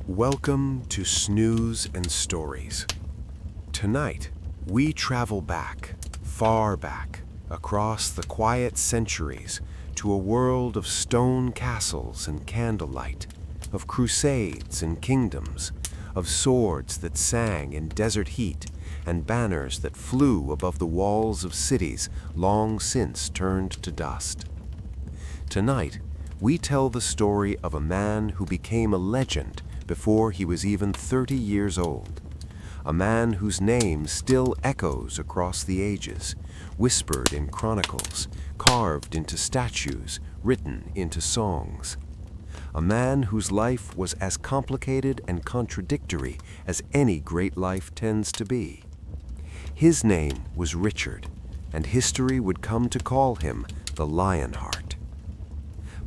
Welcome to Snooze Stories. Tonight, we travel back, far back, across the quiet centuries to a world of stone castles and candlelight, of crusades and kingdoms, of swords that sang in desert heat and banners that flew above the walls of cities long since turned to dust. Tonight, we tell the story of a man who became a legend before he was even 30 years old, a man whose name still echoes across the ages, whispered in chronicles, carved into statues, written into songs. A man whose life was as complicated and contradictory as any great life tends to be. His name was Richard, and history would come to call him the Lionheart.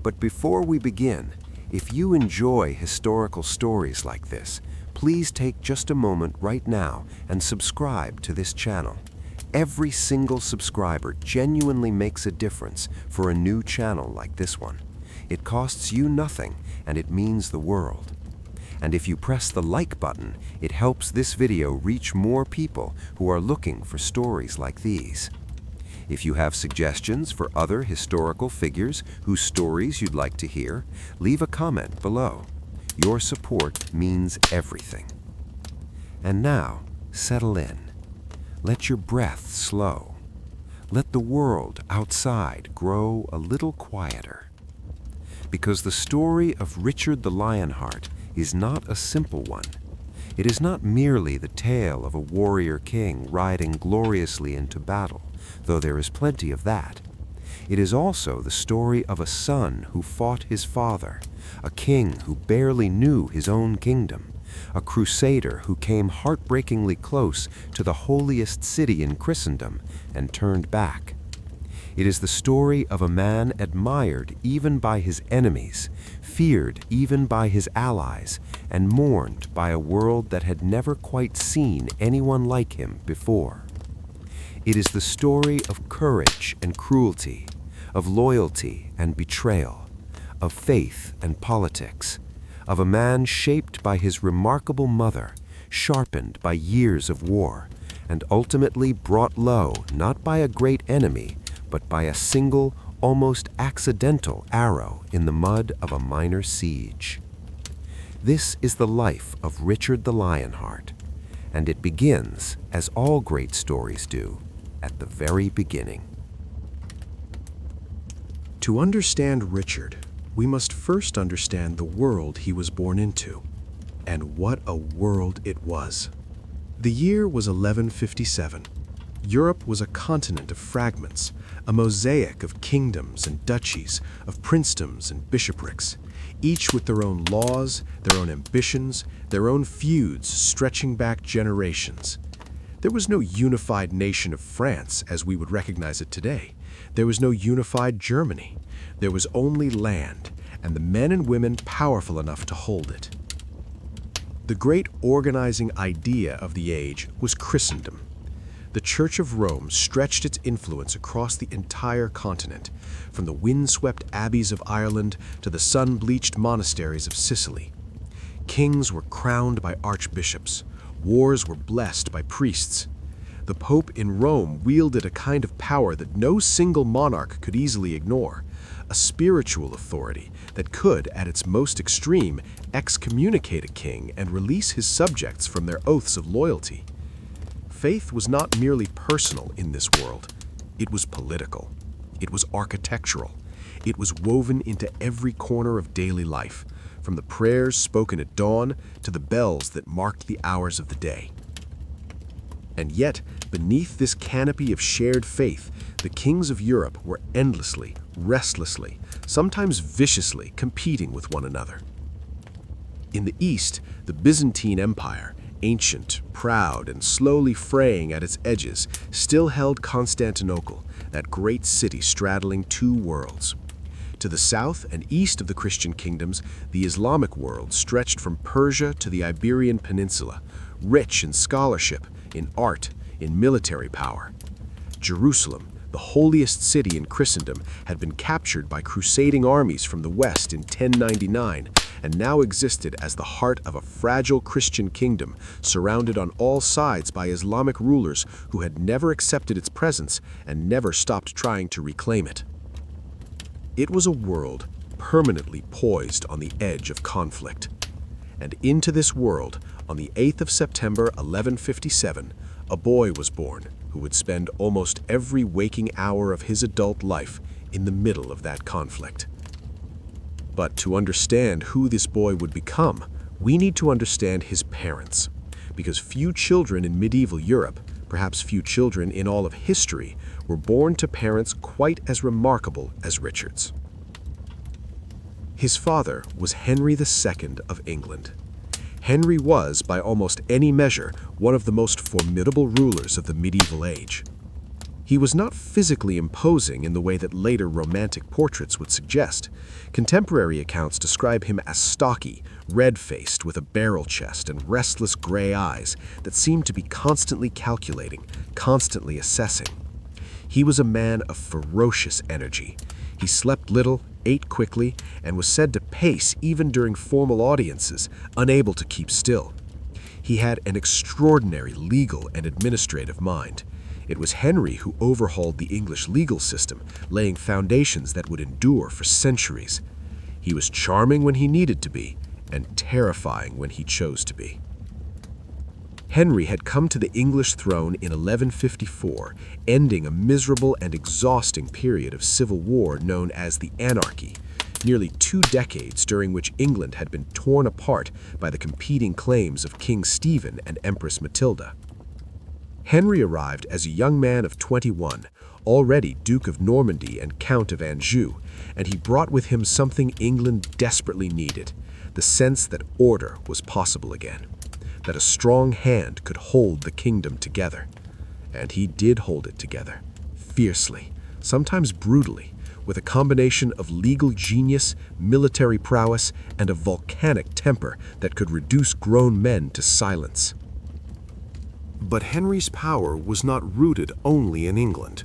But before we begin, if you enjoy historical stories like this, please take just a moment right now and subscribe to this channel. Every single subscriber genuinely makes a difference for a new channel like this one. It costs you nothing, and it means the world. And if you press the like button, it helps this video reach more people who are looking for stories like these. If you have suggestions for other historical figures whose stories you'd like to hear, leave a comment below. Your support means everything. And now, settle in. Let your breath slow. Let the world outside grow a little quieter. Because the story of Richard the Lionheart is not a simple one. It is not merely the tale of a warrior king riding gloriously into battle, though there is plenty of that. It is also the story of a son who fought his father, a king who barely knew his own kingdom, a crusader who came heartbreakingly close to the holiest city in Christendom and turned back. It is the story of a man admired even by his enemies, feared even by his allies, and mourned by a world that had never quite seen anyone like him before. It is the story of courage and cruelty, of loyalty and betrayal, of faith and politics, of a man shaped by his remarkable mother, sharpened by years of war, and ultimately brought low not by a great enemy, but by a single, almost accidental arrow in the mud of a minor siege. This is the life of Richard the Lionheart, and it begins, as all great stories do, at the very beginning. To understand Richard, we must first understand the world he was born into. And what a world it was. The year was 1157. Europe was a continent of fragments, a mosaic of kingdoms and duchies, of princedoms and bishoprics, each with their own laws, their own ambitions, their own feuds stretching back generations. There was no unified nation of France as we would recognize it today. There was no unified Germany. There was only land, and the men and women powerful enough to hold it. The great organizing idea of the age was Christendom. The Church of Rome stretched its influence across the entire continent, from the windswept abbeys of Ireland to the sun-bleached monasteries of Sicily. Kings were crowned by archbishops. Wars were blessed by priests. The Pope in Rome wielded a kind of power that no single monarch could easily ignore, a spiritual authority that could, at its most extreme, excommunicate a king and release his subjects from their oaths of loyalty. Faith was not merely personal in this world. It was political. It was architectural. It was woven into every corner of daily life, from the prayers spoken at dawn to the bells that marked the hours of the day. And yet, beneath this canopy of shared faith, the kings of Europe were endlessly, restlessly, sometimes viciously competing with one another. In the East, the Byzantine Empire, ancient, proud, and slowly fraying at its edges, still held Constantinople, that great city straddling two worlds. To the south and east of the Christian kingdoms, the Islamic world stretched from Persia to the Iberian Peninsula, rich in scholarship, in art, in military power. Jerusalem, the holiest city in Christendom, had been captured by crusading armies from the west in 1099, and now existed as the heart of a fragile Christian kingdom surrounded on all sides by Islamic rulers who had never accepted its presence and never stopped trying to reclaim it. It was a world permanently poised on the edge of conflict. And into this world, on the 8th of September 1157, a boy was born who would spend almost every waking hour of his adult life in the middle of that conflict. But to understand who this boy would become, we need to understand his parents, because few children in medieval Europe, perhaps few children in all of history, were born to parents quite as remarkable as Richard's. His father was Henry II of England. Henry was, by almost any measure, one of the most formidable rulers of the medieval age. He was not physically imposing in the way that later romantic portraits would suggest. Contemporary accounts describe him as stocky, red-faced, with a barrel chest and restless gray eyes that seemed to be constantly calculating, constantly assessing. He was a man of ferocious energy. He slept little, ate quickly, and was said to pace even during formal audiences, unable to keep still. He had an extraordinary legal and administrative mind. It was Henry who overhauled the English legal system, laying foundations that would endure for centuries. He was charming when he needed to be, and terrifying when he chose to be. Henry had come to the English throne in 1154, ending a miserable and exhausting period of civil war known as the Anarchy, nearly 2 decades during which England had been torn apart by the competing claims of King Stephen and Empress Matilda. Henry arrived as a young man of 21, already Duke of Normandy and Count of Anjou, and he brought with him something England desperately needed, the sense that order was possible again, that a strong hand could hold the kingdom together. And he did hold it together, fiercely, sometimes brutally, with a combination of legal genius, military prowess, and a volcanic temper that could reduce grown men to silence. But Henry's power was not rooted only in England.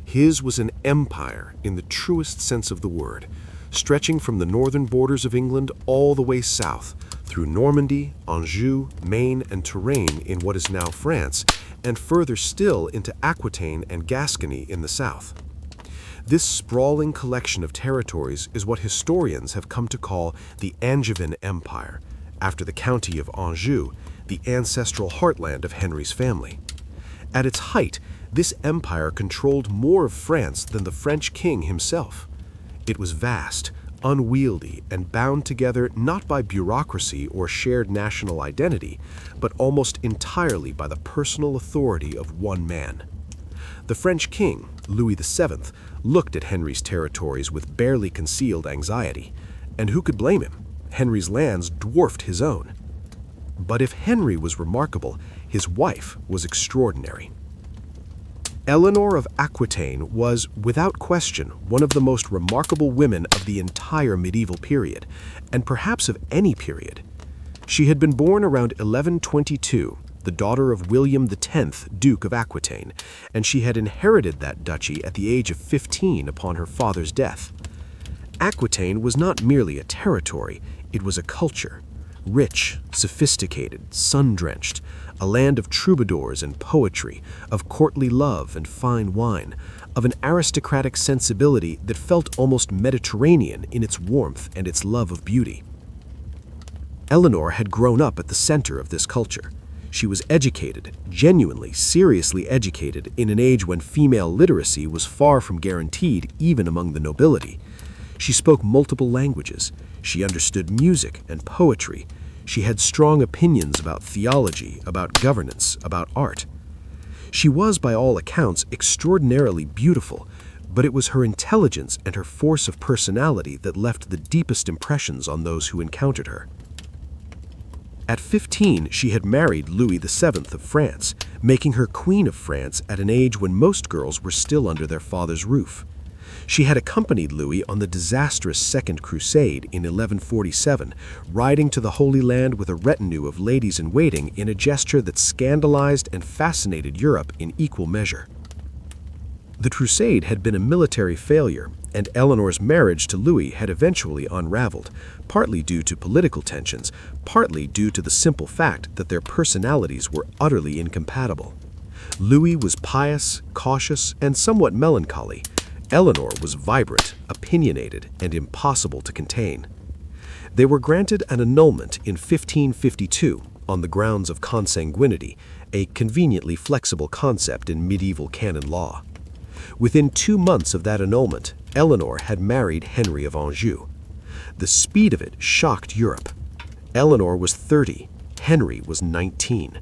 His was an empire in the truest sense of the word, stretching from the northern borders of England all the way south, through Normandy, Anjou, Maine, and Touraine in what is now France, and further still into Aquitaine and Gascony in the south. This sprawling collection of territories is what historians have come to call the Angevin Empire, after the county of Anjou, the ancestral heartland of Henry's family. At its height, this empire controlled more of France than the French king himself. It was vast, unwieldy, and bound together not by bureaucracy or shared national identity, but almost entirely by the personal authority of one man. The French king, Louis VII, looked at Henry's territories with barely concealed anxiety, and who could blame him? Henry's lands dwarfed his own. But if Henry was remarkable, his wife was extraordinary. Eleanor of Aquitaine was, without question, one of the most remarkable women of the entire medieval period, and perhaps of any period. She had been born around 1122, the daughter of William X, Duke of Aquitaine, and she had inherited that duchy at the age of 15 upon her father's death. Aquitaine was not merely a territory, it was a culture. Rich, sophisticated, sun-drenched, a land of troubadours and poetry, of courtly love and fine wine, of an aristocratic sensibility that felt almost Mediterranean in its warmth and its love of beauty. Eleanor had grown up at the center of this culture. She was educated, genuinely, seriously educated, in an age when female literacy was far from guaranteed even among the nobility. She spoke multiple languages. She understood music and poetry. She had strong opinions about theology, about governance, about art. She was, by all accounts, extraordinarily beautiful, but it was her intelligence and her force of personality that left the deepest impressions on those who encountered her. At 15, she had married Louis VII of France, making her Queen of France at an age when most girls were still under their father's roof. She had accompanied Louis on the disastrous Second Crusade in 1147, riding to the Holy Land with a retinue of ladies-in-waiting in a gesture that scandalized and fascinated Europe in equal measure. The crusade had been a military failure, and Eleanor's marriage to Louis had eventually unraveled, partly due to political tensions, partly due to the simple fact that their personalities were utterly incompatible. Louis was pious, cautious, and somewhat melancholy. Eleanor was vibrant, opinionated, and impossible to contain. They were granted an annulment in 1552 on the grounds of consanguinity, a conveniently flexible concept in medieval canon law. Within 2 months of that annulment, Eleanor had married Henry of Anjou. The speed of it shocked Europe. Eleanor was 30, Henry was 19.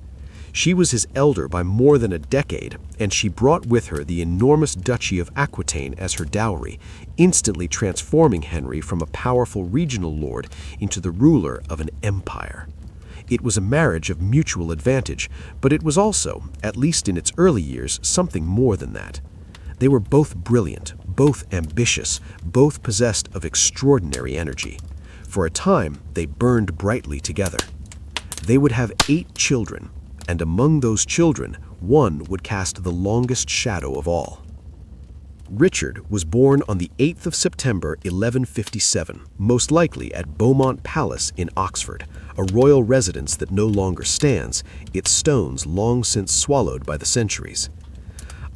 She was his elder by more than a decade, and she brought with her the enormous duchy of Aquitaine as her dowry, instantly transforming Henry from a powerful regional lord into the ruler of an empire. It was a marriage of mutual advantage, but it was also, at least in its early years, something more than that. They were both brilliant, both ambitious, both possessed of extraordinary energy. For a time, they burned brightly together. They would have 8 children, and among those children, one would cast the longest shadow of all. Richard was born on the 8th of September 1157, most likely at Beaumont Palace in Oxford, a royal residence that no longer stands, its stones long since swallowed by the centuries.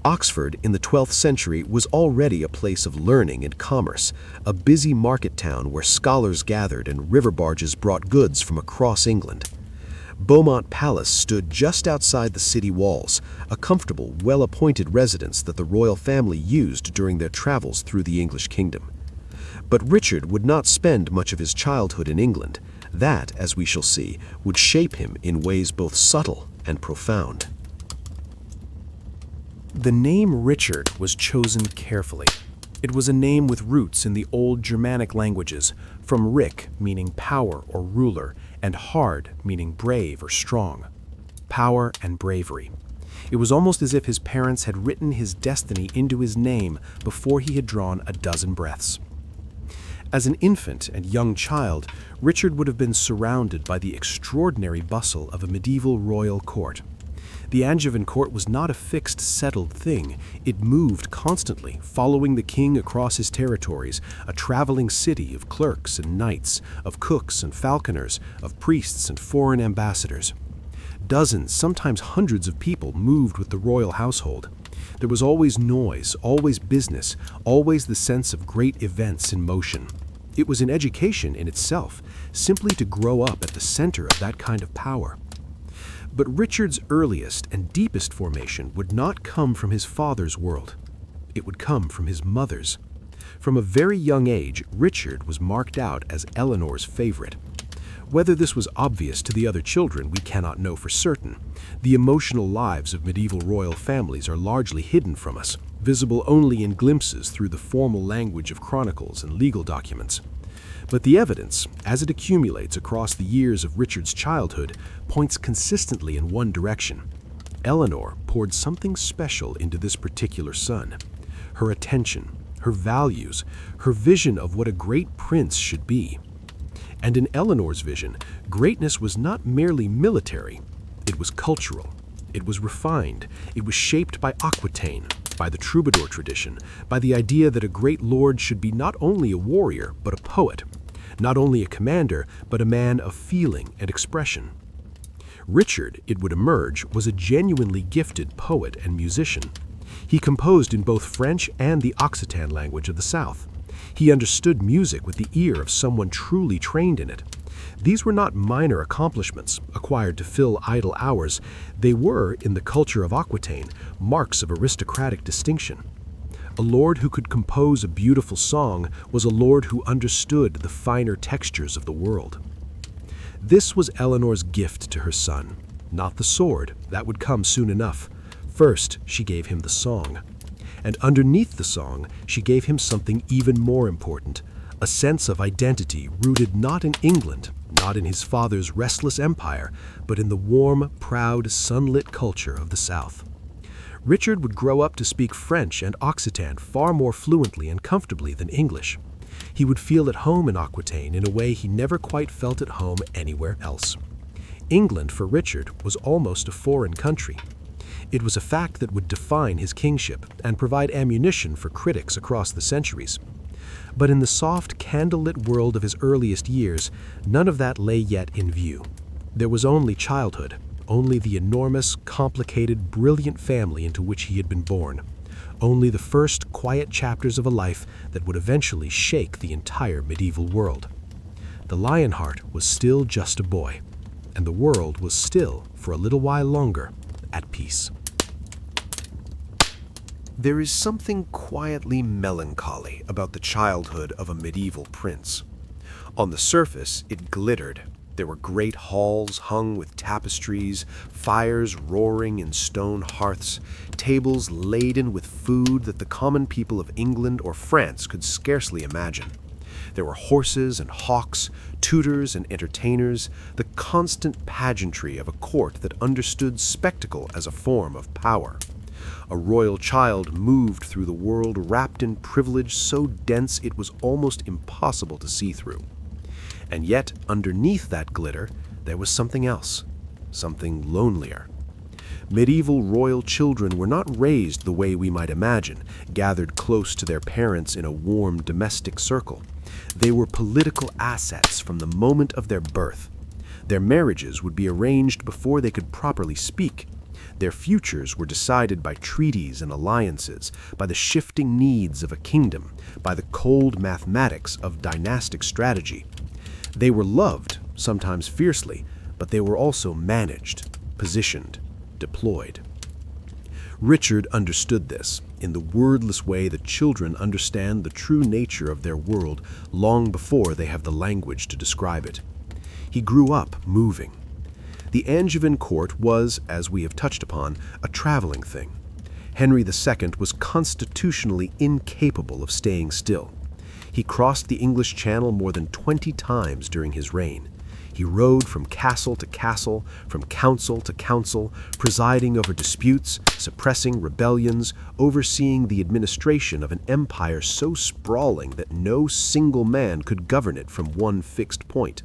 Oxford in the 12th century was already a place of learning and commerce, a busy market town where scholars gathered and river barges brought goods from across England. Beaumont Palace stood just outside the city walls, a comfortable, well-appointed residence that the royal family used during their travels through the English kingdom. But Richard would not spend much of his childhood in England. That, as we shall see, would shape him in ways both subtle and profound. The name Richard was chosen carefully. It was a name with roots in the old Germanic languages, from Rick, meaning power or ruler, and hard, meaning brave or strong. Power and bravery. It was almost as if his parents had written his destiny into his name before he had drawn a dozen breaths. As an infant and young child, Richard would have been surrounded by the extraordinary bustle of a medieval royal court. The Angevin court was not a fixed, settled thing. It moved constantly, following the king across his territories, a traveling city of clerks and knights, of cooks and falconers, of priests and foreign ambassadors. Dozens, sometimes hundreds of people moved with the royal household. There was always noise, always business, always the sense of great events in motion. It was an education in itself, simply to grow up at the center of that kind of power. But Richard's earliest and deepest formation would not come from his father's world. It would come from his mother's. From a very young age, Richard was marked out as Eleanor's favorite. Whether this was obvious to the other children, we cannot know for certain. The emotional lives of medieval royal families are largely hidden from us, visible only in glimpses through the formal language of chronicles and legal documents. But the evidence, as it accumulates across the years of Richard's childhood, points consistently in one direction. Eleanor poured something special into this particular son. Her attention, her values, her vision of what a great prince should be. And in Eleanor's vision, greatness was not merely military. It was cultural. It was refined. It was shaped by Aquitaine, by the troubadour tradition, by the idea that a great lord should be not only a warrior, but a poet. Not only a commander, but a man of feeling and expression. Richard, it would emerge, was a genuinely gifted poet and musician. He composed in both French and the Occitan language of the South. He understood music with the ear of someone truly trained in it. These were not minor accomplishments, acquired to fill idle hours. They were, in the culture of Aquitaine, marks of aristocratic distinction. A lord who could compose a beautiful song was a lord who understood the finer textures of the world. This was Eleanor's gift to her son. Not the sword, that would come soon enough. First, she gave him the song. And underneath the song, she gave him something even more important, a sense of identity rooted not in England, not in his father's restless empire, but in the warm, proud, sunlit culture of the South. Richard would grow up to speak French and Occitan far more fluently and comfortably than English. He would feel at home in Aquitaine in a way he never quite felt at home anywhere else. England, for Richard, was almost a foreign country. It was a fact that would define his kingship and provide ammunition for critics across the centuries. But in the soft, candlelit world of his earliest years, none of that lay yet in view. There was only childhood, only the enormous, complicated, brilliant family into which he had been born, only the first quiet chapters of a life that would eventually shake the entire medieval world. The Lionheart was still just a boy, and the world was still, for a little while longer, at peace. There is something quietly melancholy about the childhood of a medieval prince. On the surface, it glittered. There were great halls hung with tapestries, fires roaring in stone hearths, tables laden with food that the common people of England or France could scarcely imagine. There were horses and hawks, tutors and entertainers, the constant pageantry of a court that understood spectacle as a form of power. A royal child moved through the world wrapped in privilege so dense it was almost impossible to see through. And yet, underneath that glitter, there was something else, something lonelier. Medieval royal children were not raised the way we might imagine, gathered close to their parents in a warm domestic circle. They were political assets from the moment of their birth. Their marriages would be arranged before they could properly speak. Their futures were decided by treaties and alliances, by the shifting needs of a kingdom, by the cold mathematics of dynastic strategy. They were loved, sometimes fiercely, but they were also managed, positioned, deployed. Richard understood this, in the wordless way that children understand the true nature of their world long before they have the language to describe it. He grew up moving. The Angevin court was, as we have touched upon, a traveling thing. Henry II was constitutionally incapable of staying still. He crossed the English Channel more than 20 times during his reign. He rode from castle to castle, from council to council, presiding over disputes, suppressing rebellions, overseeing the administration of an empire so sprawling that no single man could govern it from one fixed point.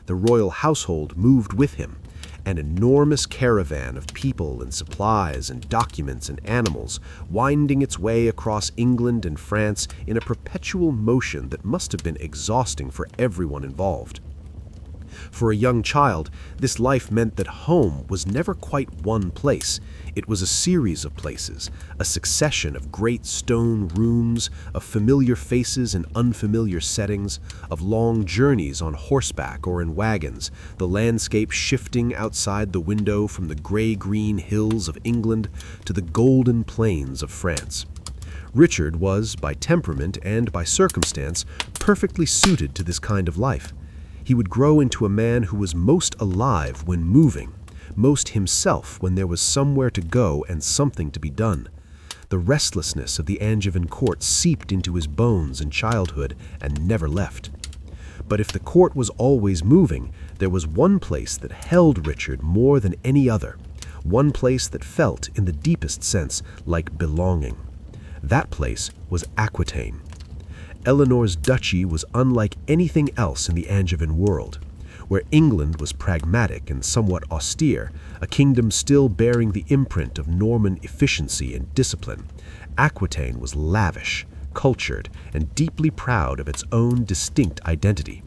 The royal household moved with him, an enormous caravan of people and supplies and documents and animals, winding its way across England and France in a perpetual motion that must have been exhausting for everyone involved. For a young child, this life meant that home was never quite one place. It was a series of places, a succession of great stone rooms, of familiar faces and unfamiliar settings, of long journeys on horseback or in wagons, the landscape shifting outside the window from the gray-green hills of England to the golden plains of France. Richard was, by temperament and by circumstance, perfectly suited to this kind of life. He would grow into a man who was most alive when moving, most himself when there was somewhere to go and something to be done. The restlessness of the Angevin court seeped into his bones in childhood and never left. But if the court was always moving, there was one place that held Richard more than any other, one place that felt, in the deepest sense, like belonging. That place was Aquitaine. Eleanor's duchy was unlike anything else in the Angevin world. Where England was pragmatic and somewhat austere, a kingdom still bearing the imprint of Norman efficiency and discipline, Aquitaine was lavish, cultured, and deeply proud of its own distinct identity.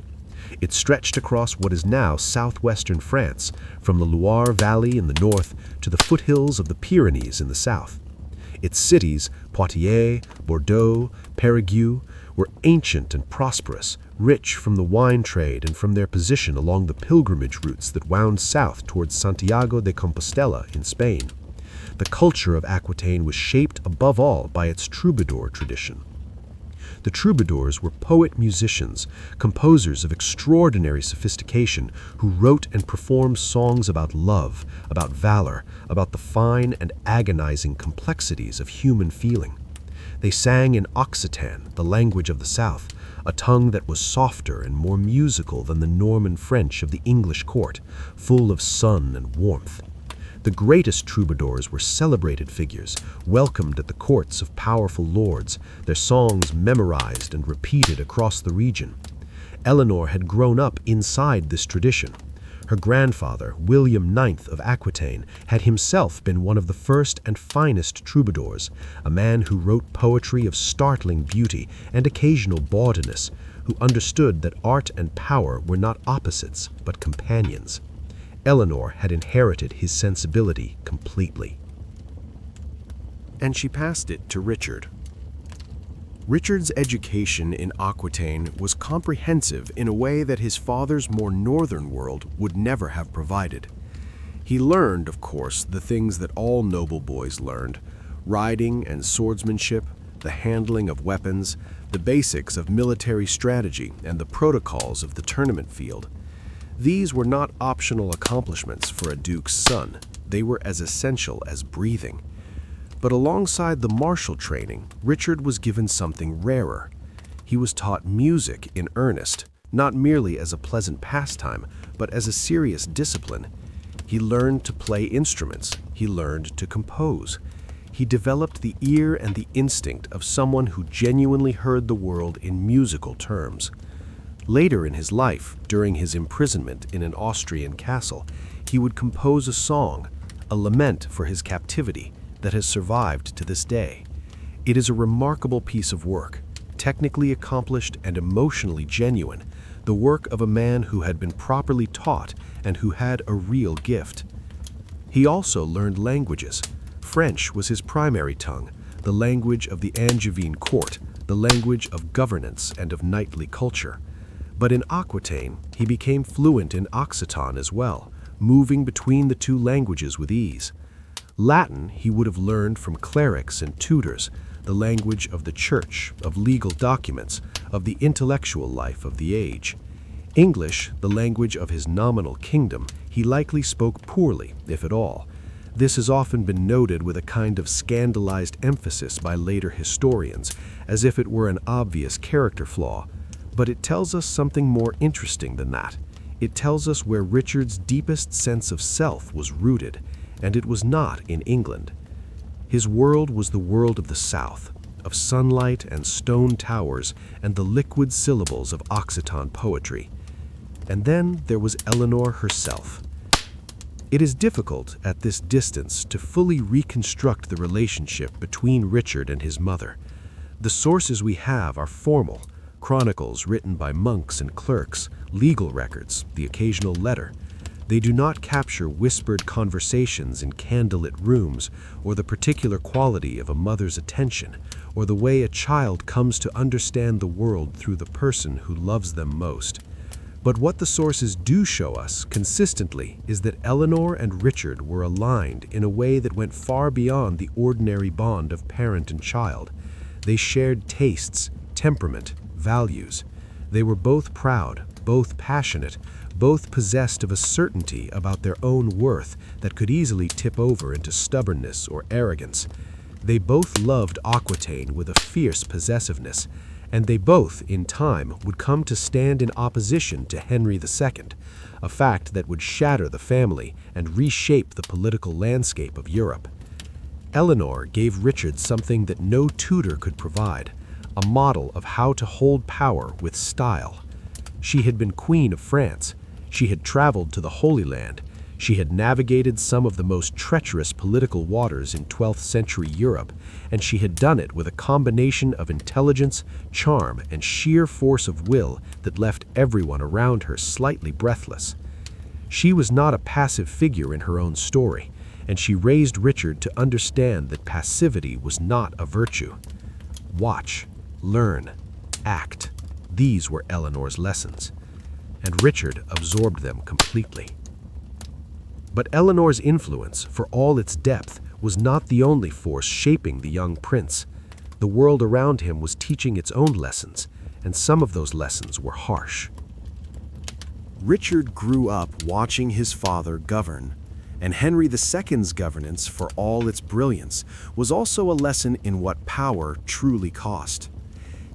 It stretched across what is now southwestern France, from the Loire Valley in the north to the foothills of the Pyrenees in the south. Its cities, Poitiers, Bordeaux, Périgueux, were ancient and prosperous, rich from the wine trade and from their position along the pilgrimage routes that wound south towards Santiago de Compostela in Spain. The culture of Aquitaine was shaped above all by its troubadour tradition. The troubadours were poet-musicians, composers of extraordinary sophistication, who wrote and performed songs about love, about valor, about the fine and agonizing complexities of human feeling. They sang in Occitan, the language of the South, a tongue that was softer and more musical than the Norman French of the English court, full of sun and warmth. The greatest troubadours were celebrated figures, welcomed at the courts of powerful lords, their songs memorized and repeated across the region. Eleanor had grown up inside this tradition. Her grandfather, William IX of Aquitaine, had himself been one of the first and finest troubadours, a man who wrote poetry of startling beauty and occasional bawdiness, who understood that art and power were not opposites, but companions. Eleanor had inherited his sensibility completely. And she passed it to Richard. Richard's education in Aquitaine was comprehensive in a way that his father's more northern world would never have provided. He learned, of course, the things that all noble boys learned: riding and swordsmanship, the handling of weapons, the basics of military strategy, and the protocols of the tournament field. These were not optional accomplishments for a duke's son. They were as essential as breathing. But alongside the martial training, Richard was given something rarer. He was taught music in earnest, not merely as a pleasant pastime, but as a serious discipline. He learned to play instruments. He learned to compose. He developed the ear and the instinct of someone who genuinely heard the world in musical terms. Later in his life, during his imprisonment in an Austrian castle, he would compose a song, a lament for his captivity, that has survived to this day. It is a remarkable piece of work, technically accomplished and emotionally genuine, the work of a man who had been properly taught and who had a real gift. He also learned languages. French was his primary tongue, the language of the Angevin court, the language of governance and of knightly culture. But in Aquitaine, he became fluent in Occitan as well, moving between the two languages with ease. Latin he would have learned from clerics and tutors, the language of the church, of legal documents, of the intellectual life of the age. English, the language of his nominal kingdom, he likely spoke poorly, if at all. This has often been noted with a kind of scandalized emphasis by later historians, as if it were an obvious character flaw. But it tells us something more interesting than that. It tells us where Richard's deepest sense of self was rooted, and it was not in England. His world was the world of the South, of sunlight and stone towers and the liquid syllables of Occitan poetry. And then there was Eleanor herself. It is difficult at this distance to fully reconstruct the relationship between Richard and his mother. The sources we have are formal, chronicles written by monks and clerks, legal records, the occasional letter. They do not capture whispered conversations in candlelit rooms, or the particular quality of a mother's attention, or the way a child comes to understand the world through the person who loves them most. But what the sources do show us consistently is that Eleanor and Richard were aligned in a way that went far beyond the ordinary bond of parent and child. They shared tastes, temperament, values. They were both proud, both passionate, both possessed of a certainty about their own worth that could easily tip over into stubbornness or arrogance. They both loved Aquitaine with a fierce possessiveness, and they both, in time, would come to stand in opposition to Henry II, a fact that would shatter the family and reshape the political landscape of Europe. Eleanor gave Richard something that no tutor could provide, a model of how to hold power with style. She had been Queen of France. She had traveled to the Holy Land. She had navigated some of the most treacherous political waters in 12th century Europe, and she had done it with a combination of intelligence, charm, and sheer force of will that left everyone around her slightly breathless. She was not a passive figure in her own story, and she raised Richard to understand that passivity was not a virtue. Watch, learn, act. These were Eleanor's lessons, and Richard absorbed them completely. But Eleanor's influence, for all its depth, was not the only force shaping the young prince. The world around him was teaching its own lessons, and some of those lessons were harsh. Richard grew up watching his father govern, and Henry II's governance, for all its brilliance, was also a lesson in what power truly cost.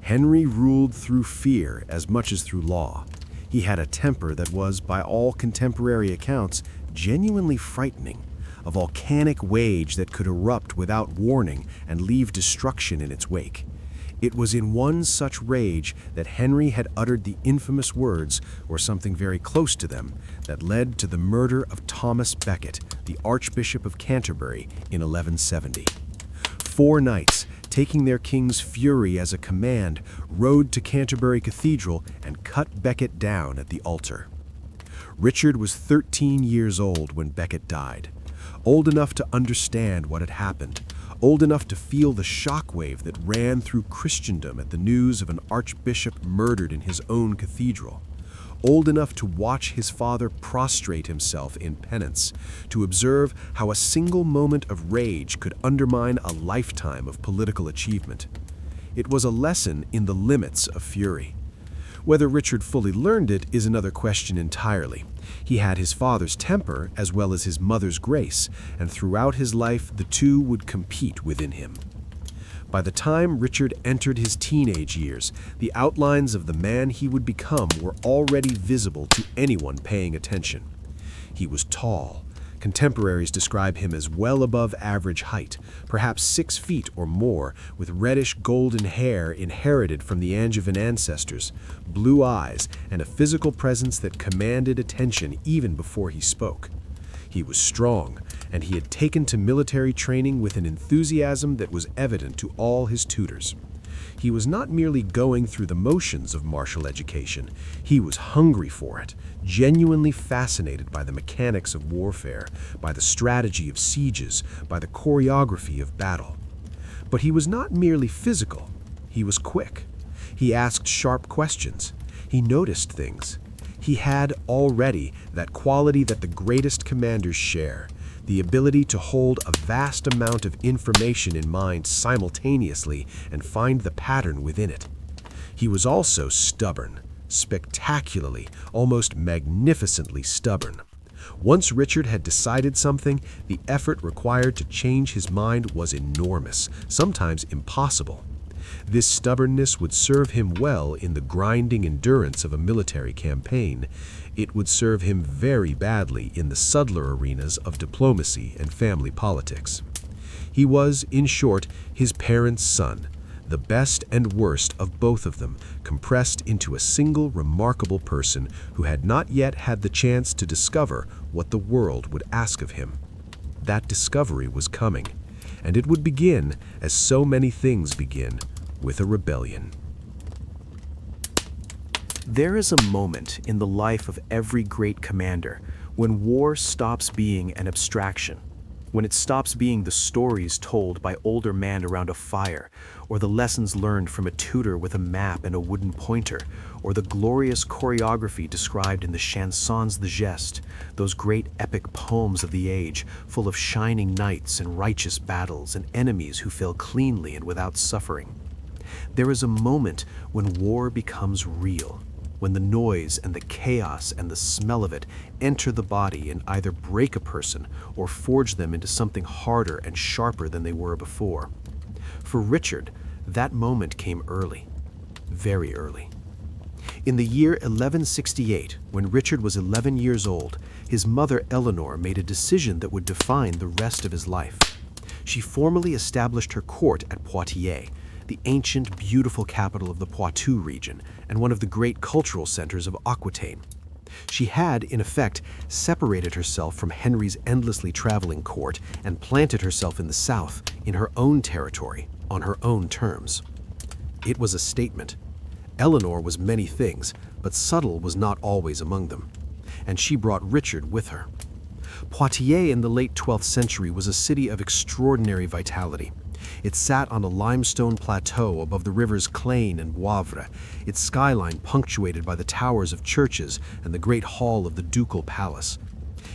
Henry ruled through fear as much as through law. He had a temper that was, by all contemporary accounts, genuinely frightening, a volcanic wave that could erupt without warning and leave destruction in its wake. It was in one such rage that Henry had uttered the infamous words, or something very close to them, that led to the murder of Thomas Becket, the Archbishop of Canterbury, in 1170. 4 knights, taking their king's fury as a command, rode to Canterbury Cathedral and cut Becket down at the altar. Richard was 13 years old when Becket died, old enough to understand what had happened, old enough to feel the shockwave that ran through Christendom at the news of an archbishop murdered in his own cathedral, old enough to watch his father prostrate himself in penance, to observe how a single moment of rage could undermine a lifetime of political achievement. It was a lesson in the limits of fury. Whether Richard fully learned it is another question entirely. He had his father's temper as well as his mother's grace, and throughout his life the two would compete within him. By the time Richard entered his teenage years, the outlines of the man he would become were already visible to anyone paying attention. He was tall. Contemporaries describe him as well above average height, perhaps 6 feet or more, with reddish golden hair inherited from the Angevin ancestors, blue eyes, and a physical presence that commanded attention even before he spoke. He was strong, and he had taken to military training with an enthusiasm that was evident to all his tutors. He was not merely going through the motions of martial education, he was hungry for it, genuinely fascinated by the mechanics of warfare, by the strategy of sieges, by the choreography of battle. But he was not merely physical, he was quick. He asked sharp questions. He noticed things. He had already that quality that the greatest commanders share, the ability to hold a vast amount of information in mind simultaneously and find the pattern within it. He was also stubborn, spectacularly, almost magnificently stubborn. Once Richard had decided something, the effort required to change his mind was enormous, sometimes impossible. This stubbornness would serve him well in the grinding endurance of a military campaign. It would serve him very badly in the subtler arenas of diplomacy and family politics. He was, in short, his parents' son, the best and worst of both of them, compressed into a single remarkable person who had not yet had the chance to discover what the world would ask of him. That discovery was coming, and it would begin, as so many things begin, with a rebellion. There is a moment in the life of every great commander when war stops being an abstraction, when it stops being the stories told by older men around a fire, or the lessons learned from a tutor with a map and a wooden pointer, or the glorious choreography described in the chansons de geste, those great epic poems of the age, full of shining knights and righteous battles and enemies who fell cleanly and without suffering. There is a moment when war becomes real, when the noise and the chaos and the smell of it enter the body and either break a person or forge them into something harder and sharper than they were before. For Richard, that moment came early, very early. In the year 1168, when Richard was 11 years old, his mother Eleanor made a decision that would define the rest of his life. She formally established her court at Poitiers, the ancient, beautiful capital of the Poitou region and one of the great cultural centers of Aquitaine. She had, in effect, separated herself from Henry's endlessly traveling court and planted herself in the south, in her own territory, on her own terms. It was a statement. Eleanor was many things, but subtle was not always among them, and she brought Richard with her. Poitiers in the late 12th century was a city of extraordinary vitality. It sat on a limestone plateau above the rivers Claine and Wavre, its skyline punctuated by the towers of churches and the great hall of the ducal palace.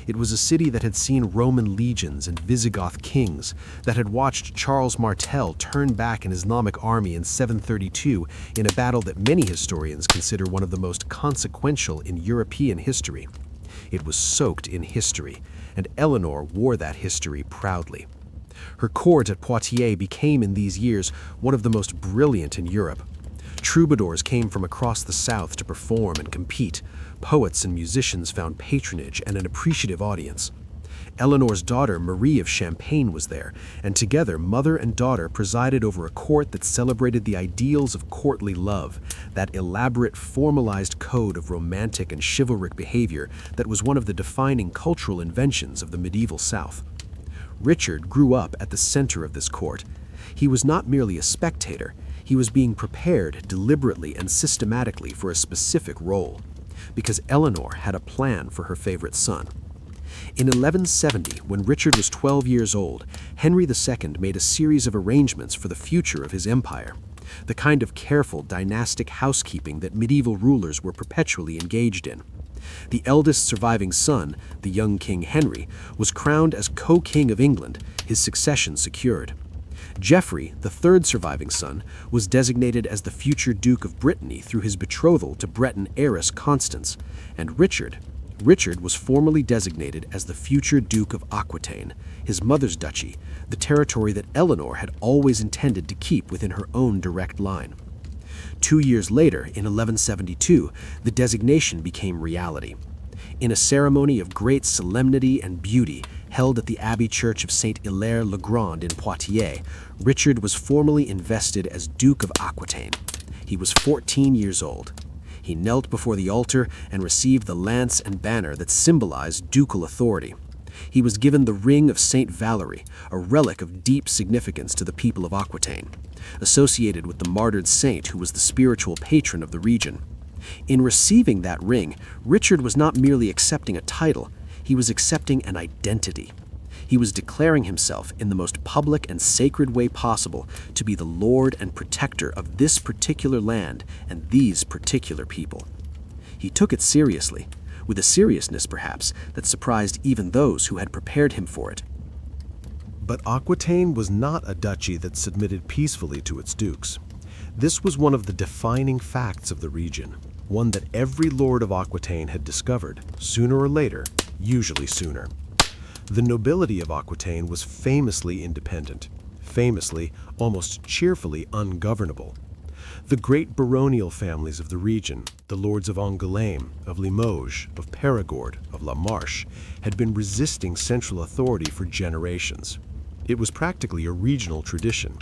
It was a city that had seen Roman legions and Visigoth kings, that had watched Charles Martel turn back an Islamic army in 732 in a battle that many historians consider one of the most consequential in European history. It was soaked in history, and Eleanor wore that history proudly. Her court at Poitiers became in these years one of the most brilliant in Europe. Troubadours came from across the south to perform and compete. Poets and musicians found patronage and an appreciative audience. Eleanor's daughter Marie of Champagne was there, and together mother and daughter presided over a court that celebrated the ideals of courtly love, that elaborate formalized code of romantic and chivalric behavior that was one of the defining cultural inventions of the medieval South. Richard grew up at the center of this court. He was not merely a spectator, he was being prepared deliberately and systematically for a specific role, because Eleanor had a plan for her favorite son. In 1170, when Richard was 12 years old, Henry II made a series of arrangements for the future of his empire, the kind of careful dynastic housekeeping that medieval rulers were perpetually engaged in. The eldest surviving son, the young King Henry, was crowned as co-king of England, his succession secured. Geoffrey, the third surviving son, was designated as the future Duke of Brittany through his betrothal to Breton heiress Constance, and Richard was formally designated as the future Duke of Aquitaine, his mother's duchy, the territory that Eleanor had always intended to keep within her own direct line. 2 years later, in 1172, the designation became reality. In a ceremony of great solemnity and beauty held at the Abbey Church of Saint-Hilaire-le-Grand in Poitiers, Richard was formally invested as Duke of Aquitaine. He was 14 years old. He knelt before the altar and received the lance and banner that symbolized ducal authority. He was given the ring of Saint Valery, a relic of deep significance to the people of Aquitaine, associated with the martyred saint who was the spiritual patron of the region. In receiving that ring, Richard was not merely accepting a title, he was accepting an identity. He was declaring himself in the most public and sacred way possible to be the lord and protector of this particular land and these particular people. He took it seriously, with a seriousness perhaps that surprised even those who had prepared him for it. But Aquitaine was not a duchy that submitted peacefully to its dukes. This was one of the defining facts of the region, one that every lord of Aquitaine had discovered, sooner or later, usually sooner. The nobility of Aquitaine was famously independent, famously, almost cheerfully ungovernable. The great baronial families of the region, the lords of Angoulême, of Limoges, of Périgord, of La Marche, had been resisting central authority for generations. It was practically a regional tradition.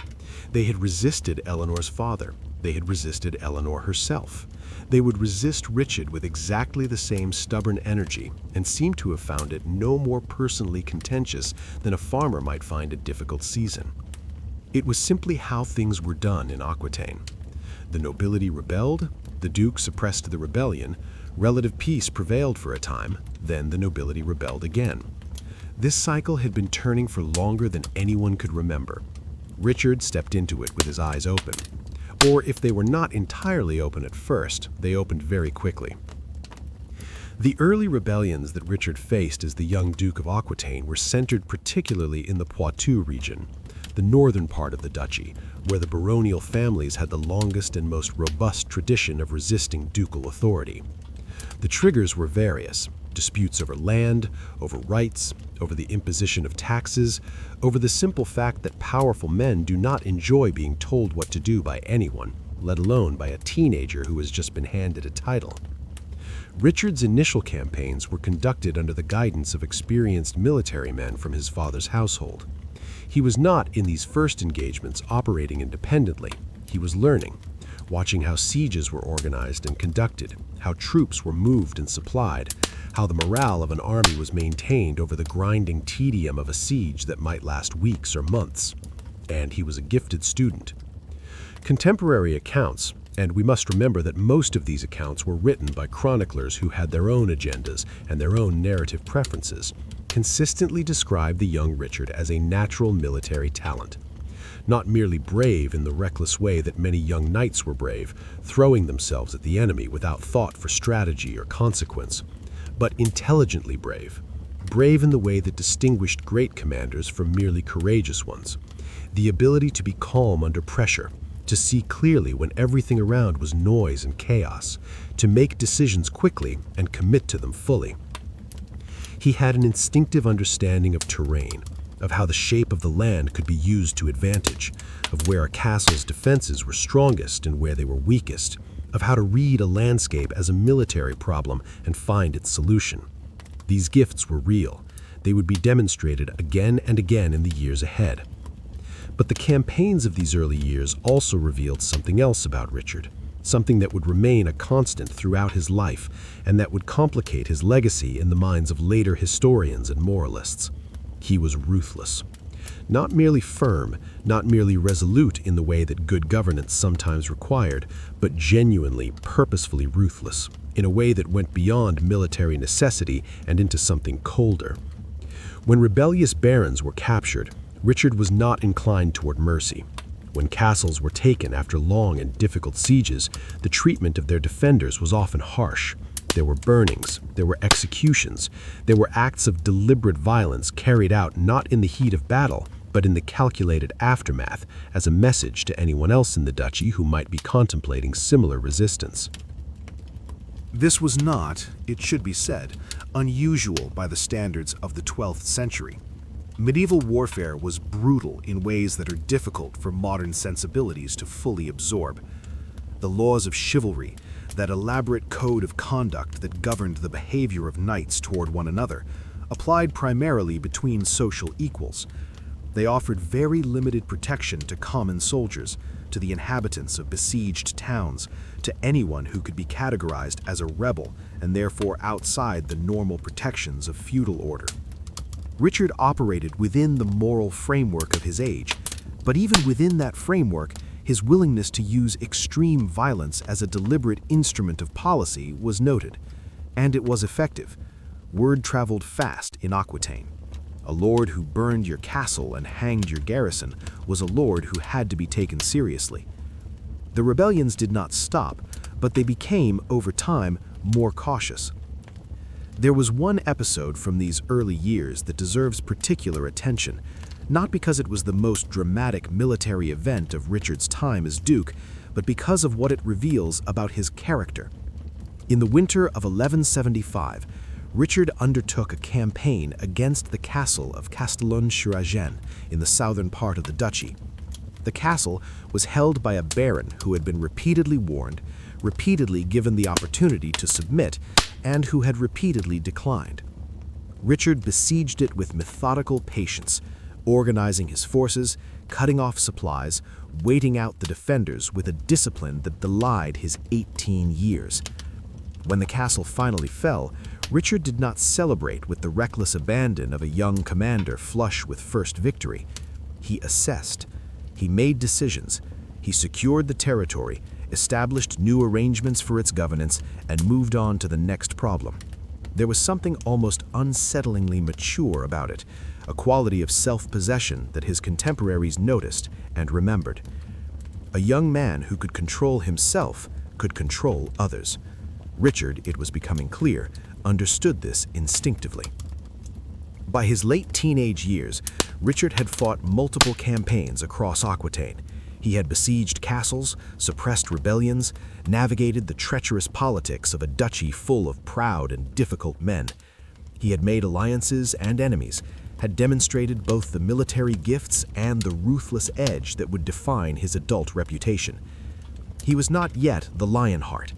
They had resisted Eleanor's father. They had resisted Eleanor herself. They would resist Richard with exactly the same stubborn energy and seemed to have found it no more personally contentious than a farmer might find a difficult season. It was simply how things were done in Aquitaine. The nobility rebelled, the duke suppressed the rebellion, relative peace prevailed for a time, then the nobility rebelled again. This cycle had been turning for longer than anyone could remember. Richard stepped into it with his eyes open. Or if they were not entirely open at first, they opened very quickly. The early rebellions that Richard faced as the young Duke of Aquitaine were centered particularly in the Poitou region, the northern part of the duchy, where the baronial families had the longest and most robust tradition of resisting ducal authority. The triggers were various: disputes over land, over rights, over the imposition of taxes, over the simple fact that powerful men do not enjoy being told what to do by anyone, let alone by a teenager who has just been handed a title. Richard's initial campaigns were conducted under the guidance of experienced military men from his father's household. He was not, in these first engagements, operating independently. He was learning, watching how sieges were organized and conducted, how troops were moved and supplied, how the morale of an army was maintained over the grinding tedium of a siege that might last weeks or months. And he was a gifted student. Contemporary accounts, and we must remember that most of these accounts were written by chroniclers who had their own agendas and their own narrative preferences, consistently describe the young Richard as a natural military talent. Not merely brave in the reckless way that many young knights were brave, throwing themselves at the enemy without thought for strategy or consequence, but intelligently brave. Brave in the way that distinguished great commanders from merely courageous ones. The ability to be calm under pressure, to see clearly when everything around was noise and chaos, to make decisions quickly and commit to them fully. He had an instinctive understanding of terrain, of how the shape of the land could be used to advantage, of where a castle's defenses were strongest and where they were weakest, of how to read a landscape as a military problem and find its solution. These gifts were real. They would be demonstrated again and again in the years ahead. But the campaigns of these early years also revealed something else about Richard, something that would remain a constant throughout his life and that would complicate his legacy in the minds of later historians and moralists. He was ruthless. Not merely firm, not merely resolute in the way that good governance sometimes required, but genuinely, purposefully ruthless, in a way that went beyond military necessity and into something colder. When rebellious barons were captured, Richard was not inclined toward mercy. When castles were taken after long and difficult sieges, the treatment of their defenders was often harsh. There were burnings, there were executions, there were acts of deliberate violence carried out not in the heat of battle, but in the calculated aftermath as a message to anyone else in the duchy who might be contemplating similar resistance. This was not, it should be said, unusual by the standards of the 12th century. Medieval warfare was brutal in ways that are difficult for modern sensibilities to fully absorb. The laws of chivalry, that elaborate code of conduct that governed the behavior of knights toward one another, applied primarily between social equals. They offered very limited protection to common soldiers, to the inhabitants of besieged towns, to anyone who could be categorized as a rebel and therefore outside the normal protections of feudal order. Richard operated within the moral framework of his age, but even within that framework, his willingness to use extreme violence as a deliberate instrument of policy was noted, and it was effective. Word traveled fast in Aquitaine. A lord who burned your castle and hanged your garrison was a lord who had to be taken seriously. The rebellions did not stop, but they became, over time, more cautious. There was one episode from these early years that deserves particular attention, not because it was the most dramatic military event of Richard's time as Duke, but because of what it reveals about his character. In the winter of 1175, Richard undertook a campaign against the castle of Castellon-sur-Agen in the southern part of the duchy. The castle was held by a baron who had been repeatedly warned, repeatedly given the opportunity to submit, and who had repeatedly declined. Richard besieged it with methodical patience, organizing his forces, cutting off supplies, waiting out the defenders with a discipline that belied his 18 years. When the castle finally fell, Richard did not celebrate with the reckless abandon of a young commander flush with first victory. He assessed. He made decisions. He secured the territory, established new arrangements for its governance, and moved on to the next problem. There was something almost unsettlingly mature about it, a quality of self-possession that his contemporaries noticed and remembered. A young man who could control himself could control others. Richard, it was becoming clear, understood this instinctively. By his late teenage years, Richard had fought multiple campaigns across Aquitaine. He had besieged castles, suppressed rebellions, navigated the treacherous politics of a duchy full of proud and difficult men. He had made alliances and enemies, had demonstrated both the military gifts and the ruthless edge that would define his adult reputation. He was not yet the Lionheart.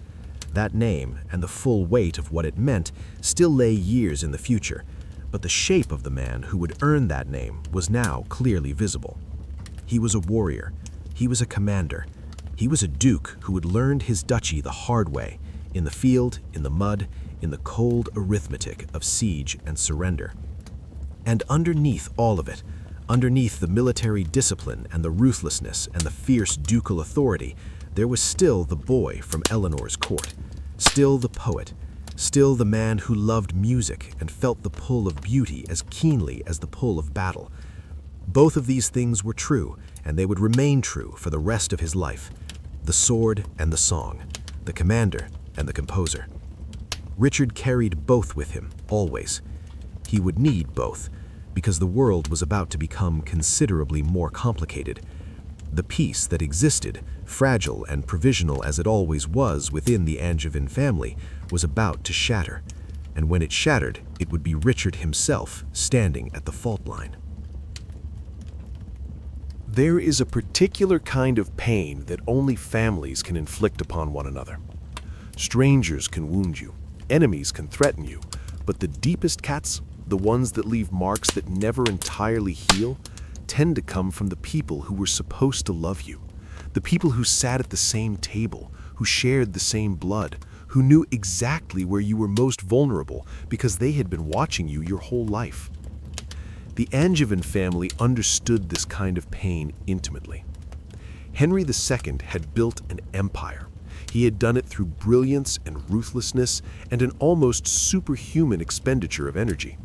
That name and the full weight of what it meant still lay years in the future, but the shape of the man who would earn that name was now clearly visible. He was a warrior. He was a commander. He was a duke who had learned his duchy the hard way, in the field, in the mud, in the cold arithmetic of siege and surrender. And underneath all of it, underneath the military discipline and the ruthlessness and the fierce ducal authority, there was still the boy from Eleanor's court, still the poet, still the man who loved music and felt the pull of beauty as keenly as the pull of battle. Both of these things were true, and they would remain true for the rest of his life. The sword and the song, the commander and the composer. Richard carried both with him, always. He would need both, because the world was about to become considerably more complicated. The peace that existed, fragile and provisional as it always was within the Angevin family, was about to shatter, and when it shattered, it would be Richard himself standing at the fault line. There is a particular kind of pain that only families can inflict upon one another. Strangers can wound you, enemies can threaten you, but the deepest cuts the ones that leave marks that never entirely heal, tend to come from the people who were supposed to love you, the people who sat at the same table, who shared the same blood, who knew exactly where you were most vulnerable because they had been watching you your whole life. The Angevin family understood this kind of pain intimately. Henry II had built an empire. He had done it through brilliance and ruthlessness and an almost superhuman expenditure of energy.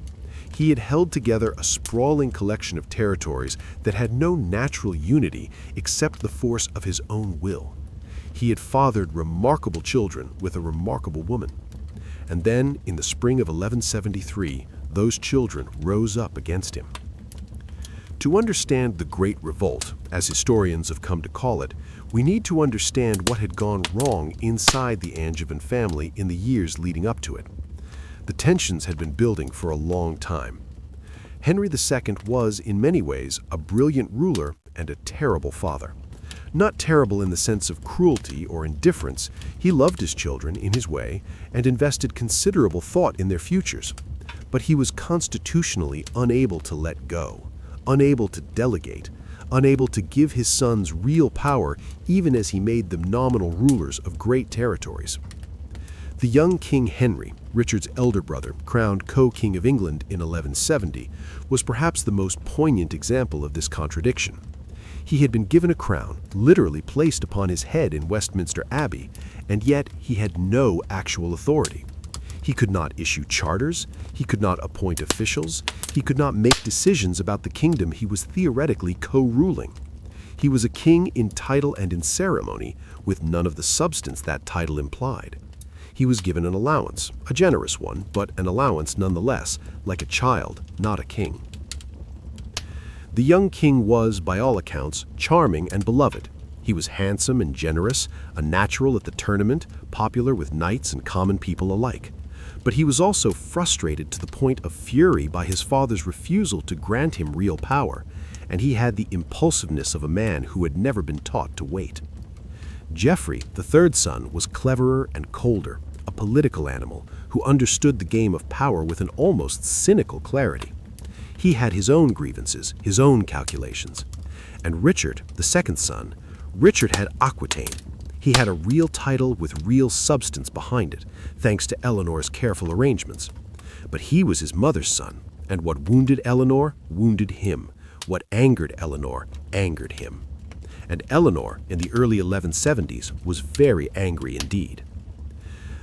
He had held together a sprawling collection of territories that had no natural unity except the force of his own will. He had fathered remarkable children with a remarkable woman. And then, in the spring of 1173, those children rose up against him. To understand the Great Revolt, as historians have come to call it, we need to understand what had gone wrong inside the Angevin family in the years leading up to it. The tensions had been building for a long time. Henry II was, in many ways, a brilliant ruler and a terrible father. Not terrible in the sense of cruelty or indifference, he loved his children in his way and invested considerable thought in their futures. But he was constitutionally unable to let go, unable to delegate, unable to give his sons real power even as he made them nominal rulers of great territories. The young King Henry, Richard's elder brother, crowned co-king of England in 1170, was perhaps the most poignant example of this contradiction. He had been given a crown, literally placed upon his head in Westminster Abbey, and yet he had no actual authority. He could not issue charters, he could not appoint officials, he could not make decisions about the kingdom he was theoretically co-ruling. He was a king in title and in ceremony, with none of the substance that title implied. He was given an allowance, a generous one, but an allowance nonetheless, like a child, not a king. The young king was, by all accounts, charming and beloved. He was handsome and generous, a natural at the tournament, popular with knights and common people alike. But he was also frustrated to the point of fury by his father's refusal to grant him real power, and he had the impulsiveness of a man who had never been taught to wait. Geoffrey, the third son, was cleverer and colder, a political animal who understood the game of power with an almost cynical clarity. He had his own grievances, his own calculations. And Richard, the second son, Richard had Aquitaine. He had a real title with real substance behind it, thanks to Eleanor's careful arrangements. But he was his mother's son, and what wounded Eleanor wounded him. What angered Eleanor angered him. And Eleanor, in the early 1170s, was very angry indeed.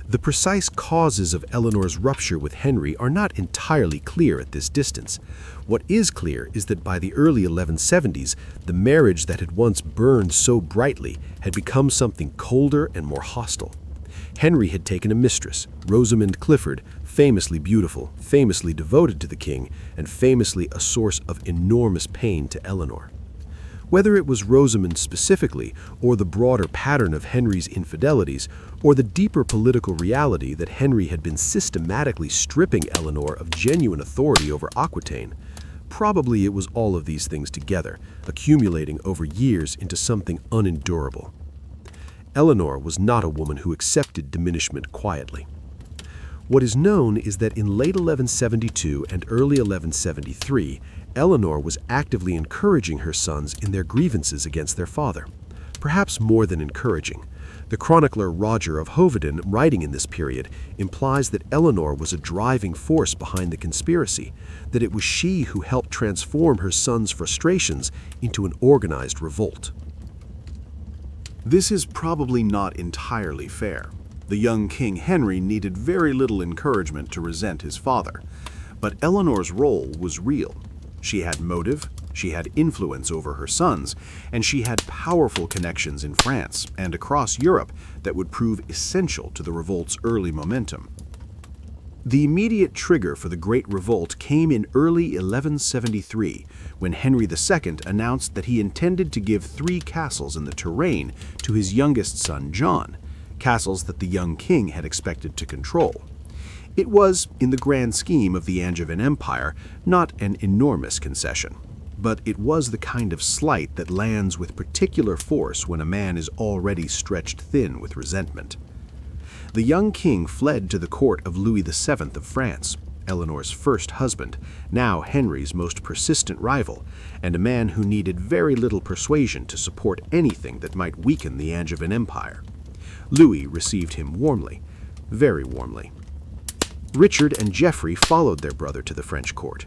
The precise causes of Eleanor's rupture with Henry are not entirely clear at this distance. What is clear is that by the early 1170s, the marriage that had once burned so brightly had become something colder and more hostile. Henry had taken a mistress, Rosamund Clifford, famously beautiful, famously devoted to the king, and famously a source of enormous pain to Eleanor. Whether it was Rosamund specifically, or the broader pattern of Henry's infidelities, or the deeper political reality that Henry had been systematically stripping Eleanor of genuine authority over Aquitaine, probably it was all of these things together, accumulating over years into something unendurable. Eleanor was not a woman who accepted diminishment quietly. What is known is that in late 1172 and early 1173, Eleanor was actively encouraging her sons in their grievances against their father. Perhaps more than encouraging. The chronicler Roger of Hoveden, writing in this period, implies that Eleanor was a driving force behind the conspiracy, that it was she who helped transform her sons' frustrations into an organized revolt. This is probably not entirely fair. The young King Henry needed very little encouragement to resent his father, but Eleanor's role was real. She had motive, she had influence over her sons, and she had powerful connections in France and across Europe that would prove essential to the revolt's early momentum. The immediate trigger for the Great Revolt came in early 1173, when Henry II announced that he intended to give 3 castles in the Touraine to his youngest son John, castles that the young king had expected to control. It was, in the grand scheme of the Angevin Empire, not an enormous concession, but it was the kind of slight that lands with particular force when a man is already stretched thin with resentment. The young king fled to the court of Louis VII of France, Eleanor's first husband, now Henry's most persistent rival, and a man who needed very little persuasion to support anything that might weaken the Angevin Empire. Louis received him warmly, very warmly. Richard and Geoffrey followed their brother to the French court,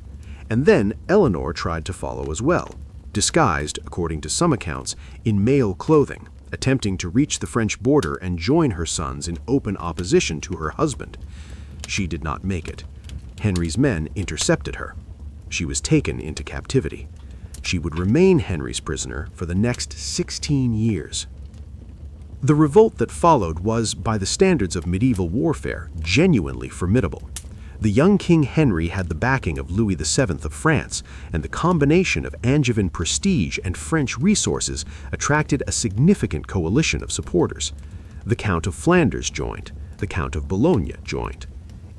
and then Eleanor tried to follow as well, disguised, according to some accounts, in male clothing, attempting to reach the French border and join her sons in open opposition to her husband. She did not make it. Henry's men intercepted her. She was taken into captivity. She would remain Henry's prisoner for the next 16 years. The revolt that followed was, by the standards of medieval warfare, genuinely formidable. The young King Henry had the backing of Louis VII of France, and the combination of Angevin prestige and French resources attracted a significant coalition of supporters. The Count of Flanders joined. The Count of Bologna joined.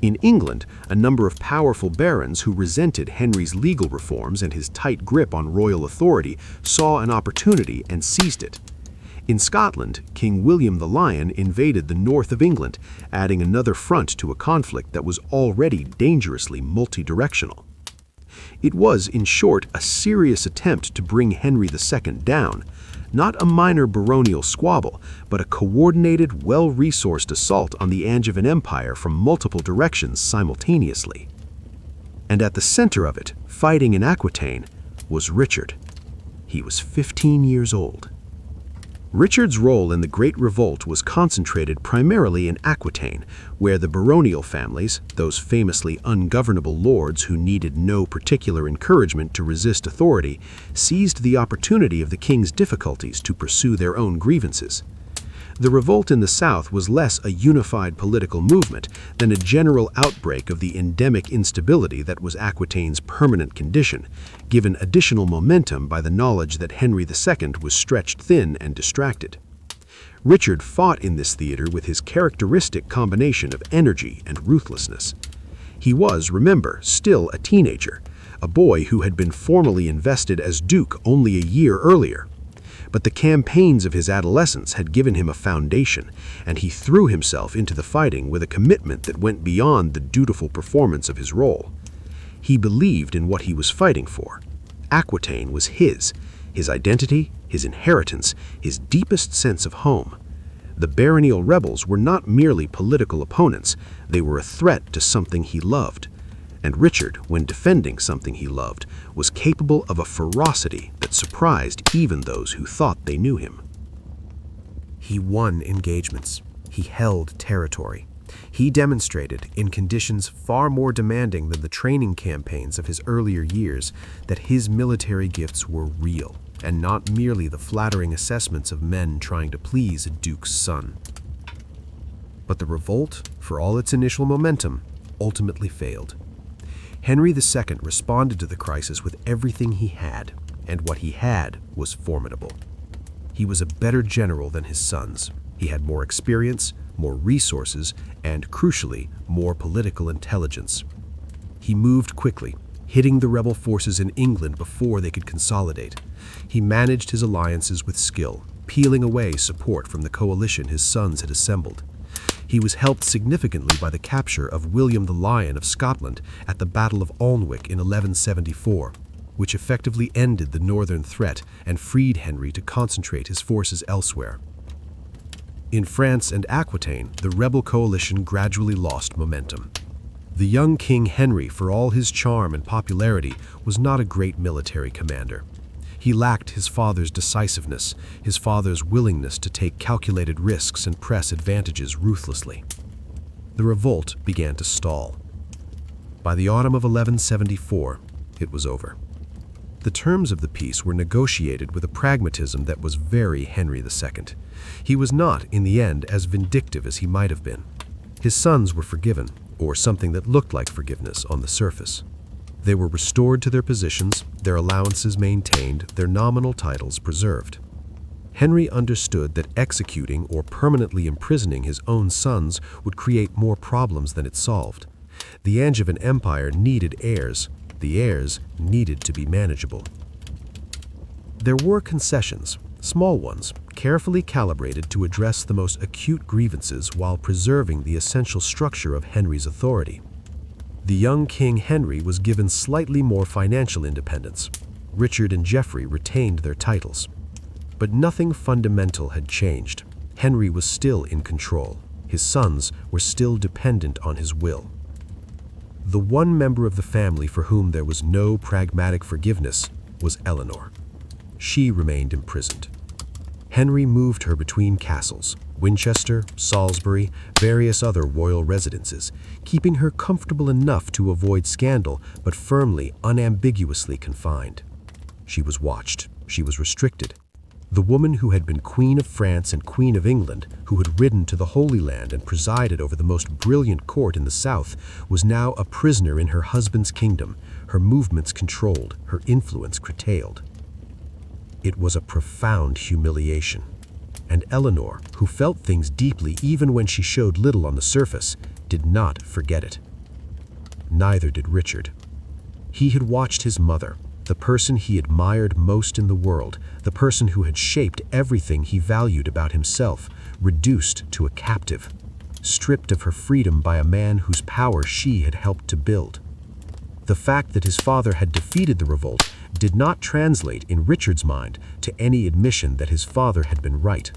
In England, a number of powerful barons who resented Henry's legal reforms and his tight grip on royal authority saw an opportunity and seized it. In Scotland, King William the Lion invaded the north of England, adding another front to a conflict that was already dangerously multi-directional. It was, in short, a serious attempt to bring Henry II down, not a minor baronial squabble, but a coordinated, well-resourced assault on the Angevin Empire from multiple directions simultaneously. And at the center of it, fighting in Aquitaine, was Richard. He was 15 years old. Richard's role in the Great Revolt was concentrated primarily in Aquitaine, where the baronial families, those famously ungovernable lords who needed no particular encouragement to resist authority, seized the opportunity of the king's difficulties to pursue their own grievances. The revolt in the south was less a unified political movement than a general outbreak of the endemic instability that was Aquitaine's permanent condition, given additional momentum by the knowledge that Henry II was stretched thin and distracted. Richard fought in this theater with his characteristic combination of energy and ruthlessness. He was, remember, still a teenager, a boy who had been formally invested as Duke only a year earlier. But the campaigns of his adolescence had given him a foundation, and he threw himself into the fighting with a commitment that went beyond the dutiful performance of his role. He believed in what he was fighting for. Aquitaine was his identity, his inheritance, his deepest sense of home. The baronial rebels were not merely political opponents, they were a threat to something he loved. And Richard, when defending something he loved, was capable of a ferocity that surprised even those who thought they knew him. He won engagements. He held territory. He demonstrated, in conditions far more demanding than the training campaigns of his earlier years, that his military gifts were real, and not merely the flattering assessments of men trying to please a duke's son. But the revolt, for all its initial momentum, ultimately failed. Henry II responded to the crisis with everything he had, and what he had was formidable. He was a better general than his sons. He had more experience, more resources, and, crucially, more political intelligence. He moved quickly, hitting the rebel forces in England before they could consolidate. He managed his alliances with skill, peeling away support from the coalition his sons had assembled. He was helped significantly by the capture of William the Lion of Scotland at the Battle of Alnwick in 1174, which effectively ended the northern threat and freed Henry to concentrate his forces elsewhere. In France and Aquitaine, the rebel coalition gradually lost momentum. The young King Henry, for all his charm and popularity, was not a great military commander. He lacked his father's decisiveness, his father's willingness to take calculated risks and press advantages ruthlessly. The revolt began to stall. By the autumn of 1174, it was over. The terms of the peace were negotiated with a pragmatism that was very Henry II. He was not, in the end, as vindictive as he might have been. His sons were forgiven, or something that looked like forgiveness on the surface. They were restored to their positions, their allowances maintained, their nominal titles preserved. Henry understood that executing or permanently imprisoning his own sons would create more problems than it solved. The Angevin Empire needed heirs. The heirs needed to be manageable. There were concessions, small ones, carefully calibrated to address the most acute grievances while preserving the essential structure of Henry's authority. The young King Henry was given slightly more financial independence. Richard and Geoffrey retained their titles. But nothing fundamental had changed. Henry was still in control. His sons were still dependent on his will. The one member of the family for whom there was no pragmatic forgiveness was Eleanor. She remained imprisoned. Henry moved her between castles, Winchester, Salisbury, various other royal residences, keeping her comfortable enough to avoid scandal, but firmly, unambiguously confined. She was watched. She was restricted. The woman who had been Queen of France and Queen of England, who had ridden to the Holy Land and presided over the most brilliant court in the South, was now a prisoner in her husband's kingdom, her movements controlled, her influence curtailed. It was a profound humiliation. And Eleanor, who felt things deeply even when she showed little on the surface, did not forget it. Neither did Richard. He had watched his mother, the person he admired most in the world, the person who had shaped everything he valued about himself, reduced to a captive, stripped of her freedom by a man whose power she had helped to build. The fact that his father had defeated the revolt did not translate in Richard's mind to any admission that his father had been right.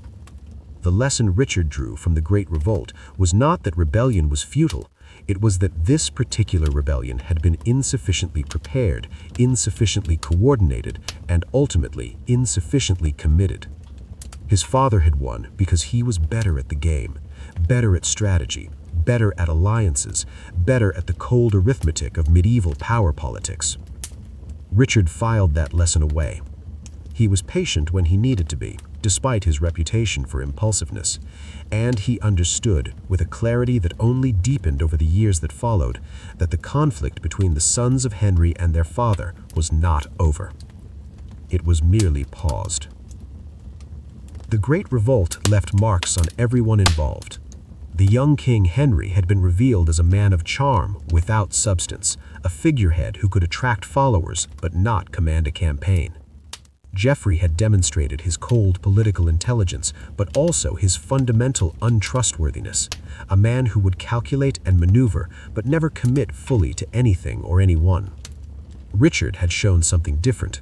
The lesson Richard drew from the Great Revolt was not that rebellion was futile. It was that this particular rebellion had been insufficiently prepared, insufficiently coordinated, and ultimately insufficiently committed. His father had won because he was better at the game, better at strategy, better at alliances, better at the cold arithmetic of medieval power politics. Richard filed that lesson away. He was patient when he needed to be, despite his reputation for impulsiveness, and he understood, with a clarity that only deepened over the years that followed, that the conflict between the sons of Henry and their father was not over. It was merely paused. The Great Revolt left marks on everyone involved. The young King Henry had been revealed as a man of charm without substance, a figurehead who could attract followers but not command a campaign. Geoffrey had demonstrated his cold political intelligence, but also his fundamental untrustworthiness, a man who would calculate and maneuver but never commit fully to anything or anyone. Richard had shown something different.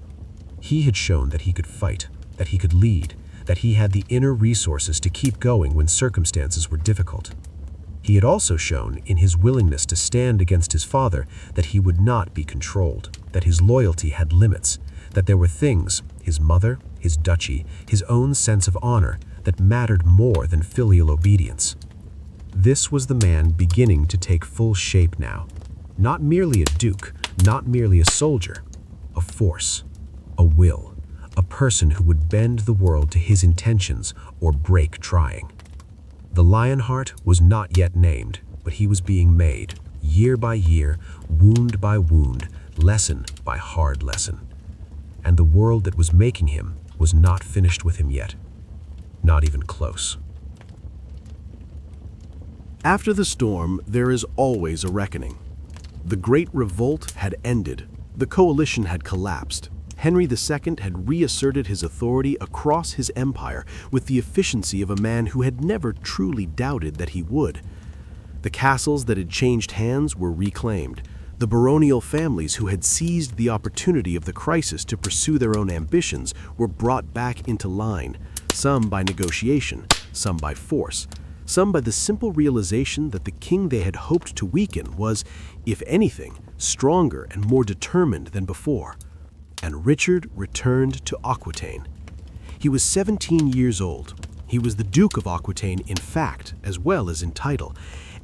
He had shown that he could fight, that he could lead, that he had the inner resources to keep going when circumstances were difficult. He had also shown, in his willingness to stand against his father, that he would not be controlled, that his loyalty had limits, that there were things, his mother, his duchy, his own sense of honor, that mattered more than filial obedience. This was the man beginning to take full shape now. Not merely a duke, not merely a soldier, a force, a will, a person who would bend the world to his intentions or break trying. The Lionheart was not yet named, but he was being made, year by year, wound by wound, lesson by hard lesson. And the world that was making him was not finished with him yet. Not even close. After the storm, there is always a reckoning. The Great Revolt had ended. The coalition had collapsed. Henry II had reasserted his authority across his empire with the efficiency of a man who had never truly doubted that he would. The castles that had changed hands were reclaimed. The baronial families who had seized the opportunity of the crisis to pursue their own ambitions were brought back into line, some by negotiation, some by force, some by the simple realization that the king they had hoped to weaken was, if anything, stronger and more determined than before. And Richard returned to Aquitaine. He was 17 years old. He was the Duke of Aquitaine in fact, as well as in title,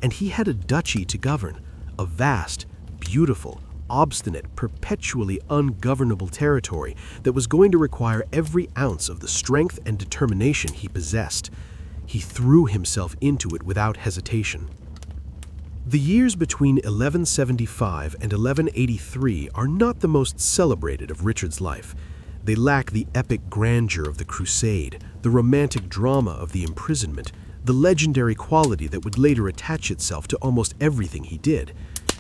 and he had a duchy to govern, a vast, beautiful, obstinate, perpetually ungovernable territory that was going to require every ounce of the strength and determination he possessed. He threw himself into it without hesitation. The years between 1175 and 1183 are not the most celebrated of Richard's life. They lack the epic grandeur of the Crusade, the romantic drama of the Imprisonment, the legendary quality that would later attach itself to almost everything he did.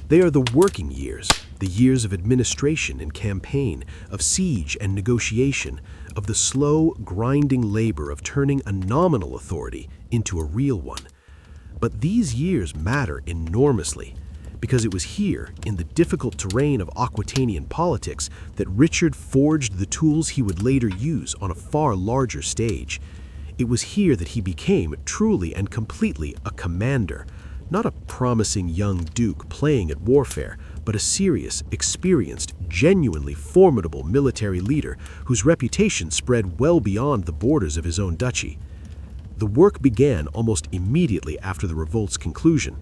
They are the working years, the years of administration and campaign, of siege and negotiation, of the slow, grinding labor of turning a nominal authority into a real one. But these years matter enormously. because it was here, in the difficult terrain of Aquitanian politics, that Richard forged the tools he would later use on a far larger stage. It was here that he became truly and completely a commander, not a promising young duke playing at warfare, but a serious, experienced, genuinely formidable military leader whose reputation spread well beyond the borders of his own duchy. The work began almost immediately after the revolt's conclusion.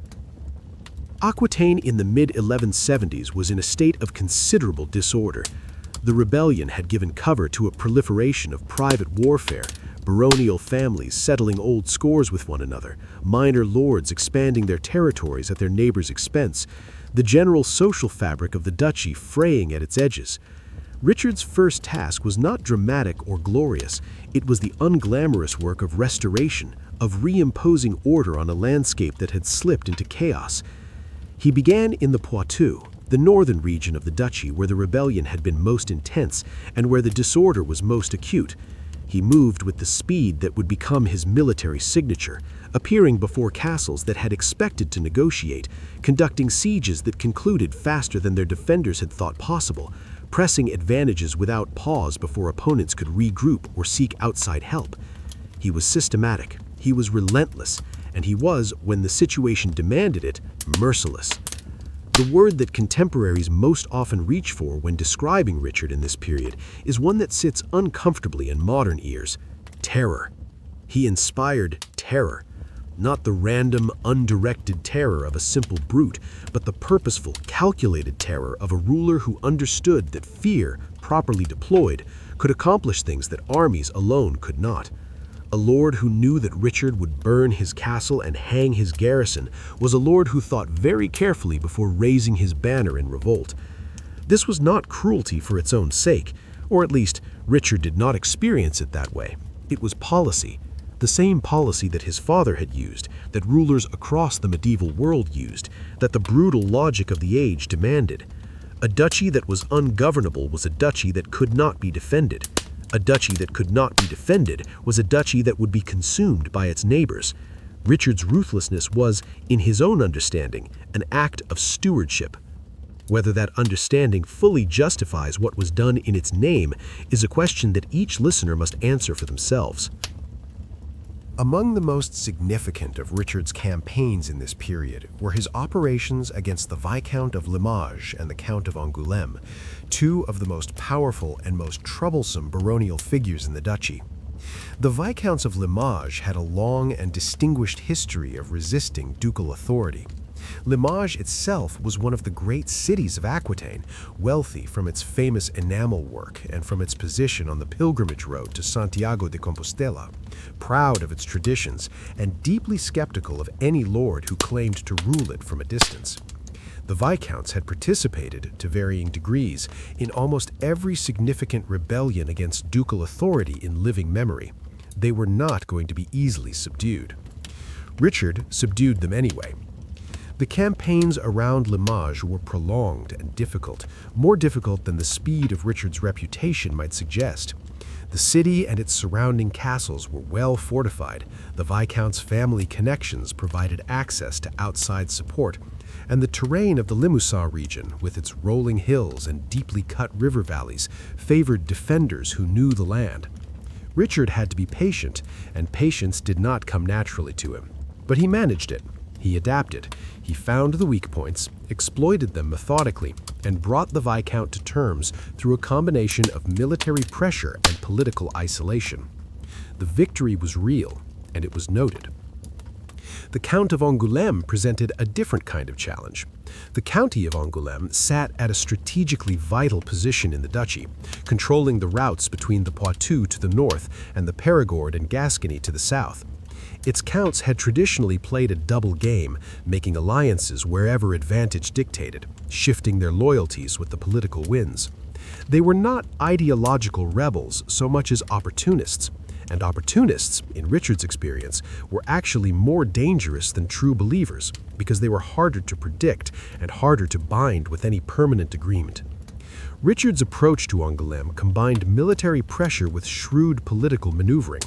Aquitaine in the mid-1170s was in a state of considerable disorder. The rebellion had given cover to a proliferation of private warfare, baronial families settling old scores with one another, minor lords expanding their territories at their neighbors' expense, the general social fabric of the duchy fraying at its edges. Richard's first task was not dramatic or glorious. It was the unglamorous work of restoration, of reimposing order on a landscape that had slipped into chaos. He began in the Poitou, the northern region of the duchy where the rebellion had been most intense and where the disorder was most acute. He moved with the speed that would become his military signature, appearing before castles that had expected to negotiate, conducting sieges that concluded faster than their defenders had thought possible, pressing advantages without pause before opponents could regroup or seek outside help. He was systematic, he was relentless, and he was, when the situation demanded it, merciless. The word that contemporaries most often reach for when describing Richard in this period is one that sits uncomfortably in modern ears: terror. He inspired terror. Not the random, undirected terror of a simple brute, but the purposeful, calculated terror of a ruler who understood that fear, properly deployed, could accomplish things that armies alone could not. A lord who knew that Richard would burn his castle and hang his garrison was a lord who thought very carefully before raising his banner in revolt. This was not cruelty for its own sake, or at least Richard did not experience it that way. It was policy. The same policy that his father had used, that rulers across the medieval world used, that the brutal logic of the age demanded. A duchy that was ungovernable was a duchy that could not be defended. A duchy that could not be defended was a duchy that would be consumed by its neighbors. Richard's ruthlessness was, in his own understanding, an act of stewardship. Whether that understanding fully justifies what was done in its name is a question that each listener must answer for themselves. Among the most significant of Richard's campaigns in this period were his operations against the Viscount of Limoges and the Count of Angoulême, two of the most powerful and most troublesome baronial figures in the duchy. The Viscounts of Limoges had a long and distinguished history of resisting ducal authority. Limoges itself was one of the great cities of Aquitaine, wealthy from its famous enamel work and from its position on the pilgrimage road to Santiago de Compostela, proud of its traditions and deeply skeptical of any lord who claimed to rule it from a distance. The Viscounts had participated, to varying degrees, in almost every significant rebellion against ducal authority in living memory. They were not going to be easily subdued. Richard subdued them anyway. The campaigns around Limoges were prolonged and difficult, more difficult than the speed of Richard's reputation might suggest. The city and its surrounding castles were well fortified, the Viscount's family connections provided access to outside support, and the terrain of the Limousin region, with its rolling hills and deeply cut river valleys, favored defenders who knew the land. Richard had to be patient, and patience did not come naturally to him. But he managed it. He adapted. He found the weak points, exploited them methodically, and brought the Viscount to terms through a combination of military pressure and political isolation. The victory was real, and it was noted. The Count of Angoulême presented a different kind of challenge. The county of Angoulême sat at a strategically vital position in the duchy, controlling the routes between the Poitou to the north and the Périgord and Gascony to the south. Its counts had traditionally played a double game, making alliances wherever advantage dictated, shifting their loyalties with the political winds. They were not ideological rebels so much as opportunists, and opportunists, in Richard's experience, were actually more dangerous than true believers because they were harder to predict and harder to bind with any permanent agreement. Richard's approach to Angoulême combined military pressure with shrewd political maneuvering,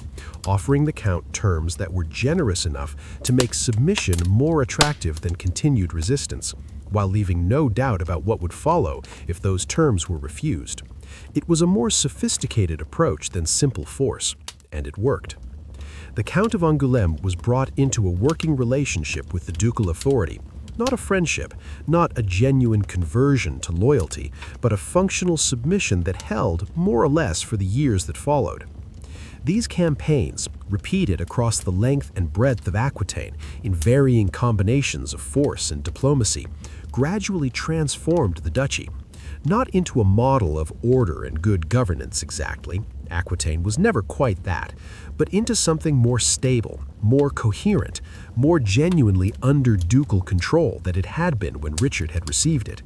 offering the Count terms that were generous enough to make submission more attractive than continued resistance. while leaving no doubt about what would follow if those terms were refused. It was a more sophisticated approach than simple force, and it worked. The Count of Angoulême was brought into a working relationship with the ducal authority, not a friendship, not a genuine conversion to loyalty, but a functional submission that held more or less for the years that followed. These campaigns, repeated across the length and breadth of Aquitaine in varying combinations of force and diplomacy, gradually transformed the duchy, not into a model of order and good governance exactly, Aquitaine was never quite that, but into something more stable, more coherent, more genuinely under ducal control than it had been when Richard had received it.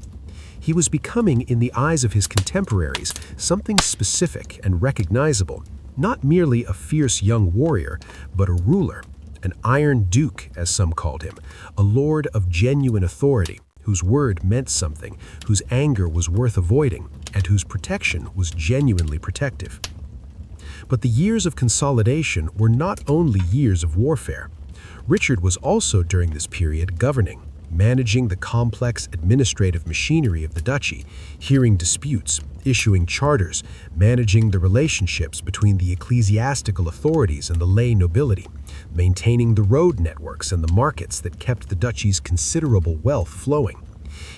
He was becoming, in the eyes of his contemporaries, something specific and recognizable, not merely a fierce young warrior, but a ruler, an Iron Duke, as some called him, a lord of genuine authority, whose word meant something, whose anger was worth avoiding, and whose protection was genuinely protective. But the years of consolidation were not only years of warfare. Richard was also during this period governing, managing the complex administrative machinery of the duchy, hearing disputes, issuing charters, managing the relationships between the ecclesiastical authorities and the lay nobility, maintaining the road networks and the markets that kept the duchy's considerable wealth flowing.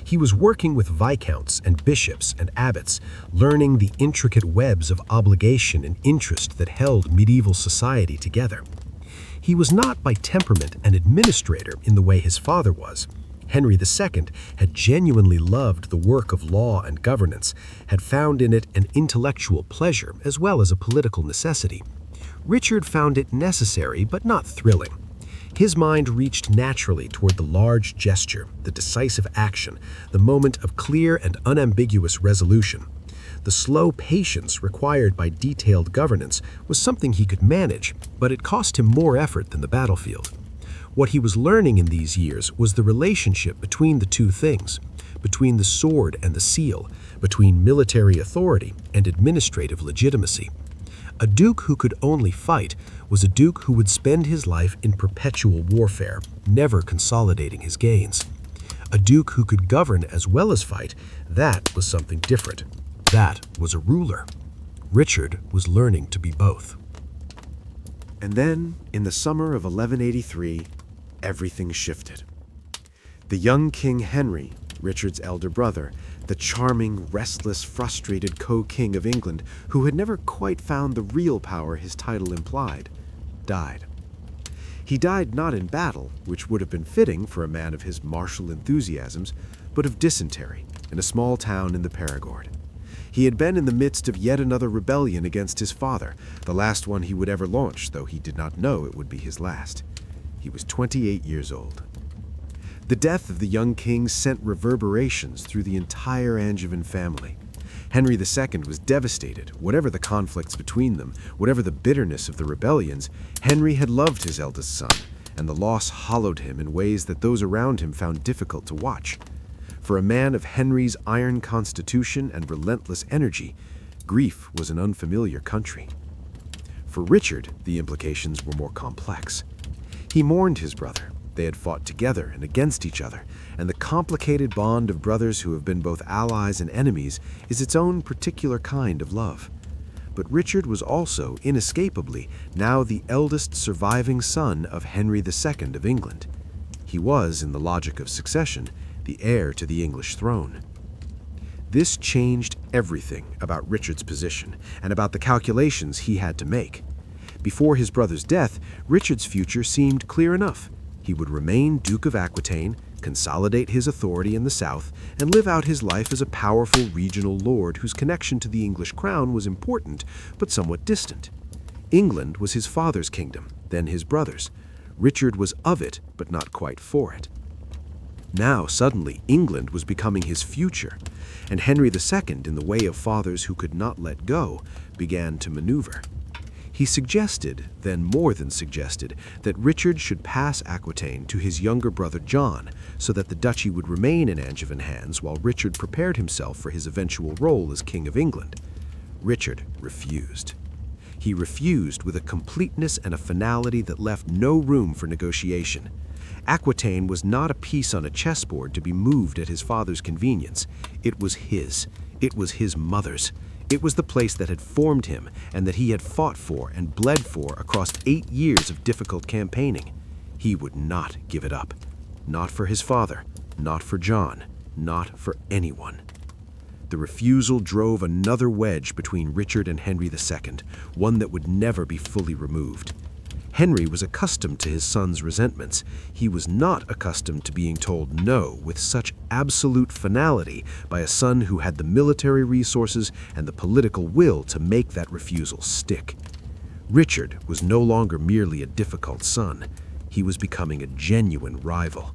He was working with viscounts and bishops and abbots, learning the intricate webs of obligation and interest that held medieval society together. He was not by temperament an administrator in the way his father was. Henry II had genuinely loved the work of law and governance, had found in it an intellectual pleasure as well as a political necessity. Richard found it necessary but not thrilling. His mind reached naturally toward the large gesture, the decisive action, the moment of clear and unambiguous resolution. The slow patience required by detailed governance was something he could manage, but it cost him more effort than the battlefield. What he was learning in these years was the relationship between the two things, between the sword and the seal, between military authority and administrative legitimacy. A duke who could only fight was a duke who would spend his life in perpetual warfare, never consolidating his gains. A duke who could govern as well as fight, that was something different. That was a ruler. Richard was learning to be both. And then, in the summer of 1183, everything shifted. The young King Henry, Richard's elder brother, the charming, restless, frustrated co-king of England, who had never quite found the real power his title implied, died. He died not in battle, which would have been fitting for a man of his martial enthusiasms, but of dysentery in a small town in the Perigord. He had been in the midst of yet another rebellion against his father, the last one he would ever launch, though he did not know it would be his last. He was 28 years old. The death of the young king sent reverberations through the entire Angevin family. Henry II was devastated. Whatever the conflicts between them, whatever the bitterness of the rebellions, Henry had loved his eldest son, and the loss hollowed him in ways that those around him found difficult to watch. For a man of Henry's iron constitution and relentless energy, grief was an unfamiliar country. For Richard, the implications were more complex. He mourned his brother. They had fought together and against each other, and the complicated bond of brothers who have been both allies and enemies is its own particular kind of love. But Richard was also, inescapably, now the eldest surviving son of Henry II of England. He was, in the logic of succession, the heir to the English throne. This changed everything about Richard's position and about the calculations he had to make. Before his brother's death, Richard's future seemed clear enough. He would remain Duke of Aquitaine, consolidate his authority in the south, and live out his life as a powerful regional lord whose connection to the English crown was important, but somewhat distant. England was his father's kingdom, then his brother's. Richard was of it, but not quite for it. Now, suddenly, England was becoming his future, and Henry II, in the way of fathers who could not let go, began to maneuver. He suggested, then more than suggested, that Richard should pass Aquitaine to his younger brother John, so that the duchy would remain in Angevin hands while Richard prepared himself for his eventual role as King of England. Richard refused. He refused with a completeness and a finality that left no room for negotiation. Aquitaine was not a piece on a chessboard to be moved at his father's convenience. It was his. It was his mother's. It was the place that had formed him and that he had fought for and bled for across 8 years of difficult campaigning. He would not give it up. Not for his father, not for John, not for anyone. The refusal drove another wedge between Richard and Henry II, one that would never be fully removed. Henry was accustomed to his son's resentments. He was not accustomed to being told no with such absolute finality by a son who had the military resources and the political will to make that refusal stick. Richard was no longer merely a difficult son. He was becoming a genuine rival.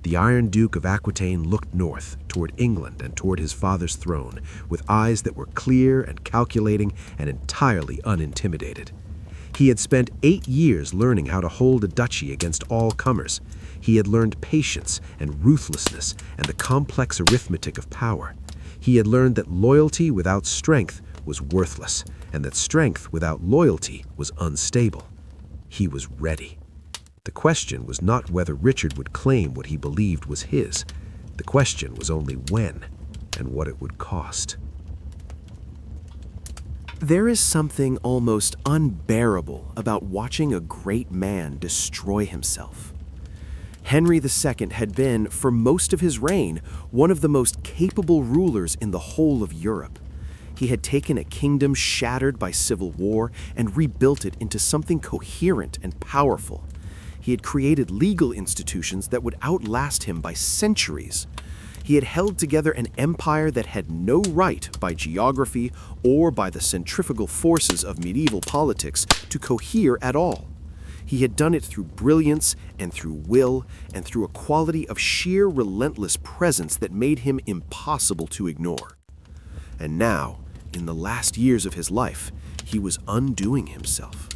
The Iron Duke of Aquitaine looked north, toward England and toward his father's throne, with eyes that were clear and calculating and entirely unintimidated. He had spent 8 years learning how to hold a duchy against all comers. He had learned patience and ruthlessness and the complex arithmetic of power. He had learned that loyalty without strength was worthless, and that strength without loyalty was unstable. He was ready. The question was not whether Richard would claim what he believed was his. The question was only when and what it would cost. There is something almost unbearable about watching a great man destroy himself. Henry II had been, for most of his reign, one of the most capable rulers in the whole of Europe. He had taken a kingdom shattered by civil war and rebuilt it into something coherent and powerful. He had created legal institutions that would outlast him by centuries. He had held together an empire that had no right by geography or by the centrifugal forces of medieval politics to cohere at all. He had done it through brilliance and through will and through a quality of sheer relentless presence that made him impossible to ignore. And now, in the last years of his life, he was undoing himself.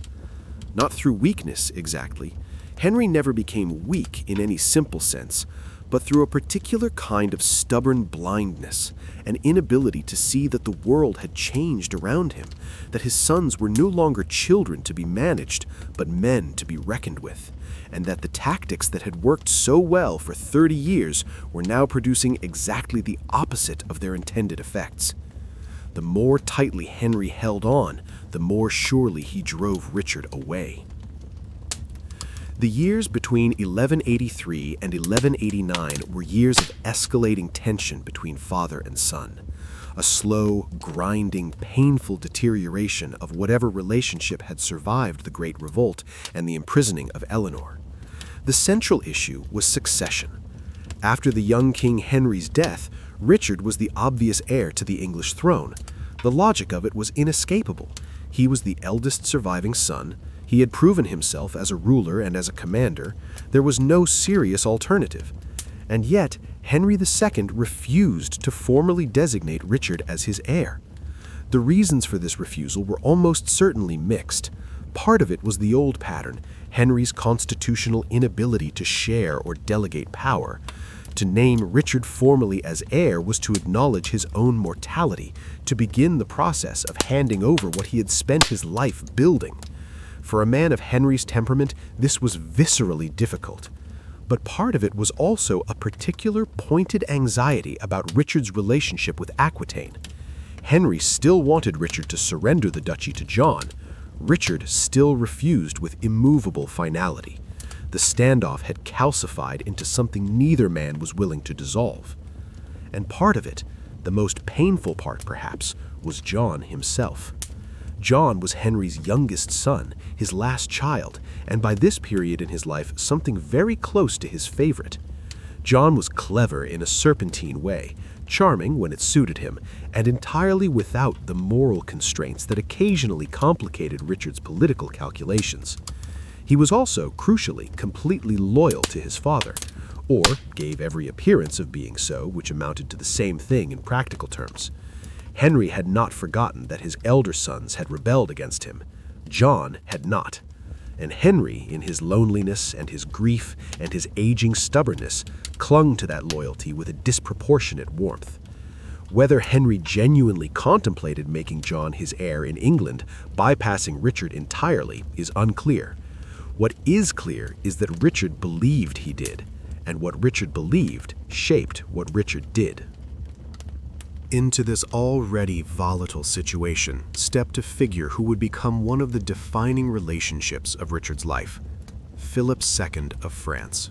Not through weakness, exactly. Henry never became weak in any simple sense, but through a particular kind of stubborn blindness, an inability to see that the world had changed around him, that his sons were no longer children to be managed, but men to be reckoned with, and that the tactics that had worked so well for 30 years were now producing exactly the opposite of their intended effects. The more tightly Henry held on, the more surely he drove Richard away. The years between 1183 and 1189 were years of escalating tension between father and son, a slow, grinding, painful deterioration of whatever relationship had survived the Great Revolt and the imprisoning of Eleanor. The central issue was succession. After the young King Henry's death, Richard was the obvious heir to the English throne. The logic of it was inescapable. He was the eldest surviving son. He had proven himself as a ruler and as a commander. There was no serious alternative. And yet, Henry II refused to formally designate Richard as his heir. The reasons for this refusal were almost certainly mixed. Part of it was the old pattern, Henry's constitutional inability to share or delegate power. To name Richard formally as heir was to acknowledge his own mortality, to begin the process of handing over what he had spent his life building. For a man of Henry's temperament, this was viscerally difficult. But part of it was also a particular pointed anxiety about Richard's relationship with Aquitaine. Henry still wanted Richard to surrender the duchy to John. Richard still refused with immovable finality. The standoff had calcified into something neither man was willing to dissolve. And part of it, the most painful part perhaps, was John himself. John was Henry's youngest son, his last child, and by this period in his life, something very close to his favorite. John was clever in a serpentine way, charming when it suited him, and entirely without the moral constraints that occasionally complicated Richard's political calculations. He was also, crucially, completely loyal to his father, or gave every appearance of being so, which amounted to the same thing in practical terms. Henry had not forgotten that his elder sons had rebelled against him. John had not. And Henry, in his loneliness and his grief and his aging stubbornness, clung to that loyalty with a disproportionate warmth. Whether Henry genuinely contemplated making John his heir in England, bypassing Richard entirely, is unclear. What is clear is that Richard believed he did, and what Richard believed shaped what Richard did. Into this already volatile situation stepped a figure who would become one of the defining relationships of Richard's life, Philip II of France.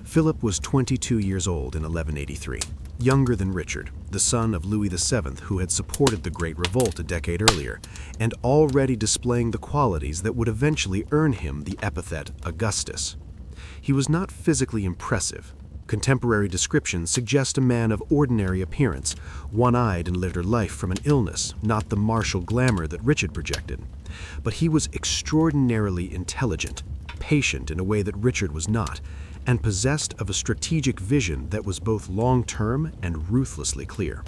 Philip was 22 years old in 1183, younger than Richard, the son of Louis VII who had supported the Great Revolt a decade earlier, and already displaying the qualities that would eventually earn him the epithet Augustus. He was not physically impressive. Contemporary descriptions suggest a man of ordinary appearance, one-eyed in later life from an illness, not the martial glamour that Richard projected. But he was extraordinarily intelligent, patient in a way that Richard was not, and possessed of a strategic vision that was both long-term and ruthlessly clear.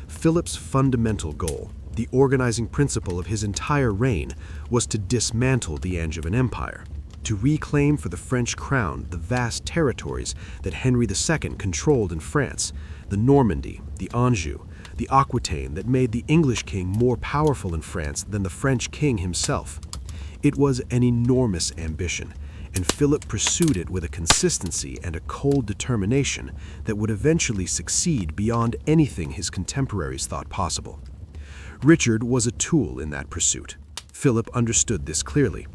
Philip's fundamental goal, the organizing principle of his entire reign, was to dismantle the Angevin Empire, to reclaim for the French crown the vast territories that Henry II controlled in France, the Normandy, the Anjou, the Aquitaine that made the English king more powerful in France than the French king himself. It was an enormous ambition, and Philip pursued it with a consistency and a cold determination that would eventually succeed beyond anything his contemporaries thought possible. Richard was a tool in that pursuit. Philip understood this clearly.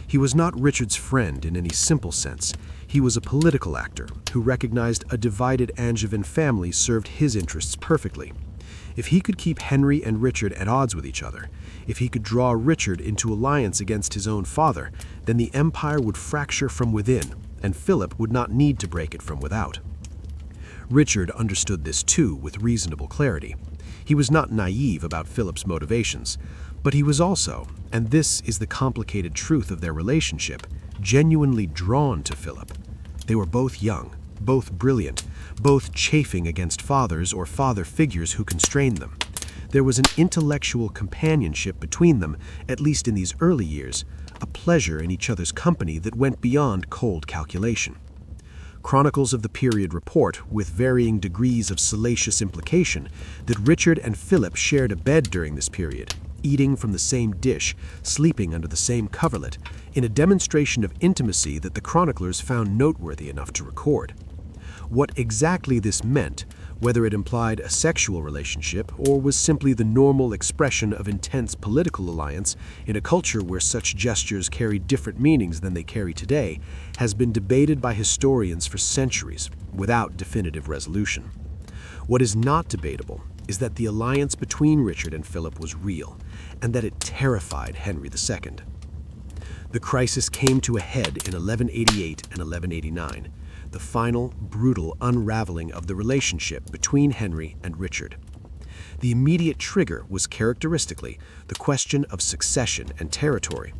He was not Richard's friend in any simple sense. He was a political actor who recognized a divided Angevin family served his interests perfectly. If he could keep Henry and Richard at odds with each other, if he could draw Richard into alliance against his own father, then the empire would fracture from within, and Philip would not need to break it from without. Richard understood this too with reasonable clarity. He was not naive about Philip's motivations, but he was also, and this is the complicated truth of their relationship, genuinely drawn to Philip. They were both young, both brilliant, both chafing against fathers or father figures who constrained them. There was an intellectual companionship between them, at least in these early years, a pleasure in each other's company that went beyond cold calculation. Chronicles of the period report, with varying degrees of salacious implication, that Richard and Philip shared a bed during this period, eating from the same dish, sleeping under the same coverlet, in a demonstration of intimacy that the chroniclers found noteworthy enough to record. What exactly this meant, whether it implied a sexual relationship or was simply the normal expression of intense political alliance in a culture where such gestures carried different meanings than they carry today, has been debated by historians for centuries, without definitive resolution. What is not debatable is that the alliance between Richard and Philip was real, and that it terrified Henry II. The crisis came to a head in 1188 and 1189, the final, brutal unraveling of the relationship between Henry and Richard. The immediate trigger was characteristically the question of succession and territory.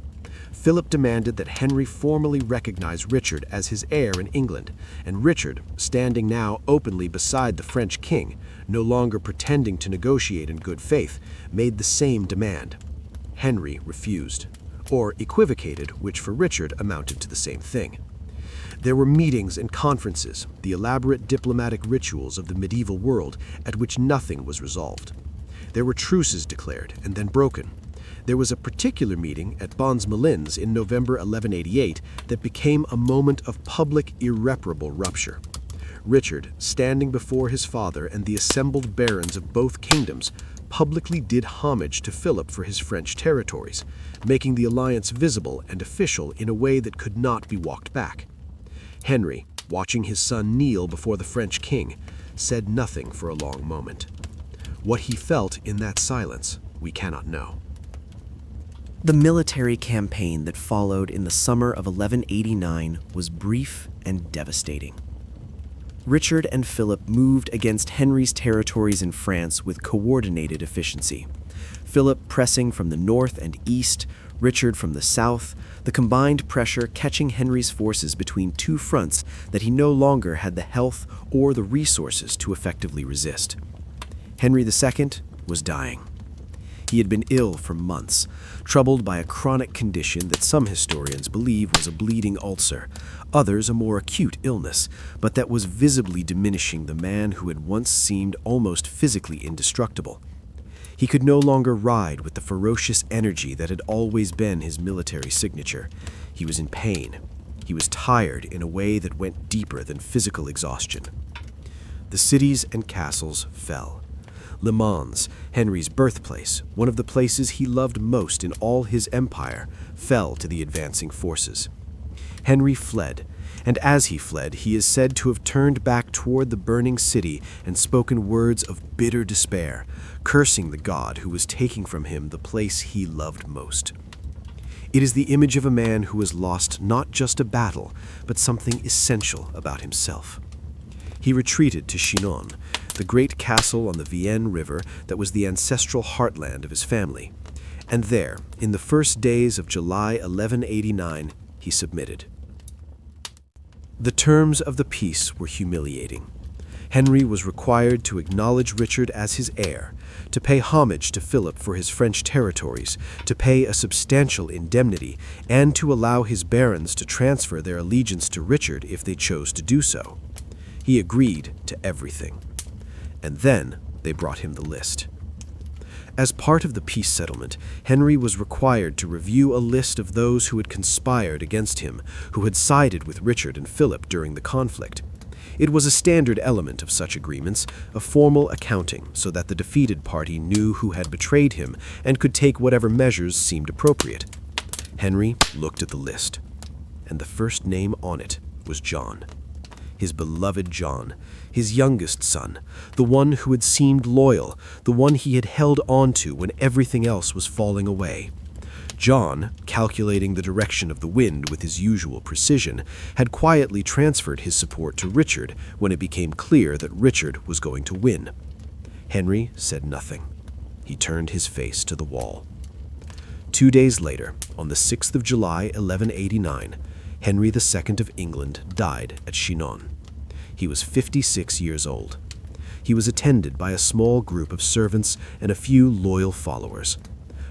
Philip demanded that Henry formally recognize Richard as his heir in England, and Richard, standing now openly beside the French king, no longer pretending to negotiate in good faith, made the same demand. Henry refused, or equivocated, which for Richard amounted to the same thing. There were meetings and conferences, the elaborate diplomatic rituals of the medieval world, at which nothing was resolved. There were truces declared and then broken. There was a particular meeting at Bons-Malins in November 1188 that became a moment of public, irreparable rupture. Richard, standing before his father and the assembled barons of both kingdoms, publicly did homage to Philip for his French territories, making the alliance visible and official in a way that could not be walked back. Henry, watching his son kneel before the French king, said nothing for a long moment. What he felt in that silence, we cannot know. The military campaign that followed in the summer of 1189 was brief and devastating. Richard and Philip moved against Henry's territories in France with coordinated efficiency. Philip pressing from the north and east, Richard from the south, the combined pressure catching Henry's forces between two fronts that he no longer had the health or the resources to effectively resist. Henry II was dying. He had been ill for months, troubled by a chronic condition that some historians believe was a bleeding ulcer, others a more acute illness, but that was visibly diminishing the man who had once seemed almost physically indestructible. He could no longer ride with the ferocious energy that had always been his military signature. He was in pain. He was tired in a way that went deeper than physical exhaustion. The cities and castles fell. Le Mans, Henry's birthplace, one of the places he loved most in all his empire, fell to the advancing forces. Henry fled, and as he fled, he is said to have turned back toward the burning city and spoken words of bitter despair, cursing the god who was taking from him the place he loved most. It is the image of a man who has lost not just a battle, but something essential about himself. He retreated to Chinon, the great castle on the Vienne River that was the ancestral heartland of his family, and there, in the first days of July 1189, he submitted. The terms of the peace were humiliating. Henry was required to acknowledge Richard as his heir, to pay homage to Philip for his French territories, to pay a substantial indemnity, and to allow his barons to transfer their allegiance to Richard if they chose to do so. He agreed to everything. And then they brought him the list. As part of the peace settlement, Henry was required to review a list of those who had conspired against him, who had sided with Richard and Philip during the conflict. It was a standard element of such agreements, a formal accounting, so that the defeated party knew who had betrayed him and could take whatever measures seemed appropriate. Henry looked at the list, and the first name on it was John. His beloved John, his youngest son, the one who had seemed loyal, the one he had held on to when everything else was falling away. John, calculating the direction of the wind with his usual precision, had quietly transferred his support to Richard when it became clear that Richard was going to win. Henry said nothing. He turned his face to the wall. 2 days later, on the 6th of July, 1189, Henry II of England died at Chinon. He was 56 years old. He was attended by a small group of servants and a few loyal followers.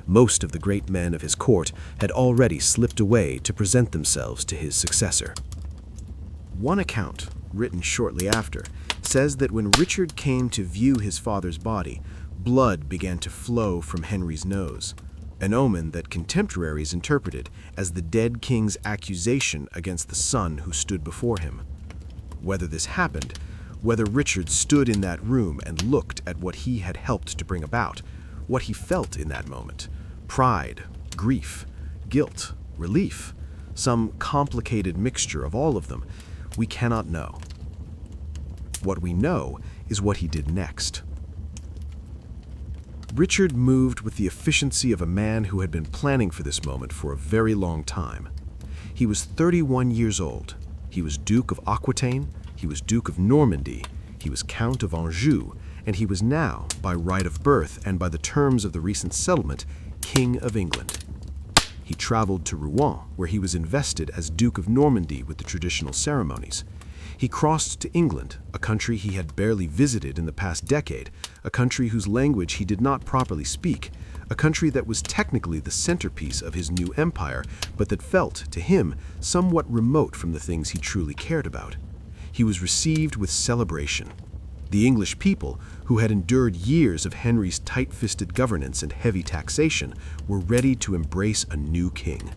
Most of the great men of his court had already slipped away to present themselves to his successor. One account, written shortly after, says that when Richard came to view his father's body, blood began to flow from Henry's nose, an omen that contemporaries interpreted as the dead king's accusation against the son who stood before him. Whether this happened, whether Richard stood in that room and looked at what he had helped to bring about, what he felt in that moment, pride, grief, guilt, relief, some complicated mixture of all of them, we cannot know. What we know is what he did next. Richard moved with the efficiency of a man who had been planning for this moment for a very long time. He was 31 years old. He was Duke of Aquitaine, he was Duke of Normandy, he was Count of Anjou, and he was now, by right of birth and by the terms of the recent settlement, King of England. He traveled to Rouen, where he was invested as Duke of Normandy with the traditional ceremonies. He crossed to England, a country he had barely visited in the past decade, a country whose language he did not properly speak, a country that was technically the centerpiece of his new empire, but that felt, to him, somewhat remote from the things he truly cared about. He was received with celebration. The English people, who had endured years of Henry's tight-fisted governance and heavy taxation, were ready to embrace a new king.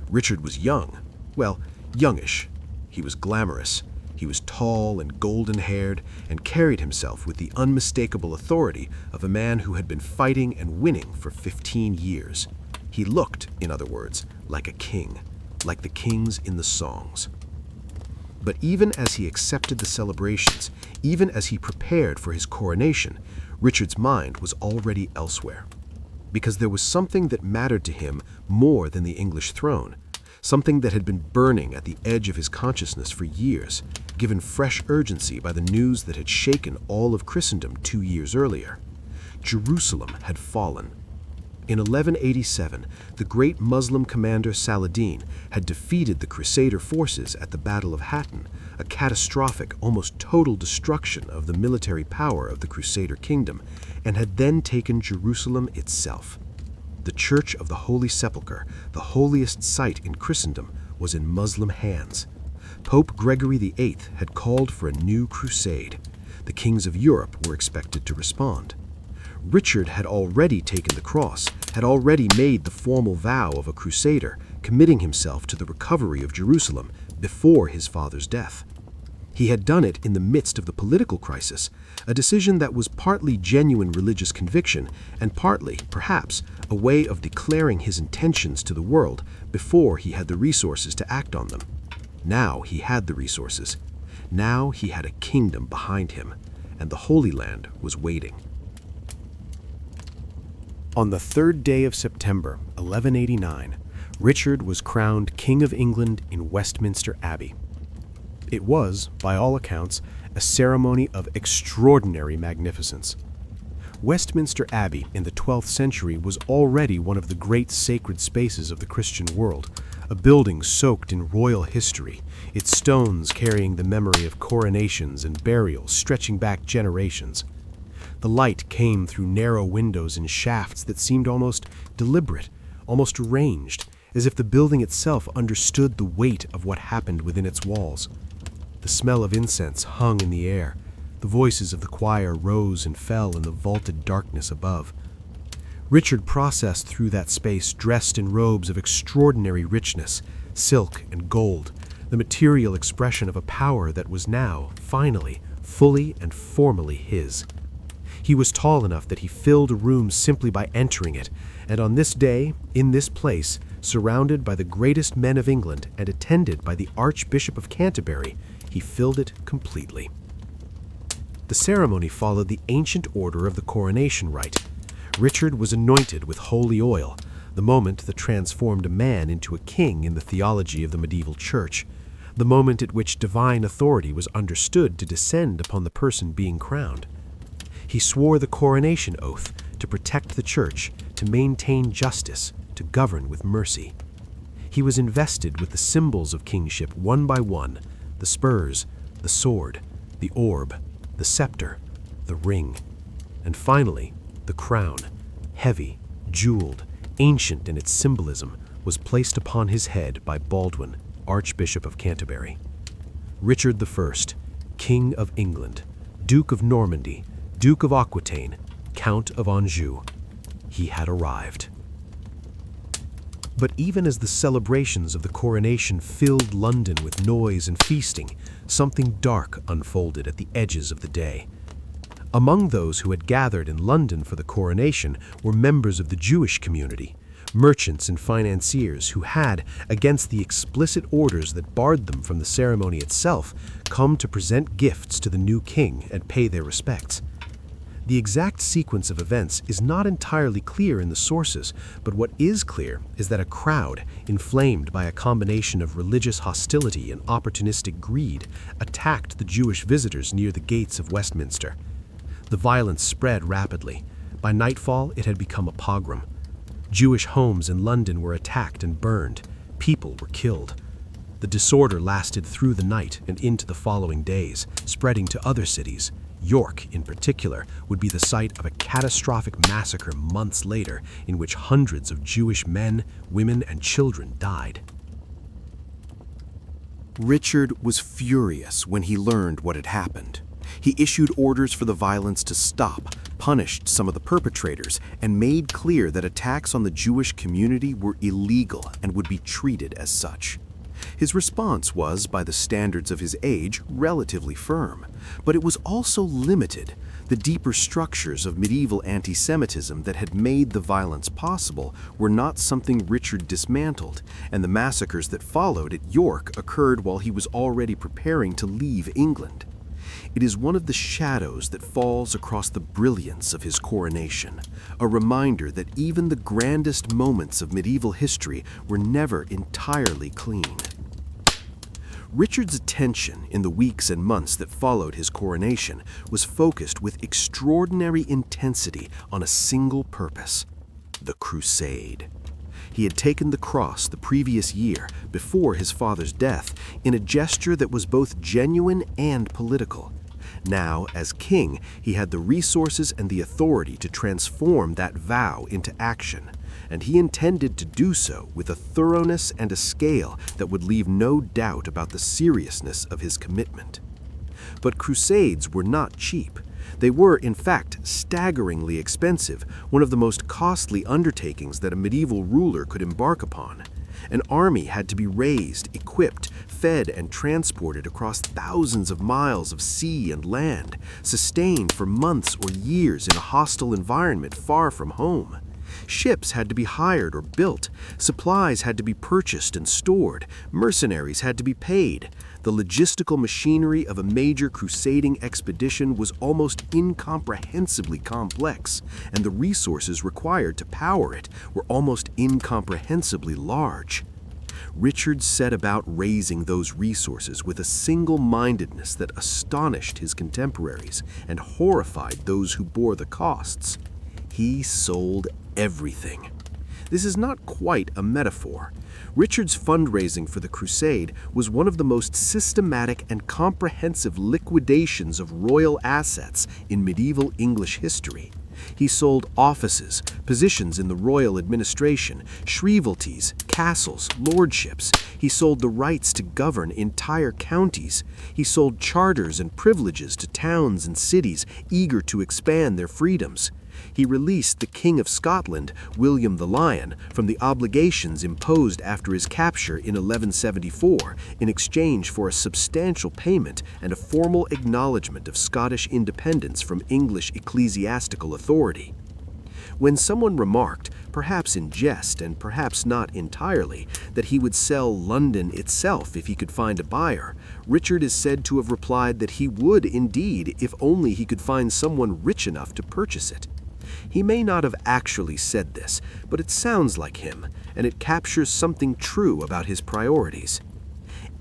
Richard was young, well, youngish. He was glamorous. He was tall and golden-haired and carried himself with the unmistakable authority of a man who had been fighting and winning for 15 years. He looked, in other words, like a king, like the kings in the songs. But even as he accepted the celebrations, even as he prepared for his coronation, Richard's mind was already elsewhere. Because there was something that mattered to him more than the English throne, something that had been burning at the edge of his consciousness for years, given fresh urgency by the news that had shaken all of Christendom 2 years earlier. Jerusalem had fallen. In 1187, the great Muslim commander Saladin had defeated the Crusader forces at the Battle of Hattin, a catastrophic, almost total destruction of the military power of the Crusader kingdom, and had then taken Jerusalem itself. The Church of the Holy Sepulchre, the holiest site in Christendom, was in Muslim hands. Pope Gregory VIII had called for a new crusade. The kings of Europe were expected to respond. Richard had already taken the cross, had already made the formal vow of a crusader, committing himself to the recovery of Jerusalem before his father's death. He had done it in the midst of the political crisis, a decision that was partly genuine religious conviction and partly, perhaps, a way of declaring his intentions to the world before he had the resources to act on them. Now he had the resources. Now he had a kingdom behind him, and the Holy Land was waiting. On the 3rd day of September, 1189, Richard was crowned King of England in Westminster Abbey. It was, by all accounts, a ceremony of extraordinary magnificence. Westminster Abbey in the 12th century was already one of the great sacred spaces of the Christian world, a building soaked in royal history, its stones carrying the memory of coronations and burials stretching back generations. The light came through narrow windows and shafts that seemed almost deliberate, almost arranged, as if the building itself understood the weight of what happened within its walls. The smell of incense hung in the air. The voices of the choir rose and fell in the vaulted darkness above. Richard processed through that space dressed in robes of extraordinary richness, silk and gold, the material expression of a power that was now, finally, fully and formally his. He was tall enough that he filled a room simply by entering it, and on this day, in this place, surrounded by the greatest men of England and attended by the Archbishop of Canterbury, he filled it completely. The ceremony followed the ancient order of the coronation rite. Richard was anointed with holy oil, the moment that transformed a man into a king in the theology of the medieval church, the moment at which divine authority was understood to descend upon the person being crowned. He swore the coronation oath to protect the church, to maintain justice, to govern with mercy. He was invested with the symbols of kingship one by one: the spurs, the sword, the orb, the scepter, the ring, and finally, the crown, heavy, jeweled, ancient in its symbolism, was placed upon his head by Baldwin, Archbishop of Canterbury. Richard I, King of England, Duke of Normandy, Duke of Aquitaine, Count of Anjou. He had arrived. But even as the celebrations of the coronation filled London with noise and feasting, something dark unfolded at the edges of the day. Among those who had gathered in London for the coronation were members of the Jewish community, merchants and financiers who had, against the explicit orders that barred them from the ceremony itself, come to present gifts to the new king and pay their respects. The exact sequence of events is not entirely clear in the sources, but what is clear is that a crowd, inflamed by a combination of religious hostility and opportunistic greed, attacked the Jewish visitors near the gates of Westminster. The violence spread rapidly. By nightfall, it had become a pogrom. Jewish homes in London were attacked and burned. People were killed. The disorder lasted through the night and into the following days, spreading to other cities. York, in particular, would be the site of a catastrophic massacre months later in which hundreds of Jewish men, women, and children died. Richard was furious when he learned what had happened. He issued orders for the violence to stop, punished some of the perpetrators, and made clear that attacks on the Jewish community were illegal and would be treated as such. His response was, by the standards of his age, relatively firm, but it was also limited. The deeper structures of medieval anti-Semitism that had made the violence possible were not something Richard dismantled, and the massacres that followed at York occurred while he was already preparing to leave England. It is one of the shadows that falls across the brilliance of his coronation, a reminder that even the grandest moments of medieval history were never entirely clean. Richard's attention in the weeks and months that followed his coronation was focused with extraordinary intensity on a single purpose: the crusade. He had taken the cross the previous year, before his father's death, in a gesture that was both genuine and political. Now, as king, he had the resources and the authority to transform that vow into action, and he intended to do so with a thoroughness and a scale that would leave no doubt about the seriousness of his commitment. But crusades were not cheap. They were, in fact, staggeringly expensive, one of the most costly undertakings that a medieval ruler could embark upon. An army had to be raised, equipped, fed, and transported across thousands of miles of sea and land, sustained for months or years in a hostile environment far from home. Ships had to be hired or built, supplies had to be purchased and stored, mercenaries had to be paid. The logistical machinery of a major crusading expedition was almost incomprehensibly complex, and the resources required to power it were almost incomprehensibly large. Richard set about raising those resources with a single-mindedness that astonished his contemporaries and horrified those who bore the costs. He sold everything. This is not quite a metaphor. Richard's fundraising for the crusade was one of the most systematic and comprehensive liquidations of royal assets in medieval English history. He sold offices, positions in the royal administration, shrievalties, castles, lordships. He sold the rights to govern entire counties. He sold charters and privileges to towns and cities eager to expand their freedoms. He released the King of Scotland, William the Lion, from the obligations imposed after his capture in 1174 in exchange for a substantial payment and a formal acknowledgement of Scottish independence from English ecclesiastical authority. When someone remarked, perhaps in jest and perhaps not entirely, that he would sell London itself if he could find a buyer, Richard is said to have replied that he would indeed if only he could find someone rich enough to purchase it. He may not have actually said this, but it sounds like him, and it captures something true about his priorities.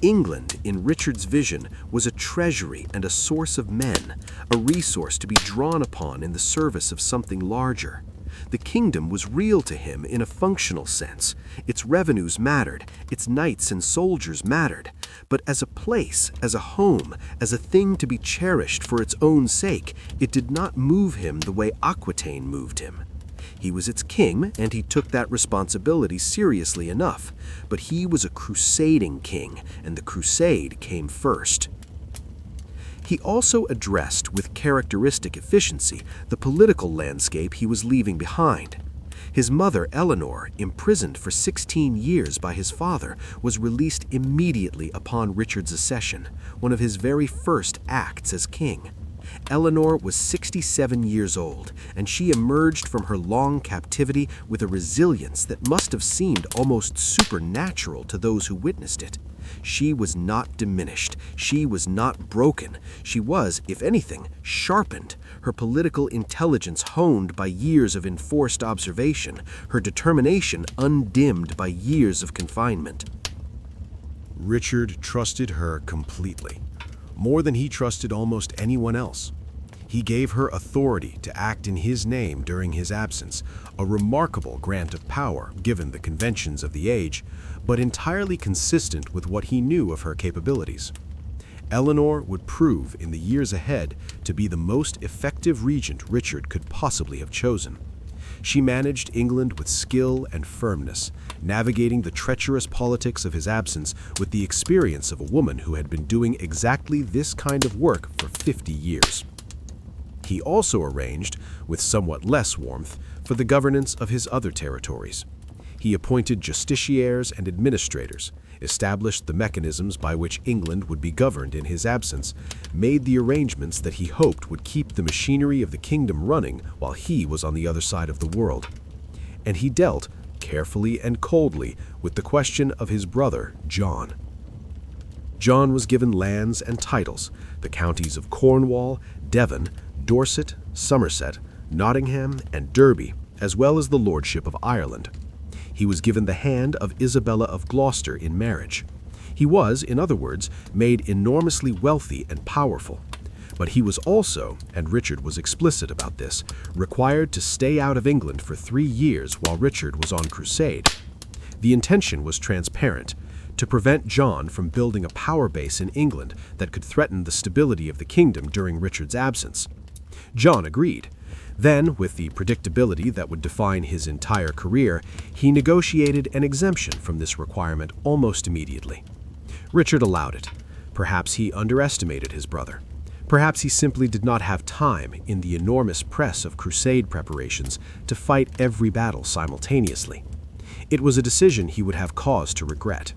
England, in Richard's vision, was a treasury and a source of men, a resource to be drawn upon in the service of something larger. The kingdom was real to him in a functional sense. Its revenues mattered, its knights and soldiers mattered. But as a place, as a home, as a thing to be cherished for its own sake, it did not move him the way Aquitaine moved him. He was its king, and he took that responsibility seriously enough. But he was a crusading king, and the crusade came first. He also addressed with characteristic efficiency the political landscape he was leaving behind. His mother, Eleanor, imprisoned for 16 years by his father, was released immediately upon Richard's accession, one of his very first acts as king. Eleanor was 67 years old, and she emerged from her long captivity with a resilience that must have seemed almost supernatural to those who witnessed it. She was not diminished. She was not broken. She was, if anything, sharpened, her political intelligence honed by years of enforced observation, her determination undimmed by years of confinement. Richard trusted her completely, more than he trusted almost anyone else. He gave her authority to act in his name during his absence, a remarkable grant of power given the conventions of the age, but entirely consistent with what he knew of her capabilities. Eleanor would prove in the years ahead to be the most effective regent Richard could possibly have chosen. She managed England with skill and firmness, navigating the treacherous politics of his absence with the experience of a woman who had been doing exactly this kind of work for 50 years. He also arranged, with somewhat less warmth, for the governance of his other territories. He appointed justiciaries and administrators, established the mechanisms by which England would be governed in his absence, made the arrangements that he hoped would keep the machinery of the kingdom running while he was on the other side of the world. And he dealt, carefully and coldly, with the question of his brother, John. John was given lands and titles, the counties of Cornwall, Devon, Dorset, Somerset, Nottingham, and Derby, as well as the lordship of Ireland. He was given the hand of Isabella of Gloucester in marriage. He was, in other words, made enormously wealthy and powerful. But he was also, and Richard was explicit about this, required to stay out of England for 3 years while Richard was on crusade. The intention was transparent, to prevent John from building a power base in England that could threaten the stability of the kingdom during Richard's absence. John agreed. Then, with the predictability that would define his entire career, he negotiated an exemption from this requirement almost immediately. Richard allowed it. Perhaps he underestimated his brother. Perhaps he simply did not have time, in the enormous press of crusade preparations, to fight every battle simultaneously. It was a decision he would have cause to regret.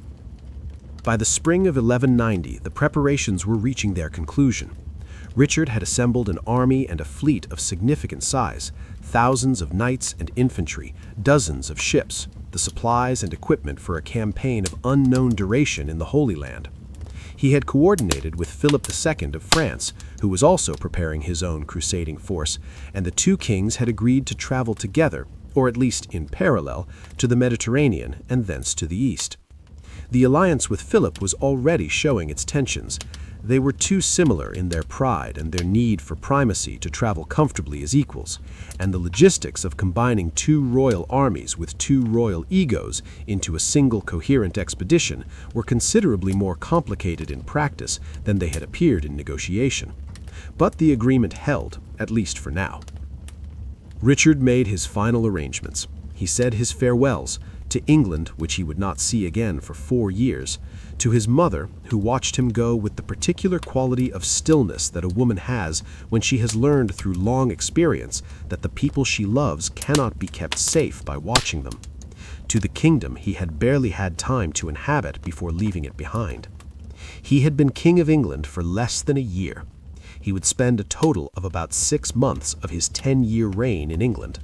By the spring of 1190, the preparations were reaching their conclusion. Richard had assembled an army and a fleet of significant size, thousands of knights and infantry, dozens of ships, the supplies and equipment for a campaign of unknown duration in the Holy Land. He had coordinated with Philip II of France, who was also preparing his own crusading force, and the two kings had agreed to travel together, or at least in parallel, to the Mediterranean and thence to the east. The alliance with Philip was already showing its tensions. They were too similar in their pride and their need for primacy to travel comfortably as equals, and the logistics of combining two royal armies with two royal egos into a single coherent expedition were considerably more complicated in practice than they had appeared in negotiation. But the agreement held, at least for now. Richard made his final arrangements. He said his farewells to England, which he would not see again for 4 years, to his mother, who watched him go with the particular quality of stillness that a woman has when she has learned through long experience that the people she loves cannot be kept safe by watching them, to the kingdom he had barely had time to inhabit before leaving it behind. He had been King of England for less than a year. He would spend a total of about 6 months of his 10-year reign in England.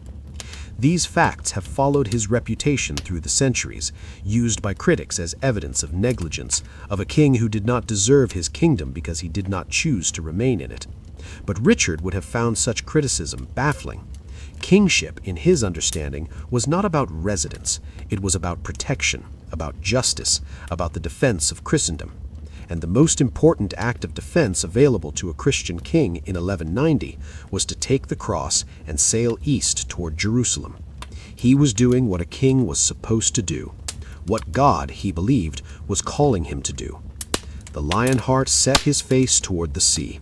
These facts have followed his reputation through the centuries, used by critics as evidence of negligence, of a king who did not deserve his kingdom because he did not choose to remain in it. But Richard would have found such criticism baffling. Kingship, in his understanding, was not about residence. It was about protection, about justice, about the defense of Christendom. And the most important act of defense available to a Christian king in 1190 was to take the cross and sail east toward Jerusalem. He was doing what a king was supposed to do, what God, he believed, was calling him to do. The Lionheart set his face toward the sea,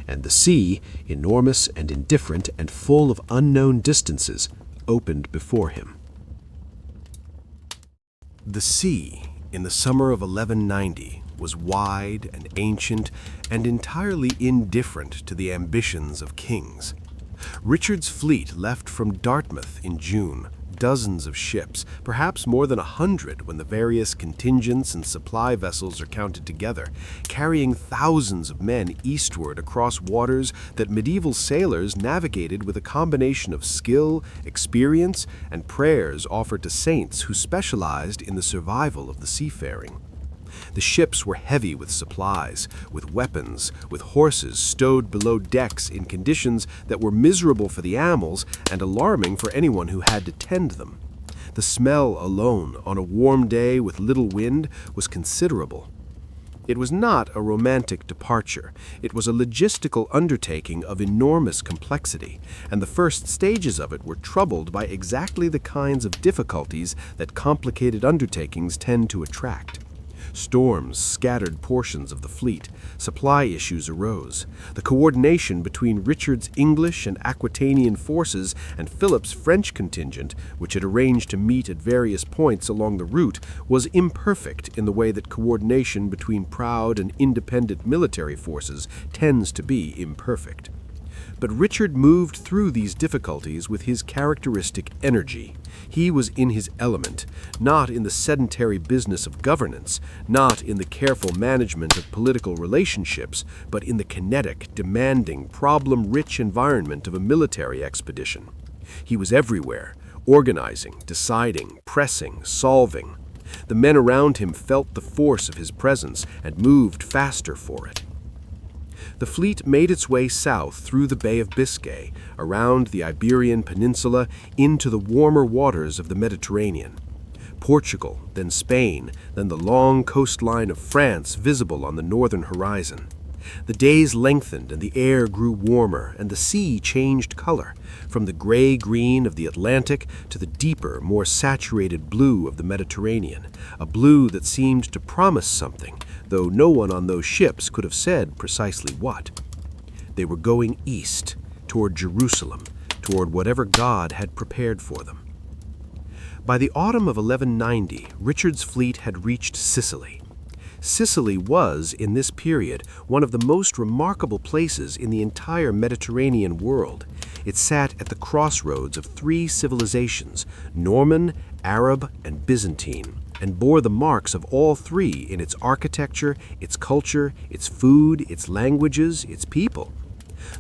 and the sea, enormous and indifferent and full of unknown distances, opened before him. The sea, in the summer of 1190, was wide and ancient and entirely indifferent to the ambitions of kings. Richard's fleet left from Dartmouth in June, dozens of ships, perhaps more than 100 when the various contingents and supply vessels are counted together, carrying thousands of men eastward across waters that medieval sailors navigated with a combination of skill, experience, and prayers offered to saints who specialized in the survival of the seafaring. The ships were heavy with supplies, with weapons, with horses stowed below decks in conditions that were miserable for the animals and alarming for anyone who had to tend them. The smell alone, on a warm day with little wind, was considerable. It was not a romantic departure. It was a logistical undertaking of enormous complexity, and the first stages of it were troubled by exactly the kinds of difficulties that complicated undertakings tend to attract. Storms scattered portions of the fleet. Supply issues arose. The coordination between Richard's English and Aquitanian forces and Philip's French contingent, which had arranged to meet at various points along the route, was imperfect in the way that coordination between proud and independent military forces tends to be imperfect. But Richard moved through these difficulties with his characteristic energy. He was in his element, not in the sedentary business of governance, not in the careful management of political relationships, but in the kinetic, demanding, problem-rich environment of a military expedition. He was everywhere, organizing, deciding, pressing, solving. The men around him felt the force of his presence and moved faster for it. The fleet made its way south through the Bay of Biscay, around the Iberian Peninsula, into the warmer waters of the Mediterranean. Portugal, then Spain, then the long coastline of France visible on the northern horizon. The days lengthened and the air grew warmer, and the sea changed color, from the gray-green of the Atlantic to the deeper, more saturated blue of the Mediterranean, a blue that seemed to promise something, though no one on those ships could have said precisely what. They were going east, toward Jerusalem, toward whatever God had prepared for them. By the autumn of 1190, Richard's fleet had reached Sicily. Sicily was, in this period, one of the most remarkable places in the entire Mediterranean world. It sat at the crossroads of three civilizations, Norman, Arab, and Byzantine, and bore the marks of all three in its architecture, its culture, its food, its languages, its people.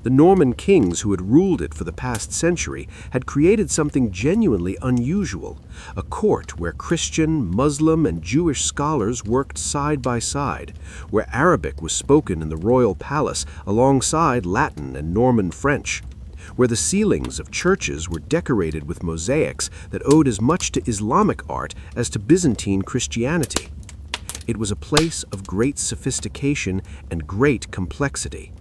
The Norman kings who had ruled it for the past century had created something genuinely unusual, a court where Christian, Muslim, and Jewish scholars worked side by side, where Arabic was spoken in the royal palace alongside Latin and Norman French, where the ceilings of churches were decorated with mosaics that owed as much to Islamic art as to Byzantine Christianity. It was a place of great sophistication and great complexity.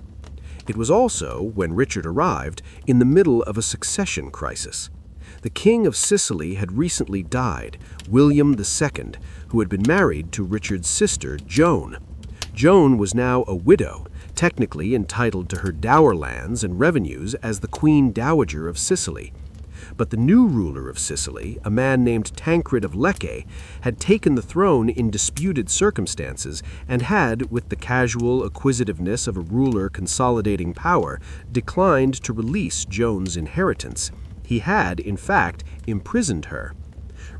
It was also, when Richard arrived, in the middle of a succession crisis. The king of Sicily had recently died, William II, who had been married to Richard's sister, Joan. Joan was now a widow, technically entitled to her dower lands and revenues as the Queen Dowager of Sicily. But the new ruler of Sicily, a man named Tancred of Lecce, had taken the throne in disputed circumstances and had, with the casual acquisitiveness of a ruler consolidating power, declined to release Joan's inheritance. He had, in fact, imprisoned her.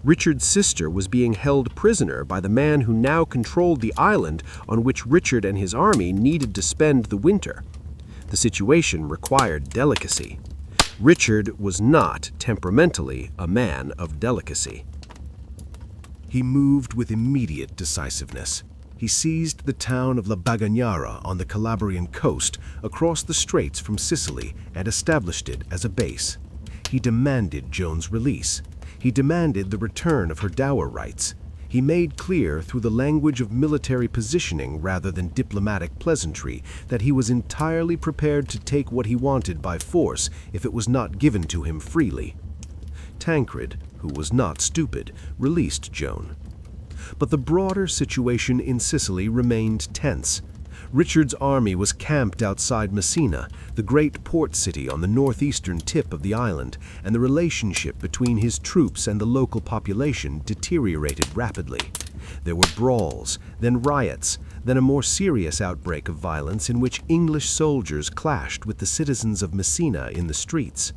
Richard's sister was being held prisoner by the man who now controlled the island on which Richard and his army needed to spend the winter. The situation required delicacy. Richard was not, temperamentally, a man of delicacy. He moved with immediate decisiveness. He seized the town of La Bagagnara on the Calabrian coast across the straits from Sicily and established it as a base. He demanded Joan's release. He demanded the return of her dower rights. He made clear through the language of military positioning rather than diplomatic pleasantry that he was entirely prepared to take what he wanted by force if it was not given to him freely. Tancred, who was not stupid, released Joan. But the broader situation in Sicily remained tense. Richard's army was camped outside Messina, the great port city on the northeastern tip of the island, and the relationship between his troops and the local population deteriorated rapidly. There were brawls, then riots, then a more serious outbreak of violence in which English soldiers clashed with the citizens of Messina in the streets.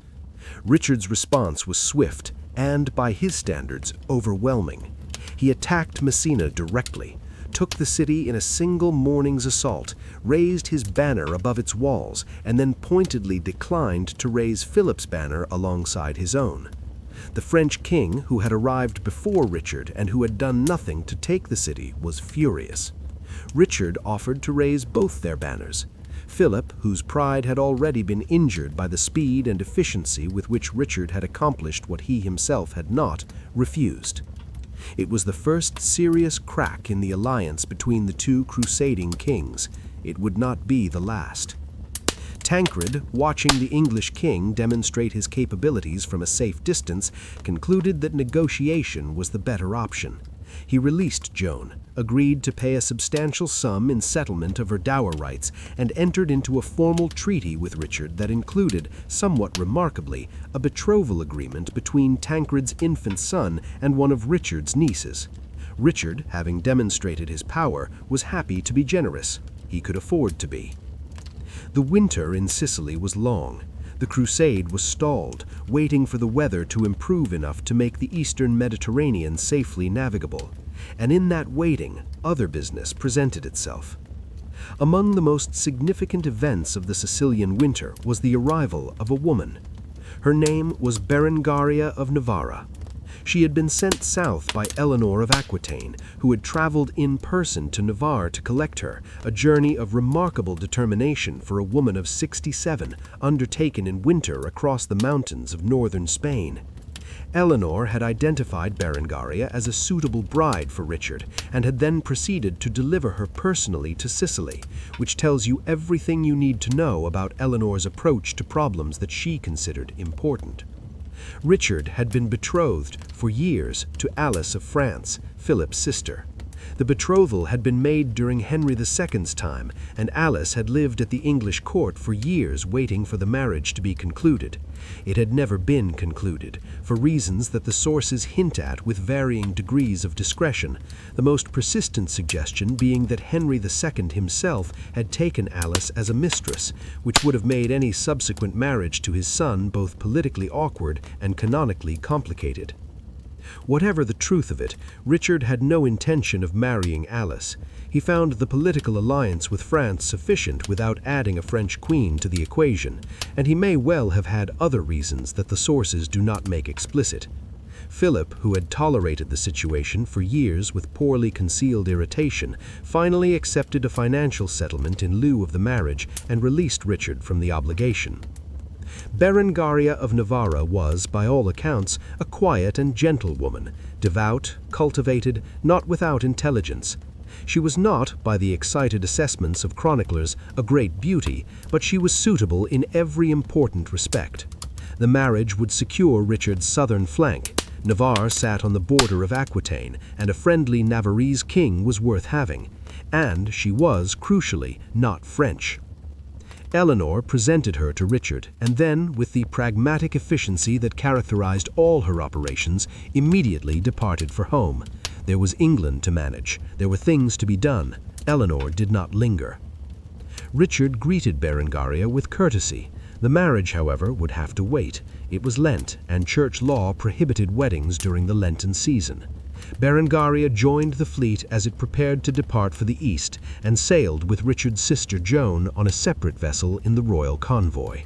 Richard's response was swift and, by his standards, overwhelming. He attacked Messina directly, took the city in a single morning's assault, raised his banner above its walls, and then pointedly declined to raise Philip's banner alongside his own. The French king, who had arrived before Richard and who had done nothing to take the city, was furious. Richard offered to raise both their banners. Philip, whose pride had already been injured by the speed and efficiency with which Richard had accomplished what he himself had not, refused. It was the first serious crack in the alliance between the two crusading kings. It would not be the last. Tancred, watching the English king demonstrate his capabilities from a safe distance, concluded that negotiation was the better option. He released Joan, agreed to pay a substantial sum in settlement of her dower rights, and entered into a formal treaty with Richard that included, somewhat remarkably, a betrothal agreement between Tancred's infant son and one of Richard's nieces. Richard, having demonstrated his power, was happy to be generous. He could afford to be. The winter in Sicily was long. The crusade was stalled, waiting for the weather to improve enough to make the eastern Mediterranean safely navigable. And in that waiting, other business presented itself. Among the most significant events of the Sicilian winter was the arrival of a woman. Her name was Berengaria of Navarra. She had been sent south by Eleanor of Aquitaine, who had traveled in person to Navarre to collect her, a journey of remarkable determination for a woman of 67, undertaken in winter across the mountains of northern Spain. Eleanor had identified Berengaria as a suitable bride for Richard, and had then proceeded to deliver her personally to Sicily, which tells you everything you need to know about Eleanor's approach to problems that she considered important. Richard had been betrothed for years to Alice of France, Philip's sister. The betrothal had been made during Henry II's time, and Alice had lived at the English court for years waiting for the marriage to be concluded. It had never been concluded, for reasons that the sources hint at with varying degrees of discretion, the most persistent suggestion being that Henry II himself had taken Alice as a mistress, which would have made any subsequent marriage to his son both politically awkward and canonically complicated. Whatever the truth of it, Richard had no intention of marrying Alice. He found the political alliance with France sufficient without adding a French queen to the equation, and he may well have had other reasons that the sources do not make explicit. Philip, who had tolerated the situation for years with poorly concealed irritation, finally accepted a financial settlement in lieu of the marriage and released Richard from the obligation. Berengaria of Navarra was, by all accounts, a quiet and gentle woman, devout, cultivated, not without intelligence. She was not, by the excited assessments of chroniclers, a great beauty, but she was suitable in every important respect. The marriage would secure Richard's southern flank. Navarre sat on the border of Aquitaine, and a friendly Navarrese king was worth having. And she was, crucially, not French. Eleanor presented her to Richard, and then, with the pragmatic efficiency that characterized all her operations, immediately departed for home. There was England to manage. There were things to be done. Eleanor did not linger. Richard greeted Berengaria with courtesy. The marriage, however, would have to wait. It was Lent, and church law prohibited weddings during the Lenten season. Berengaria joined the fleet as it prepared to depart for the east, and sailed with Richard's sister Joan on a separate vessel in the royal convoy.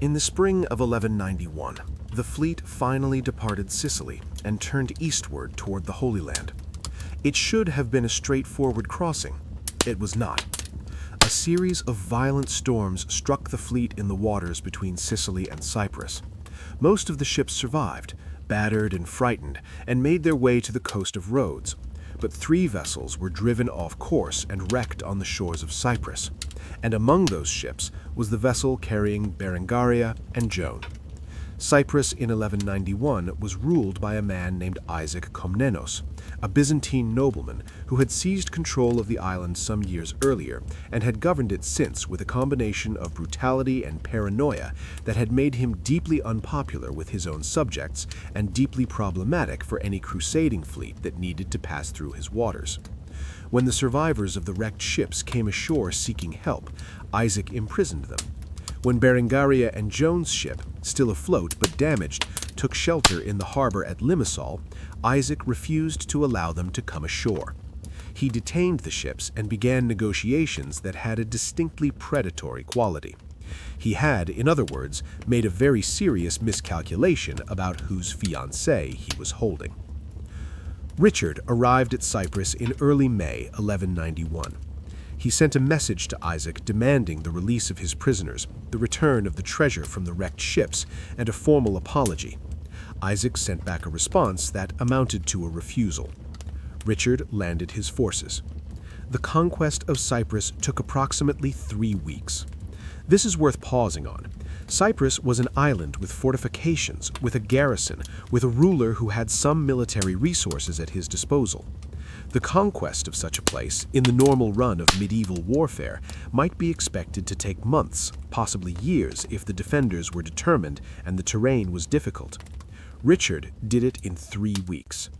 In the spring of 1191, the fleet finally departed Sicily and turned eastward toward the Holy Land. It should have been a straightforward crossing. It was not. A series of violent storms struck the fleet in the waters between Sicily and Cyprus. Most of the ships survived, battered and frightened, and made their way to the coast of Rhodes. But 3 vessels were driven off course and wrecked on the shores of Cyprus. And among those ships was the vessel carrying Berengaria and Joan. Cyprus in 1191 was ruled by a man named Isaac Komnenos, a Byzantine nobleman who had seized control of the island some years earlier and had governed it since with a combination of brutality and paranoia that had made him deeply unpopular with his own subjects and deeply problematic for any crusading fleet that needed to pass through his waters. When the survivors of the wrecked ships came ashore seeking help, Isaac imprisoned them. When Berengaria and Joan's ship, still afloat but damaged, took shelter in the harbor at Limassol, Isaac refused to allow them to come ashore. He detained the ships and began negotiations that had a distinctly predatory quality. He had, in other words, made a very serious miscalculation about whose fiancée he was holding. Richard arrived at Cyprus in early May 1191. He sent a message to Isaac demanding the release of his prisoners, the return of the treasure from the wrecked ships, and a formal apology. Isaac sent back a response that amounted to a refusal. Richard landed his forces. The conquest of Cyprus took approximately 3 weeks. This is worth pausing on. Cyprus was an island with fortifications, with a garrison, with a ruler who had some military resources at his disposal. The conquest of such a place, in the normal run of medieval warfare, might be expected to take months, possibly years, if the defenders were determined and the terrain was difficult. Richard did it in 3 weeks.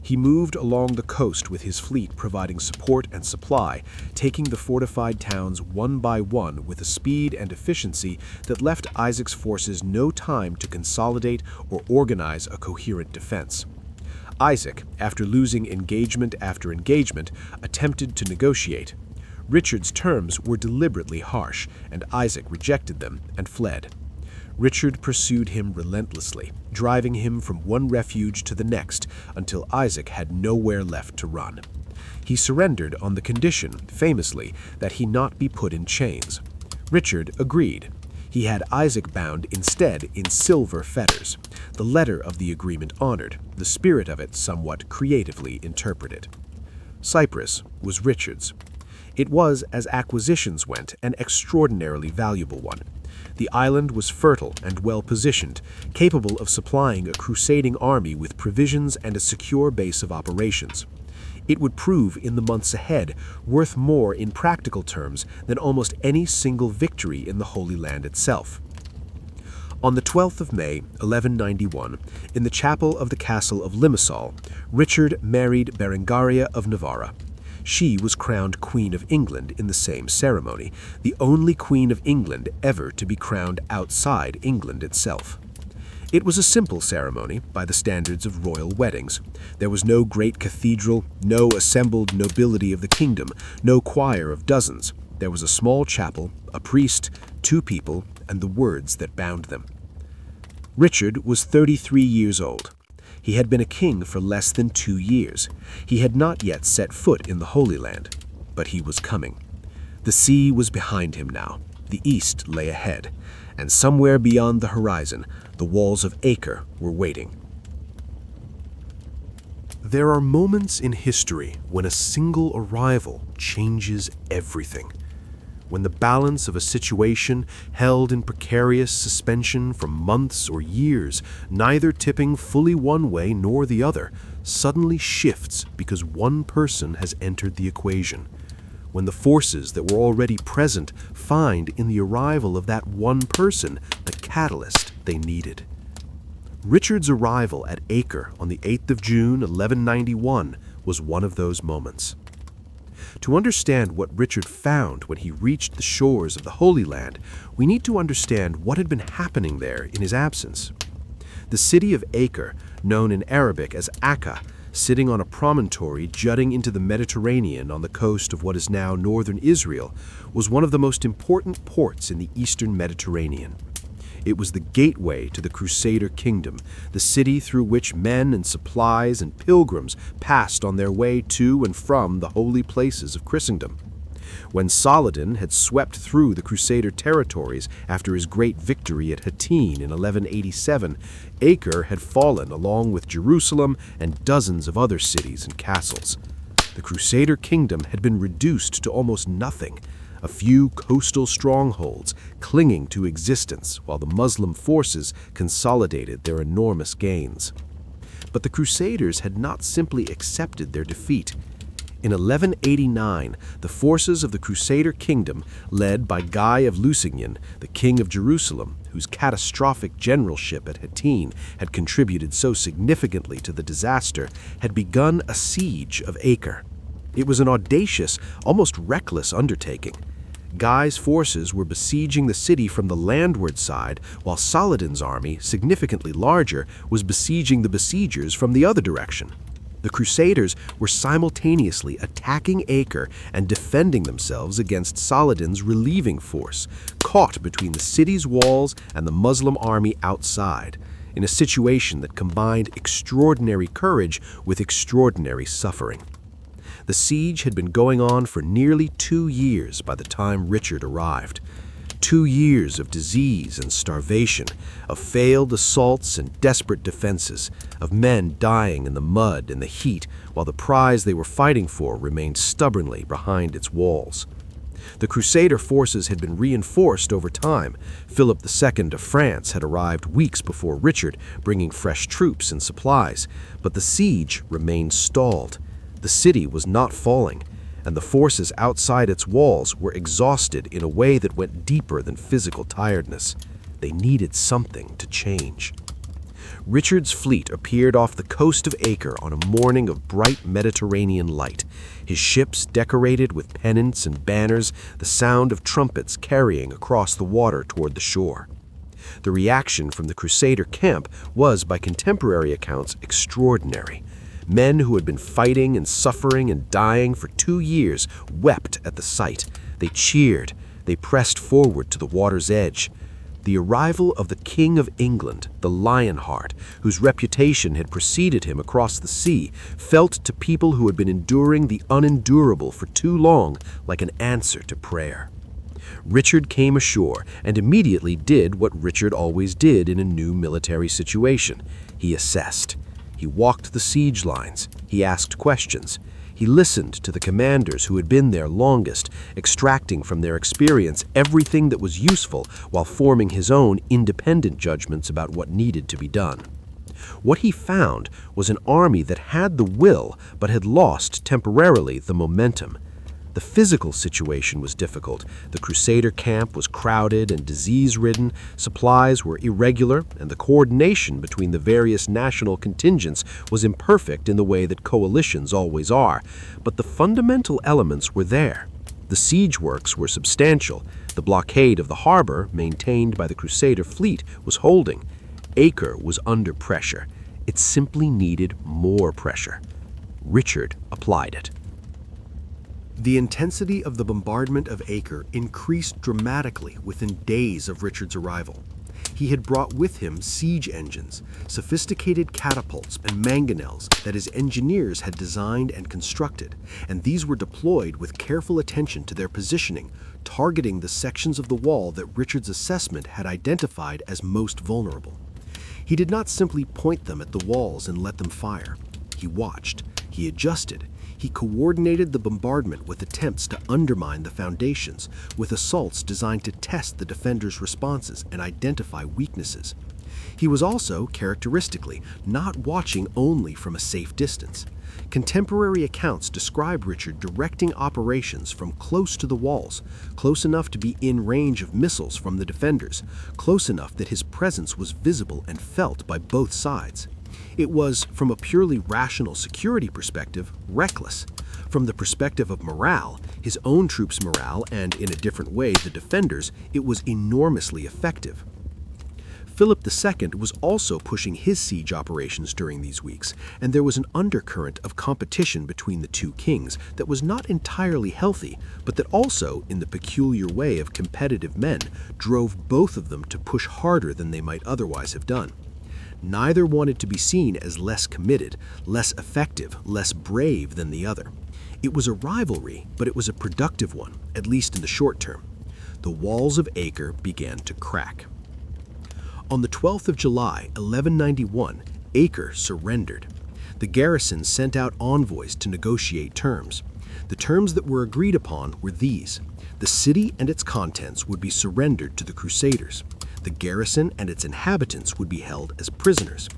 He moved along the coast with his fleet providing support and supply, taking the fortified towns one by one with a speed and efficiency that left Isaac's forces no time to consolidate or organize a coherent defense. Isaac, after losing engagement after engagement, attempted to negotiate. Richard's terms were deliberately harsh, and Isaac rejected them and fled. Richard pursued him relentlessly, driving him from one refuge to the next until Isaac had nowhere left to run. He surrendered on the condition, famously, that he not be put in chains. Richard agreed. He had Isaac bound instead in silver fetters, the letter of the agreement honored, the spirit of it somewhat creatively interpreted. Cyprus was Richard's. It was, as acquisitions went, an extraordinarily valuable one. The island was fertile and well-positioned, capable of supplying a crusading army with provisions and a secure base of operations. It would prove in the months ahead worth more in practical terms than almost any single victory in the Holy Land itself. On the 12th of May, 1191, in the chapel of the castle of Limassol, Richard married Berengaria of Navarra. She was crowned Queen of England in the same ceremony, the only Queen of England ever to be crowned outside England itself. It was a simple ceremony by the standards of royal weddings. There was no great cathedral, no assembled nobility of the kingdom, no choir of dozens. There was a small chapel, a priest, 2 people, and the words that bound them. Richard was 33 years old. He had been a king for less than 2 years. He had not yet set foot in the Holy Land, but he was coming. The sea was behind him now. The east lay ahead, and somewhere beyond the horizon, the walls of Acre were waiting. There are moments in history when a single arrival changes everything. When the balance of a situation held in precarious suspension for months or years, neither tipping fully one way nor the other, suddenly shifts because one person has entered the equation. When the forces that were already present find in the arrival of that one person the catalyst they needed. Richard's arrival at Acre on the 8th of June, 1191, was one of those moments. To understand what Richard found when he reached the shores of the Holy Land, we need to understand what had been happening there in his absence. The city of Acre, known in Arabic as Acre, sitting on a promontory jutting into the Mediterranean on the coast of what is now northern Israel, was one of the most important ports in the eastern Mediterranean. It was the gateway to the Crusader kingdom, the city through which men and supplies and pilgrims passed on their way to and from the holy places of Christendom. When Saladin had swept through the Crusader territories after his great victory at Aquitaine in 1187, Acre had fallen along with Jerusalem and dozens of other cities and castles. The Crusader kingdom had been reduced to almost nothing, a few coastal strongholds clinging to existence while the Muslim forces consolidated their enormous gains. But the Crusaders had not simply accepted their defeat. In 1189, the forces of the Crusader kingdom, led by Guy of Lusignan, the king of Jerusalem, whose catastrophic generalship at Aquitaine had contributed so significantly to the disaster, had begun a siege of Acre. It was an audacious, almost reckless undertaking. Guy's forces were besieging the city from the landward side, while Saladin's army, significantly larger, was besieging the besiegers from the other direction. The Crusaders were simultaneously attacking Acre and defending themselves against Saladin's relieving force, caught between the city's walls and the Muslim army outside, in a situation that combined extraordinary courage with extraordinary suffering. The siege had been going on for nearly 2 years by the time Richard arrived. 2 years of disease and starvation, of failed assaults and desperate defenses, of men dying in the mud and the heat while the prize they were fighting for remained stubbornly behind its walls. The Crusader forces had been reinforced over time. Philip II of France had arrived weeks before Richard, bringing fresh troops and supplies, but the siege remained stalled. The city was not falling, and the forces outside its walls were exhausted in a way that went deeper than physical tiredness. They needed something to change. Richard's fleet appeared off the coast of Acre on a morning of bright Mediterranean light, his ships decorated with pennants and banners, the sound of trumpets carrying across the water toward the shore. The reaction from the Crusader camp was, by contemporary accounts, extraordinary. Men who had been fighting and suffering and dying for 2 years wept at the sight. They cheered. They pressed forward to the water's edge. The arrival of the King of England, the Lionheart, whose reputation had preceded him across the sea, felt to people who had been enduring the unendurable for too long like an answer to prayer. Richard came ashore and immediately did what Richard always did in a new military situation. He assessed. He walked the siege lines. He asked questions. He listened to the commanders who had been there longest, extracting from their experience everything that was useful while forming his own independent judgments about what needed to be done. What he found was an army that had the will but had lost temporarily the momentum. The physical situation was difficult. The Crusader camp was crowded and disease-ridden, supplies were irregular, and the coordination between the various national contingents was imperfect in the way that coalitions always are. But the fundamental elements were there. The siege works were substantial. The blockade of the harbor, maintained by the Crusader fleet, was holding. Acre was under pressure. It simply needed more pressure. Richard applied it. The intensity of the bombardment of Acre increased dramatically within days of Richard's arrival. He had brought with him siege engines, sophisticated catapults and mangonels that his engineers had designed and constructed, and these were deployed with careful attention to their positioning, targeting the sections of the wall that Richard's assessment had identified as most vulnerable. He did not simply point them at the walls and let them fire. He watched, he adjusted, he coordinated the bombardment with attempts to undermine the foundations, with assaults designed to test the defenders' responses and identify weaknesses. He was also, characteristically, not watching only from a safe distance. Contemporary accounts describe Richard directing operations from close to the walls, close enough to be in range of missiles from the defenders, close enough that his presence was visible and felt by both sides. It was, from a purely rational security perspective, reckless. From the perspective of morale, his own troops' morale, and in a different way the defenders', it was enormously effective. Philip II was also pushing his siege operations during these weeks, and there was an undercurrent of competition between the two kings that was not entirely healthy, but that also, in the peculiar way of competitive men, drove both of them to push harder than they might otherwise have done. Neither wanted to be seen as less committed, less effective, less brave than the other. It was a rivalry, but it was a productive one, at least in the short term. The walls of Acre began to crack. On the 12th of July, 1191, Acre surrendered. The garrison sent out envoys to negotiate terms. The terms that were agreed upon were these: the city and its contents would be surrendered to the Crusaders. The garrison and its inhabitants would be held as prisoners.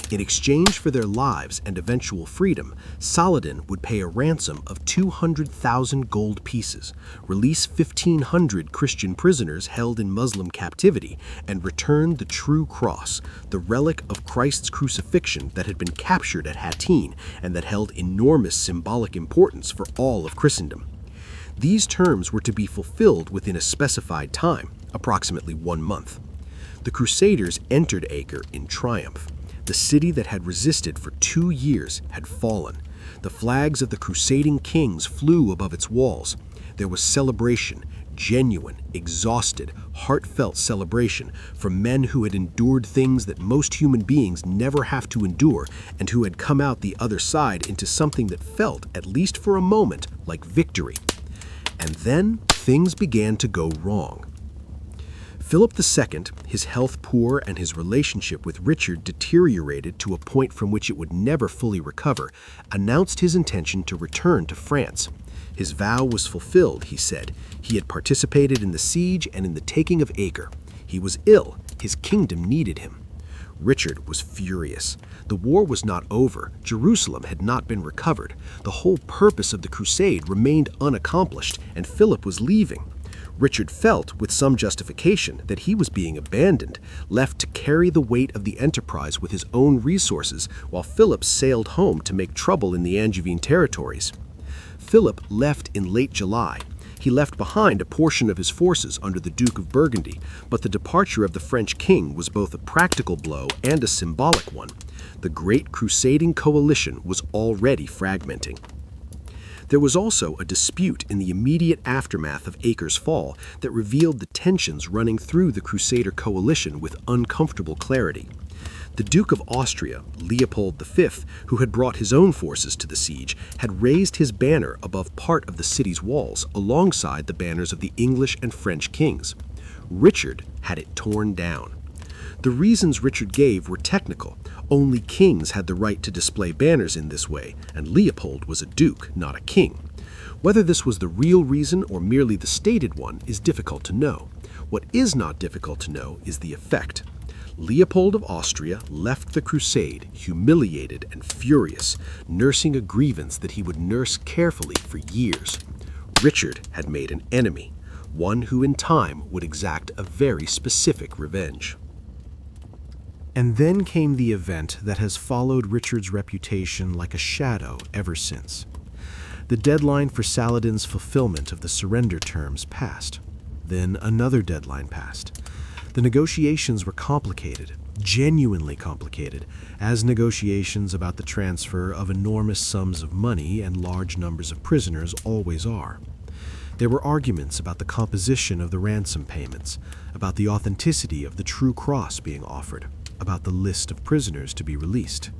In exchange for their lives and eventual freedom, Saladin would pay a ransom of 200,000 gold pieces, release 1,500 Christian prisoners held in Muslim captivity, and return the true cross, the relic of Christ's crucifixion that had been captured at Aquitaine and that held enormous symbolic importance for all of Christendom. These terms were to be fulfilled within a specified time, approximately 1 month. The Crusaders entered Acre in triumph. The city that had resisted for 2 years had fallen. The flags of the crusading kings flew above its walls. There was celebration, genuine, exhausted, heartfelt celebration from men who had endured things that most human beings never have to endure and who had come out the other side into something that felt, at least for a moment, like victory. And then things began to go wrong. Philip II, his health poor and his relationship with Richard deteriorated to a point from which it would never fully recover, announced his intention to return to France. His vow was fulfilled, he said. He had participated in the siege and in the taking of Acre. He was ill. His kingdom needed him. Richard was furious. The war was not over. Jerusalem had not been recovered. The whole purpose of the crusade remained unaccomplished, and Philip was leaving. Richard felt, with some justification, that he was being abandoned, left to carry the weight of the enterprise with his own resources, while Philip sailed home to make trouble in the Angevin territories. Philip left in late July. He left behind a portion of his forces under the Duke of Burgundy, but the departure of the French king was both a practical blow and a symbolic one. The great crusading coalition was already fragmenting. There was also a dispute in the immediate aftermath of Acre's fall that revealed the tensions running through the Crusader coalition with uncomfortable clarity. The Duke of Austria, Leopold V, who had brought his own forces to the siege, had raised his banner above part of the city's walls alongside the banners of the English and French kings. Richard had it torn down. The reasons Richard gave were technical. Only kings had the right to display banners in this way, and Leopold was a duke, not a king. Whether this was the real reason or merely the stated one is difficult to know. What is not difficult to know is the effect. Leopold of Austria left the crusade humiliated and furious, nursing a grievance that he would nurse carefully for years. Richard had made an enemy, one who in time would exact a very specific revenge. And then came the event that has followed Richard's reputation like a shadow ever since. The deadline for Saladin's fulfillment of the surrender terms passed. Then another deadline passed. The negotiations were complicated, genuinely complicated, as negotiations about the transfer of enormous sums of money and large numbers of prisoners always are. There were arguments about the composition of the ransom payments, about the authenticity of the true cross being offered, about the list of prisoners to be released.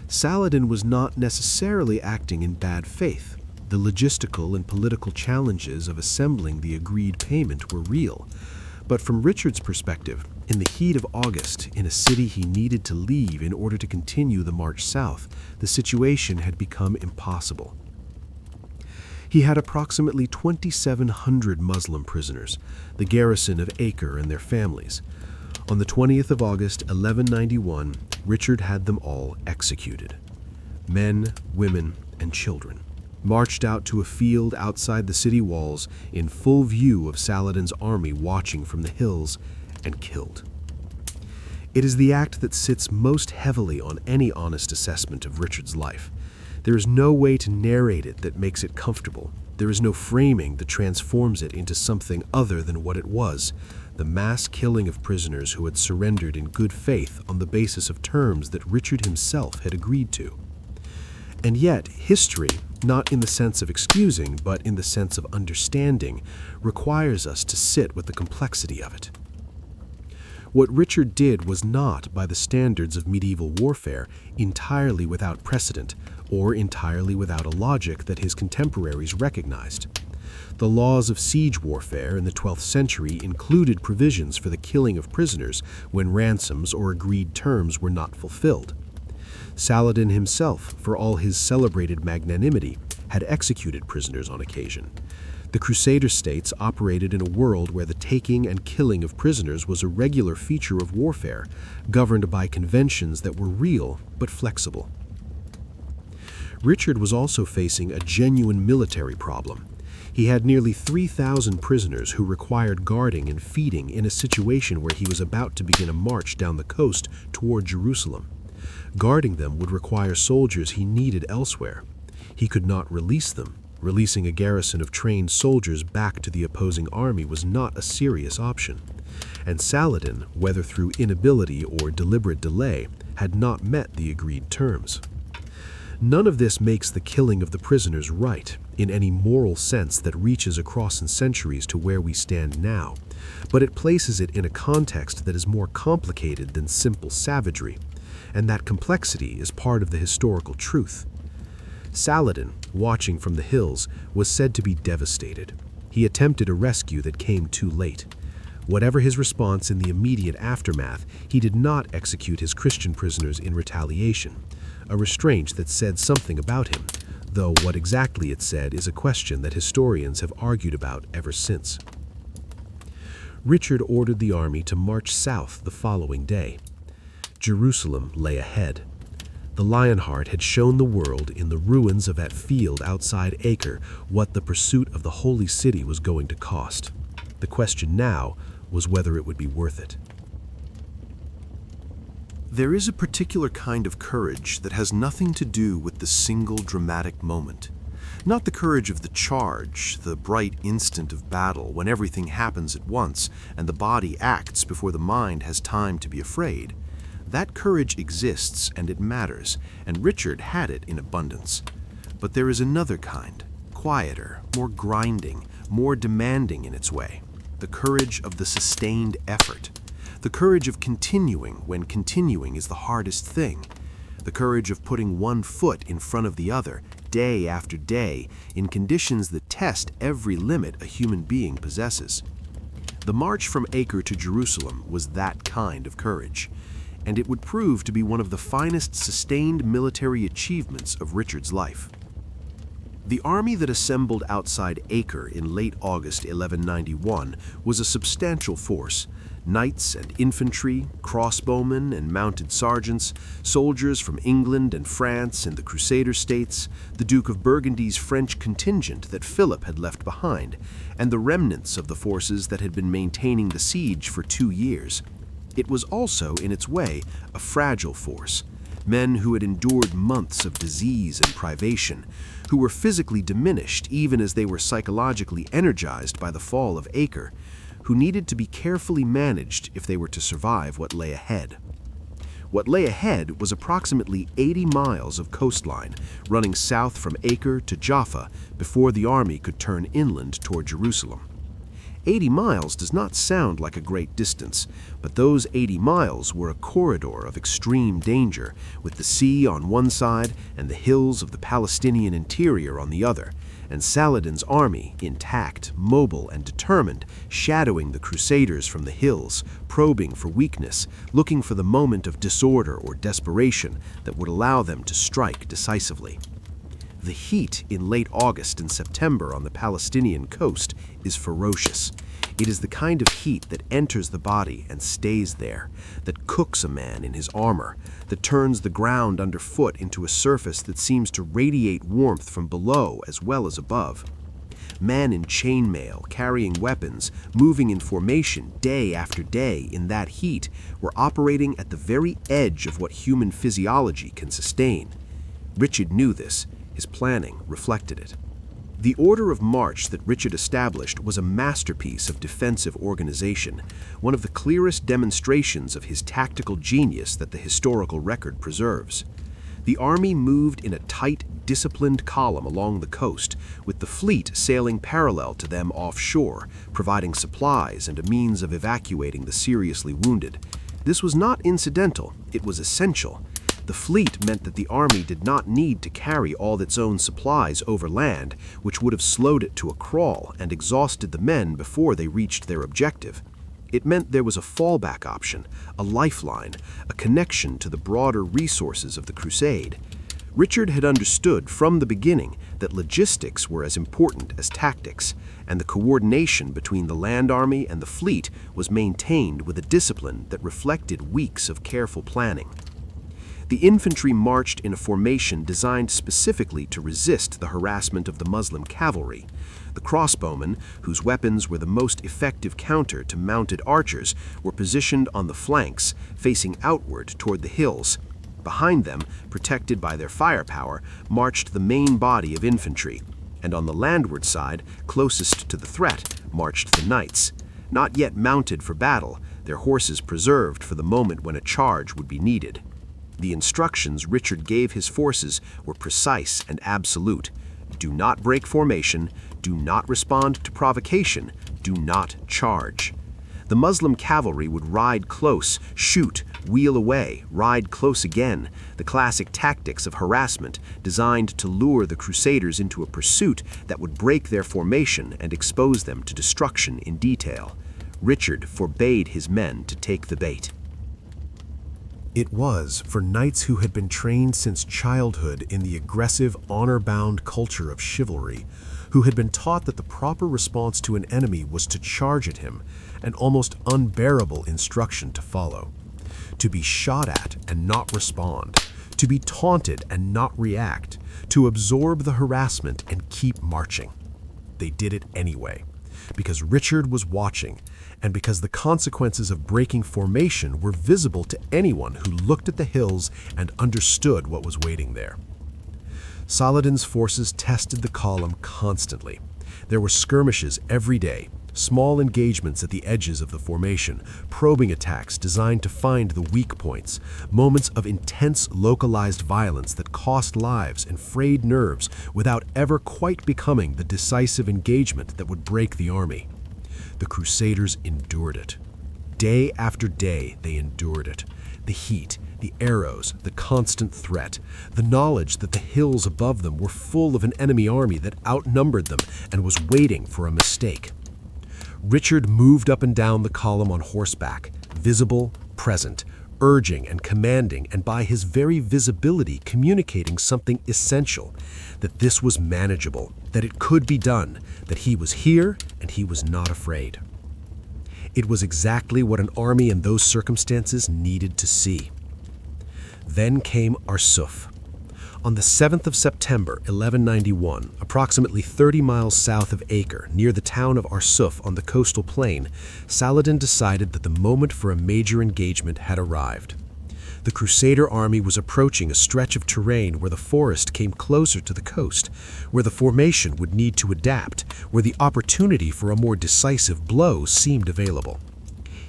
Saladin was not necessarily acting in bad faith. The logistical and political challenges of assembling the agreed payment were real. But from Richard's perspective, in the heat of August, in a city he needed to leave in order to continue the march south, the situation had become impossible. He had approximately 2,700 Muslim prisoners, the garrison of Acre and their families. On the 20th of August, 1191, Richard had them all executed. Men, women, and children marched out to a field outside the city walls in full view of Saladin's army watching from the hills and killed. It is the act that sits most heavily on any honest assessment of Richard's life. There is no way to narrate it that makes it comfortable. There is no framing that transforms it into something other than what it was, the mass killing of prisoners who had surrendered in good faith on the basis of terms that Richard himself had agreed to. And yet, history, not in the sense of excusing, but in the sense of understanding, requires us to sit with the complexity of it. What Richard did was not, by the standards of medieval warfare, entirely without precedent, or entirely without a logic that his contemporaries recognized. The laws of siege warfare in the 12th century included provisions for the killing of prisoners when ransoms or agreed terms were not fulfilled. Saladin himself, for all his celebrated magnanimity, had executed prisoners on occasion. The Crusader states operated in a world where the taking and killing of prisoners was a regular feature of warfare, governed by conventions that were real but flexible. Richard was also facing a genuine military problem. He had nearly 3,000 prisoners who required guarding and feeding in a situation where he was about to begin a march down the coast toward Jerusalem. Guarding them would require soldiers he needed elsewhere. He could not release them. Releasing a garrison of trained soldiers back to the opposing army was not a serious option. And Saladin, whether through inability or deliberate delay, had not met the agreed terms. None of this makes the killing of the prisoners right, in any moral sense that reaches across in centuries to where we stand now, but it places it in a context that is more complicated than simple savagery, and that complexity is part of the historical truth. Saladin, watching from the hills, was said to be devastated. He attempted a rescue that came too late. Whatever his response in the immediate aftermath, he did not execute his Christian prisoners in retaliation, a restraint that said something about him, though what exactly it said is a question that historians have argued about ever since. Richard ordered the army to march south the following day. Jerusalem lay ahead. The Lionheart had shown the world in the ruins of that field outside Acre what the pursuit of the holy city was going to cost. The question now was whether it would be worth it. There is a particular kind of courage that has nothing to do with the single dramatic moment. Not the courage of the charge, the bright instant of battle when everything happens at once and the body acts before the mind has time to be afraid. That courage exists and it matters, and Richard had it in abundance. But there is another kind, quieter, more grinding, more demanding in its way. The courage of the sustained effort. The courage of continuing when continuing is the hardest thing. The courage of putting one foot in front of the other, day after day, in conditions that test every limit a human being possesses. The march from Acre to Jerusalem was that kind of courage, and it would prove to be one of the finest sustained military achievements of Richard's life. The army that assembled outside Acre in late August 1191 was a substantial force, Knights and infantry, crossbowmen and mounted sergeants, soldiers from England and France and the Crusader states, the Duke of Burgundy's French contingent that Philip had left behind, and the remnants of the forces that had been maintaining the siege for 2 years. It was also, in its way, a fragile force. Men who had endured months of disease and privation, who were physically diminished even as they were psychologically energized by the fall of Acre, who needed to be carefully managed if they were to survive what lay ahead. What lay ahead was approximately 80 miles of coastline running south from Acre to Jaffa before the army could turn inland toward Jerusalem. 80 miles does not sound like a great distance, but those 80 miles were a corridor of extreme danger, with the sea on one side and the hills of the Palestinian interior on the other, and Saladin's army, intact, mobile, and determined, shadowing the Crusaders from the hills, probing for weakness, looking for the moment of disorder or desperation that would allow them to strike decisively. The heat in late August and September on the Palestinian coast is ferocious. It is the kind of heat that enters the body and stays there, that cooks a man in his armor, that turns the ground underfoot into a surface that seems to radiate warmth from below as well as above. Men in chainmail, carrying weapons, moving in formation day after day in that heat, were operating at the very edge of what human physiology can sustain. Richard knew this. His planning reflected it. The order of march that Richard established was a masterpiece of defensive organization, one of the clearest demonstrations of his tactical genius that the historical record preserves. The army moved in a tight, disciplined column along the coast, with the fleet sailing parallel to them offshore, providing supplies and a means of evacuating the seriously wounded. This was not incidental, it was essential. The fleet meant that the army did not need to carry all its own supplies over land, which would have slowed it to a crawl and exhausted the men before they reached their objective. It meant there was a fallback option, a lifeline, a connection to the broader resources of the crusade. Richard had understood from the beginning that logistics were as important as tactics, and the coordination between the land army and the fleet was maintained with a discipline that reflected weeks of careful planning. The infantry marched in a formation designed specifically to resist the harassment of the Muslim cavalry. The crossbowmen, whose weapons were the most effective counter to mounted archers, were positioned on the flanks, facing outward toward the hills. Behind them, protected by their firepower, marched the main body of infantry, and on the landward side, closest to the threat, marched the knights. Not yet mounted for battle, their horses preserved for the moment when a charge would be needed. The instructions Richard gave his forces were precise and absolute. Do not break formation, do not respond to provocation, do not charge. The Muslim cavalry would ride close, shoot, wheel away, ride close again, the classic tactics of harassment designed to lure the Crusaders into a pursuit that would break their formation and expose them to destruction in detail. Richard forbade his men to take the bait. It was for knights who had been trained since childhood in the aggressive, honor-bound culture of chivalry, who had been taught that the proper response to an enemy was to charge at him, an almost unbearable instruction to follow. To be shot at and not respond, to be taunted and not react, to absorb the harassment and keep marching. They did it anyway, because Richard was watching, and because the consequences of breaking formation were visible to anyone who looked at the hills and understood what was waiting there. Saladin's forces tested the column constantly. There were skirmishes every day, small engagements at the edges of the formation, probing attacks designed to find the weak points, moments of intense localized violence that cost lives and frayed nerves without ever quite becoming the decisive engagement that would break the army. The Crusaders endured it. Day after day, they endured it. The heat, the arrows, the constant threat, the knowledge that the hills above them were full of an enemy army that outnumbered them and was waiting for a mistake. Richard moved up and down the column on horseback, visible, present, urging and commanding, and by his very visibility communicating something essential, that this was manageable, that it could be done, that he was here and he was not afraid. It was exactly what an army in those circumstances needed to see. Then came Arsuf. On the 7th of September, 1191, approximately 30 miles south of Acre, near the town of Arsuf on the coastal plain, Saladin decided that the moment for a major engagement had arrived. The Crusader army was approaching a stretch of terrain where the forest came closer to the coast, where the formation would need to adapt, where the opportunity for a more decisive blow seemed available.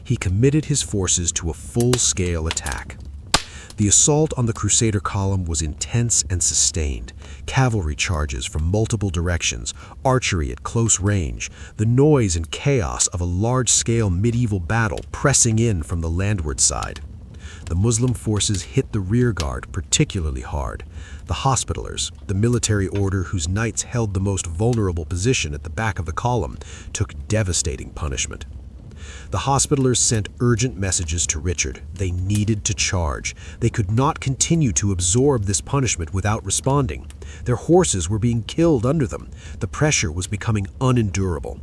He committed his forces to a full-scale attack. The assault on the Crusader column was intense and sustained. Cavalry charges from multiple directions, archery at close range, the noise and chaos of a large-scale medieval battle pressing in from the landward side. The Muslim forces hit the rearguard particularly hard. The Hospitallers, the military order whose knights held the most vulnerable position at the back of the column, took devastating punishment. The Hospitallers sent urgent messages to Richard. They needed to charge. They could not continue to absorb this punishment without responding. Their horses were being killed under them. The pressure was becoming unendurable.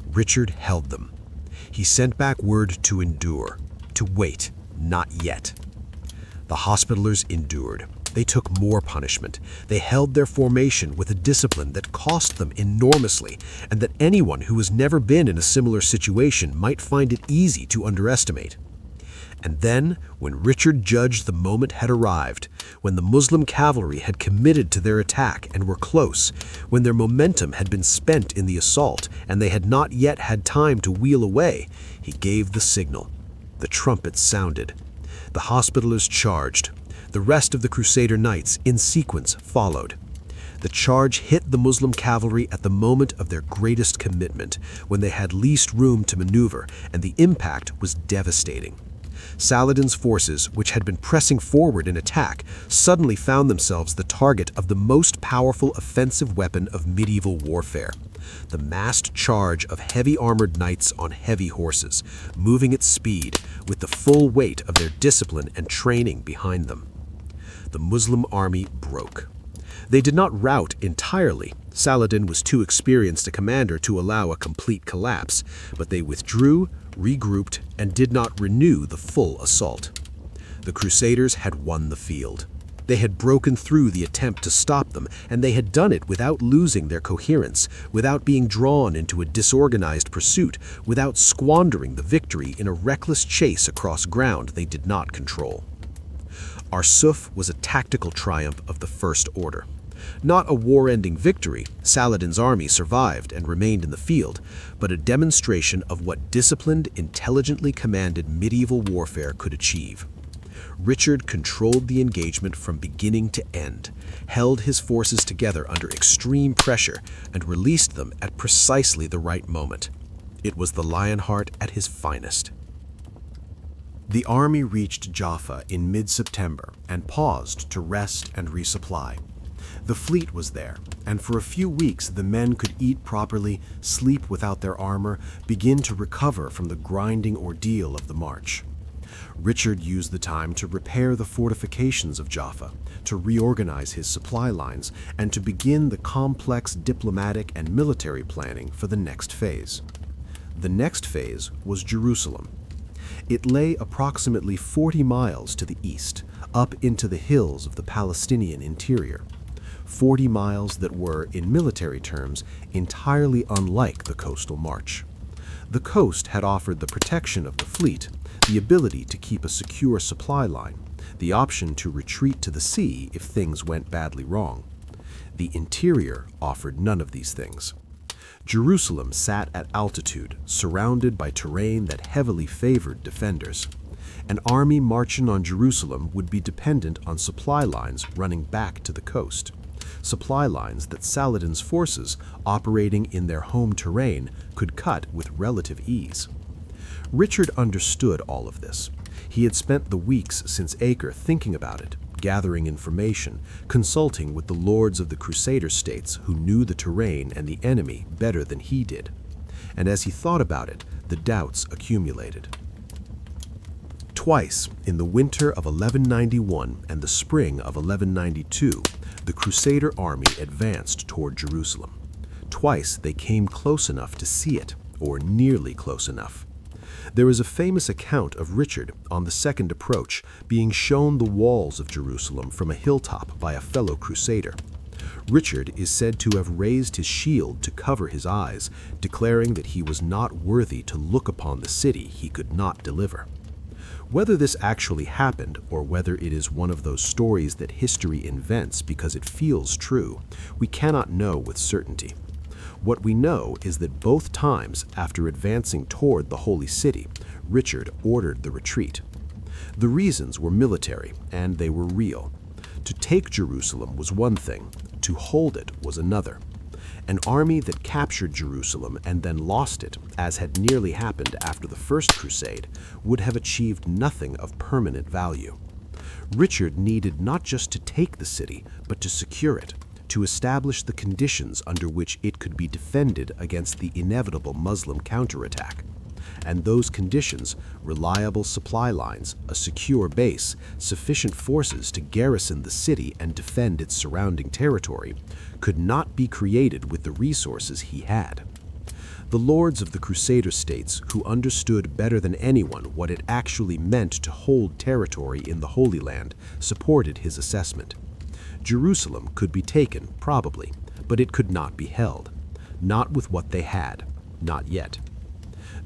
Richard held them. He sent back word to endure, to wait. Not yet. The Hospitallers endured. They took more punishment. They held their formation with a discipline that cost them enormously, and that anyone who has never been in a similar situation might find it easy to underestimate. And then, when Richard judged the moment had arrived, when the Muslim cavalry had committed to their attack and were close, when their momentum had been spent in the assault and they had not yet had time to wheel away, he gave the signal. The trumpets sounded. The Hospitallers charged. The rest of the Crusader knights, in sequence, followed. The charge hit the Muslim cavalry at the moment of their greatest commitment, when they had least room to maneuver, and the impact was devastating. Saladin's forces, which had been pressing forward in attack, suddenly found themselves the target of the most powerful offensive weapon of medieval warfare. The massed charge of heavy-armored knights on heavy horses, moving at speed, with the full weight of their discipline and training behind them. The Muslim army broke. They did not rout entirely. Saladin was too experienced a commander to allow a complete collapse, but they withdrew, regrouped, and did not renew the full assault. The Crusaders had won the field. They had broken through the attempt to stop them, and they had done it without losing their coherence, without being drawn into a disorganized pursuit, without squandering the victory in a reckless chase across ground they did not control. Arsuf was a tactical triumph of the First Order. Not a war-ending victory, Saladin's army survived and remained in the field, but a demonstration of what disciplined, intelligently commanded medieval warfare could achieve. Richard controlled the engagement from beginning to end, held his forces together under extreme pressure, and released them at precisely the right moment. It was the Lionheart at his finest. The army reached Jaffa in mid-September and paused to rest and resupply. The fleet was there, and for a few weeks the men could eat properly, sleep without their armor, begin to recover from the grinding ordeal of the march. Richard used the time to repair the fortifications of Jaffa, to reorganize his supply lines, and to begin the complex diplomatic and military planning for the next phase. The next phase was Jerusalem. It lay approximately 40 miles to the east, up into the hills of the Palestinian interior. 40 miles that were, in military terms, entirely unlike the coastal march. The coast had offered the protection of the fleet, the ability to keep a secure supply line, the option to retreat to the sea if things went badly wrong. The interior offered none of these things. Jerusalem sat at altitude, surrounded by terrain that heavily favored defenders. An army marching on Jerusalem would be dependent on supply lines running back to the coast. Supply lines that Saladin's forces, operating in their home terrain, could cut with relative ease. Richard understood all of this. He had spent the weeks since Acre thinking about it, gathering information, consulting with the lords of the Crusader states who knew the terrain and the enemy better than he did. And as he thought about it, the doubts accumulated. Twice, in the winter of 1191 and the spring of 1192, the Crusader army advanced toward Jerusalem. Twice they came close enough to see it, or nearly close enough. There is a famous account of Richard, on the second approach, being shown the walls of Jerusalem from a hilltop by a fellow crusader. Richard is said to have raised his shield to cover his eyes, declaring that he was not worthy to look upon the city he could not deliver. Whether this actually happened, or whether it is one of those stories that history invents because it feels true, we cannot know with certainty. What we know is that both times, after advancing toward the holy city, Richard ordered the retreat. The reasons were military, and they were real. To take Jerusalem was one thing, to hold it was another. An army that captured Jerusalem and then lost it, as had nearly happened after the First Crusade, would have achieved nothing of permanent value. Richard needed not just to take the city, but to secure it, to establish the conditions under which it could be defended against the inevitable Muslim counterattack. And those conditions, reliable supply lines, a secure base, sufficient forces to garrison the city and defend its surrounding territory, could not be created with the resources he had. The lords of the Crusader states, who understood better than anyone what it actually meant to hold territory in the Holy Land, supported his assessment. Jerusalem could be taken, probably, but it could not be held. Not with what they had. Not yet.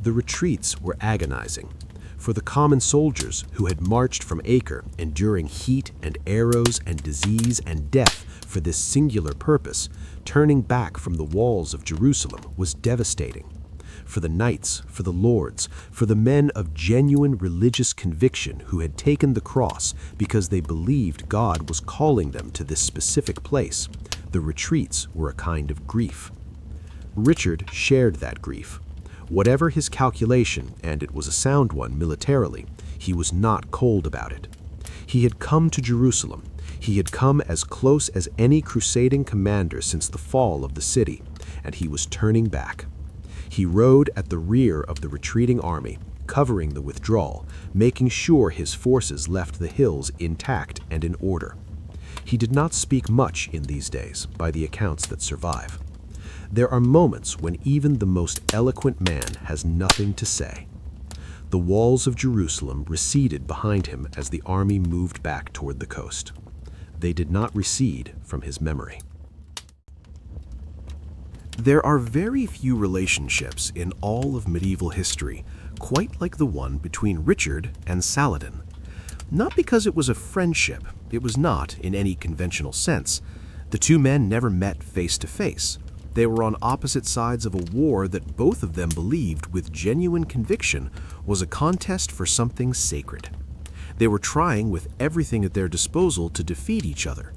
The retreats were agonizing. For the common soldiers who had marched from Acre, enduring heat and arrows and disease and death for this singular purpose, turning back from the walls of Jerusalem was devastating. For the knights, for the lords, for the men of genuine religious conviction who had taken the cross because they believed God was calling them to this specific place, the retreats were a kind of grief. Richard shared that grief. Whatever his calculation, and it was a sound one militarily, he was not cold about it. He had come to Jerusalem. He had come as close as any crusading commander since the fall of the city, and he was turning back. He rode at the rear of the retreating army, covering the withdrawal, making sure his forces left the hills intact and in order. He did not speak much in these days, by the accounts that survive. There are moments when even the most eloquent man has nothing to say. The walls of Jerusalem receded behind him as the army moved back toward the coast. They did not recede from his memory. There are very few relationships in all of medieval history quite like the one between Richard and Saladin. Not because it was a friendship, it was not in any conventional sense. The two men never met face to face. They were on opposite sides of a war that both of them believed with genuine conviction was a contest for something sacred. They were trying with everything at their disposal to defeat each other.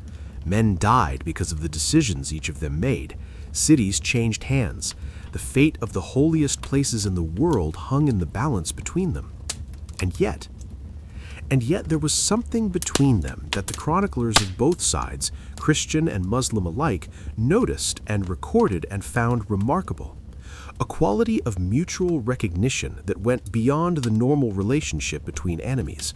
Men died because of the decisions each of them made. Cities changed hands. The fate of the holiest places in the world hung in the balance between them. And yet there was something between them that the chroniclers of both sides, Christian and Muslim alike, noticed and recorded and found remarkable. A quality of mutual recognition that went beyond the normal relationship between enemies.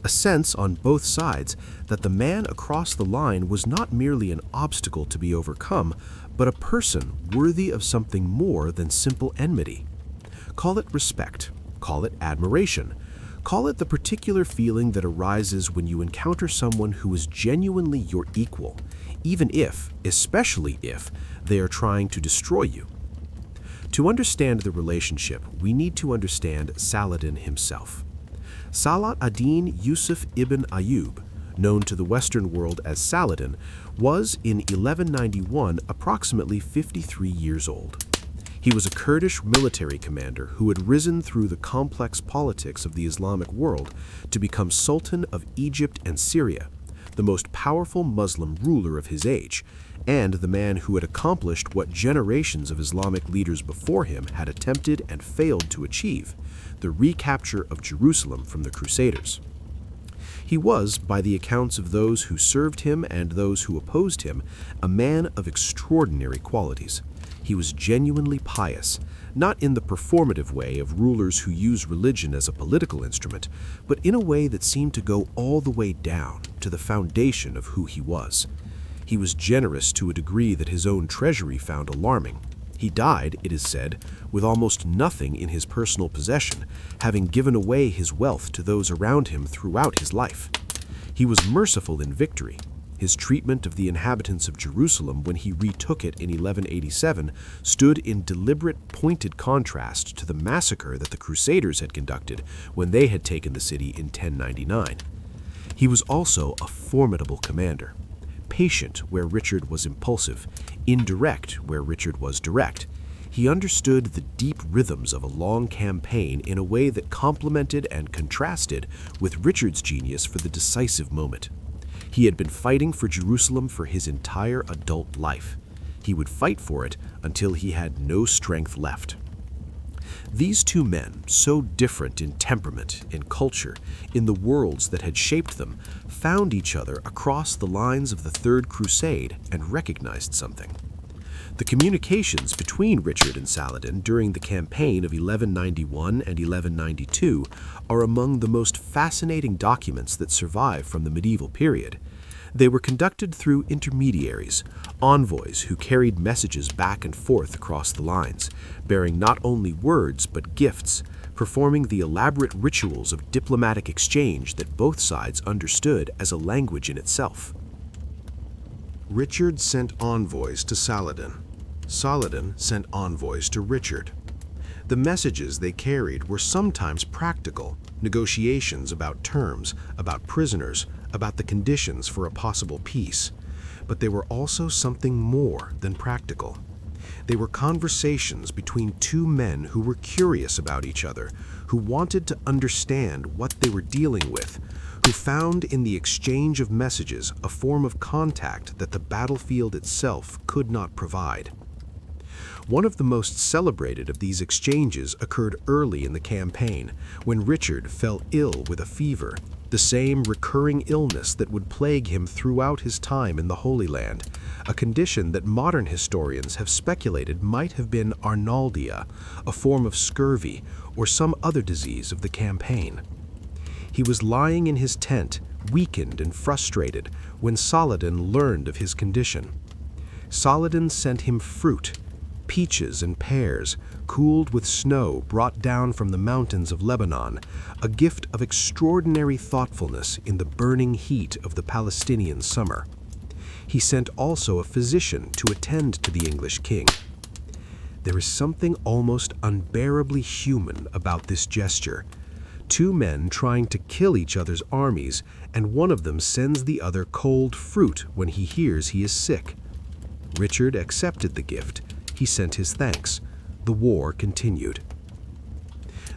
A sense on both sides that the man across the line was not merely an obstacle to be overcome, but a person worthy of something more than simple enmity. Call it respect, call it admiration, call it the particular feeling that arises when you encounter someone who is genuinely your equal, even if, especially if, they are trying to destroy you. To understand the relationship, we need to understand Saladin himself. Saladin Yusuf ibn Ayyub, known to the Western world as Saladin, was in 1191 approximately 53 years old. He was a Kurdish military commander who had risen through the complex politics of the Islamic world to become Sultan of Egypt and Syria, the most powerful Muslim ruler of his age, and the man who had accomplished what generations of Islamic leaders before him had attempted and failed to achieve, the recapture of Jerusalem from the Crusaders. He was, by the accounts of those who served him and those who opposed him, a man of extraordinary qualities. He was genuinely pious, not in the performative way of rulers who use religion as a political instrument, but in a way that seemed to go all the way down to the foundation of who he was. He was generous to a degree that his own treasury found alarming. He died, it is said, with almost nothing in his personal possession, having given away his wealth to those around him throughout his life. He was merciful in victory. His treatment of the inhabitants of Jerusalem when he retook it in 1187 stood in deliberate, pointed contrast to the massacre that the Crusaders had conducted when they had taken the city in 1099. He was also a formidable commander, patient where Richard was impulsive, indirect where Richard was direct. He understood the deep rhythms of a long campaign in a way that complemented and contrasted with Richard's genius for the decisive moment. He had been fighting for Jerusalem for his entire adult life. He would fight for it until he had no strength left. These two men, so different in temperament, in culture, in the worlds that had shaped them, found each other across the lines of the Third Crusade and recognized something. The communications between Richard and Saladin during the campaign of 1191 and 1192 are among the most fascinating documents that survive from the medieval period. They were conducted through intermediaries, envoys who carried messages back and forth across the lines, bearing not only words but gifts, performing the elaborate rituals of diplomatic exchange that both sides understood as a language in itself. Richard sent envoys to Saladin. Saladin sent envoys to Richard. The messages they carried were sometimes practical, negotiations about terms, about prisoners, about the conditions for a possible peace, but they were also something more than practical. They were conversations between two men who were curious about each other, who wanted to understand what they were dealing with, who found in the exchange of messages a form of contact that the battlefield itself could not provide. One of the most celebrated of these exchanges occurred early in the campaign, when Richard fell ill with a fever, the same recurring illness that would plague him throughout his time in the Holy Land, a condition that modern historians have speculated might have been Arnaldia, a form of scurvy or some other disease of the campaign. He was lying in his tent, weakened and frustrated, when Saladin learned of his condition. Saladin sent him fruit, peaches and pears, cooled with snow brought down from the mountains of Lebanon, a gift of extraordinary thoughtfulness in the burning heat of the Palestinian summer. He sent also a physician to attend to the English king. There is something almost unbearably human about this gesture. Two men trying to kill each other's armies, and one of them sends the other cold fruit when he hears he is sick. Richard accepted the gift. He sent his thanks. The war continued.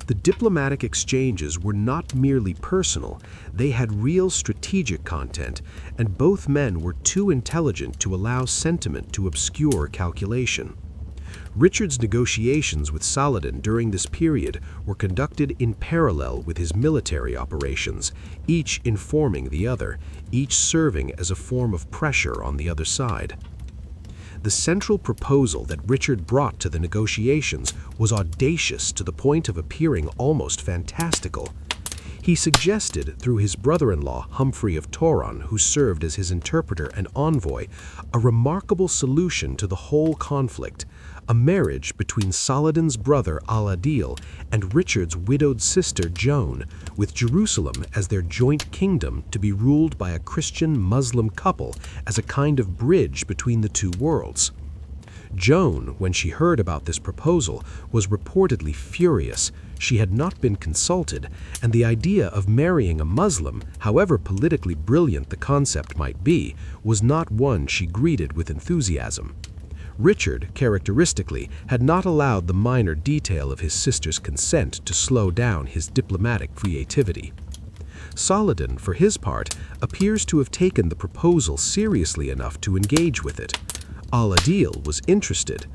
The diplomatic exchanges were not merely personal, they had real strategic content, and both men were too intelligent to allow sentiment to obscure calculation. Richard's negotiations with Saladin during this period were conducted in parallel with his military operations, each informing the other, each serving as a form of pressure on the other side. The central proposal that Richard brought to the negotiations was audacious to the point of appearing almost fantastical. He suggested, through his brother-in-law Humphrey of Toron, who served as his interpreter and envoy, a remarkable solution to the whole conflict, a marriage between Saladin's brother Al-Adil and Richard's widowed sister Joan, with Jerusalem as their joint kingdom to be ruled by a Christian-Muslim couple as a kind of bridge between the two worlds. Joan, when she heard about this proposal, was reportedly furious. She had not been consulted, and the idea of marrying a Muslim, however politically brilliant the concept might be, was not one she greeted with enthusiasm. Richard, characteristically, had not allowed the minor detail of his sister's consent to slow down his diplomatic creativity. Saladin, for his part, appears to have taken the proposal seriously enough to engage with it. Al-Adil was interested.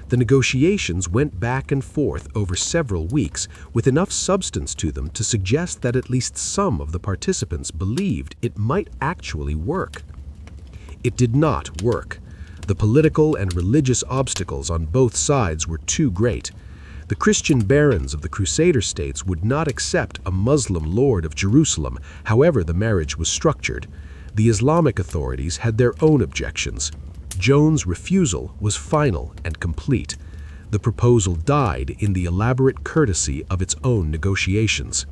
The negotiations went back and forth over several weeks, with enough substance to them to suggest that at least some of the participants believed it might actually work. It did not work. The political and religious obstacles on both sides were too great. The Christian barons of the Crusader states would not accept a Muslim lord of Jerusalem, however the marriage was structured. The Islamic authorities had their own objections. Joan's refusal was final and complete. The proposal died in the elaborate courtesy of its own negotiations.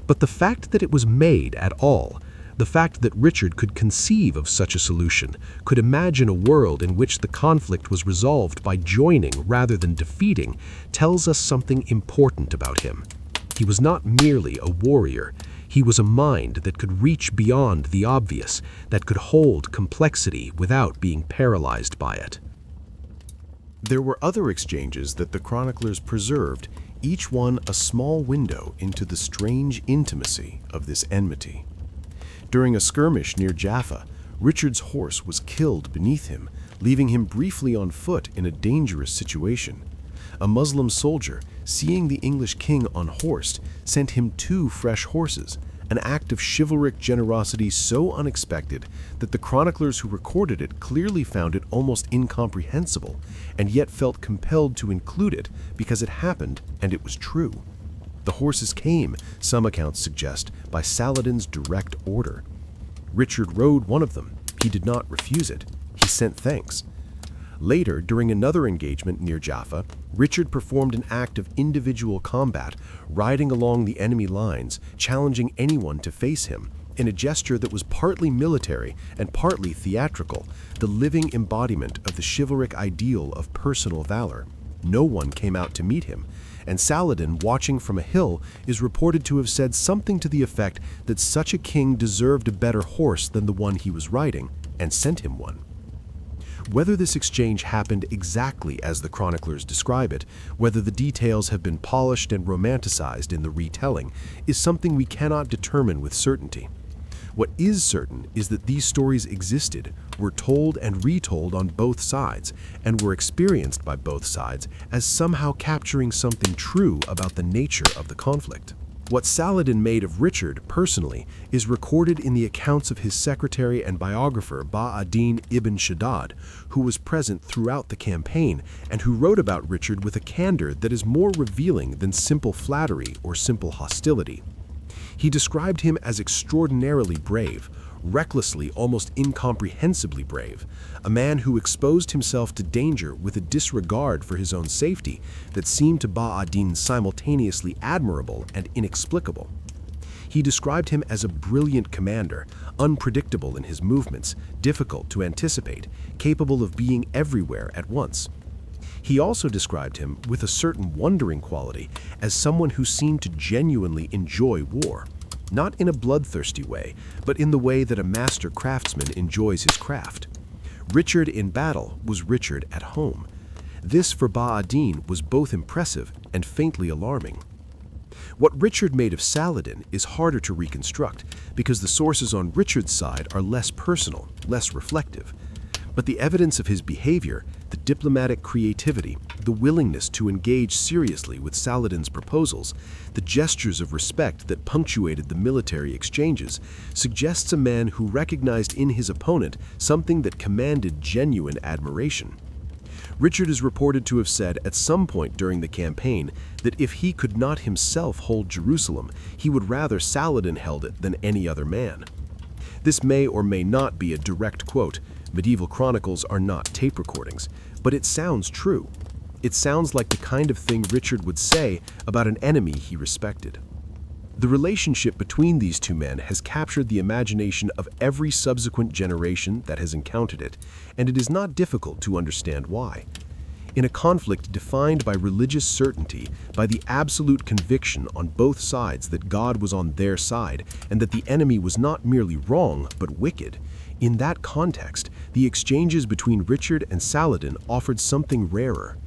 But the fact that it was made at all, the fact that Richard could conceive of such a solution, could imagine a world in which the conflict was resolved by joining rather than defeating, tells us something important about him. He was not merely a warrior. He was a mind that could reach beyond the obvious, that could hold complexity without being paralyzed by it. There were other exchanges that the chroniclers preserved, each one a small window into the strange intimacy of this enmity. During a skirmish near Jaffa, Richard's horse was killed beneath him, leaving him briefly on foot in a dangerous situation. A Muslim soldier, seeing the English king unhorsed, sent him 2 fresh horses, an act of chivalric generosity so unexpected that the chroniclers who recorded it clearly found it almost incomprehensible, and yet felt compelled to include it because it happened and it was true. The horses came, some accounts suggest, by Saladin's direct order. Richard rode one of them. He did not refuse it. He sent thanks. Later, during another engagement near Jaffa, Richard performed an act of individual combat, riding along the enemy lines, challenging anyone to face him, in a gesture that was partly military and partly theatrical, the living embodiment of the chivalric ideal of personal valor. No one came out to meet him, and Saladin, watching from a hill, is reported to have said something to the effect that such a king deserved a better horse than the one he was riding, and sent him one. Whether this exchange happened exactly as the chroniclers describe it, whether the details have been polished and romanticized in the retelling, is something we cannot determine with certainty. What is certain is that these stories existed, were told and retold on both sides, and were experienced by both sides as somehow capturing something true about the nature of the conflict. What Saladin made of Richard, personally, is recorded in the accounts of his secretary and biographer Ba-ad-Din ibn Shaddad, who was present throughout the campaign and who wrote about Richard with a candor that is more revealing than simple flattery or simple hostility. He described him as extraordinarily brave, recklessly, almost incomprehensibly brave, a man who exposed himself to danger with a disregard for his own safety that seemed to Ba-ad-Din simultaneously admirable and inexplicable. He described him as a brilliant commander, unpredictable in his movements, difficult to anticipate, capable of being everywhere at once. He also described him with a certain wondering quality as someone who seemed to genuinely enjoy war, not in a bloodthirsty way, but in the way that a master craftsman enjoys his craft. Richard in battle was Richard at home. This for Ba-ad-Din was both impressive and faintly alarming. What Richard made of Saladin is harder to reconstruct because the sources on Richard's side are less personal, less reflective. But the evidence of his behavior, the diplomatic creativity, the willingness to engage seriously with Saladin's proposals, the gestures of respect that punctuated the military exchanges, suggests a man who recognized in his opponent something that commanded genuine admiration. Richard is reported to have said at some point during the campaign that if he could not himself hold Jerusalem, he would rather Saladin held it than any other man. This may or may not be a direct quote. Medieval chronicles are not tape recordings, but it sounds true. It sounds like the kind of thing Richard would say about an enemy he respected. The relationship between these two men has captured the imagination of every subsequent generation that has encountered it, and it is not difficult to understand why. In a conflict defined by religious certainty, by the absolute conviction on both sides that God was on their side and that the enemy was not merely wrong but wicked, in that context, the exchanges between Richard and Saladin offered something rarer,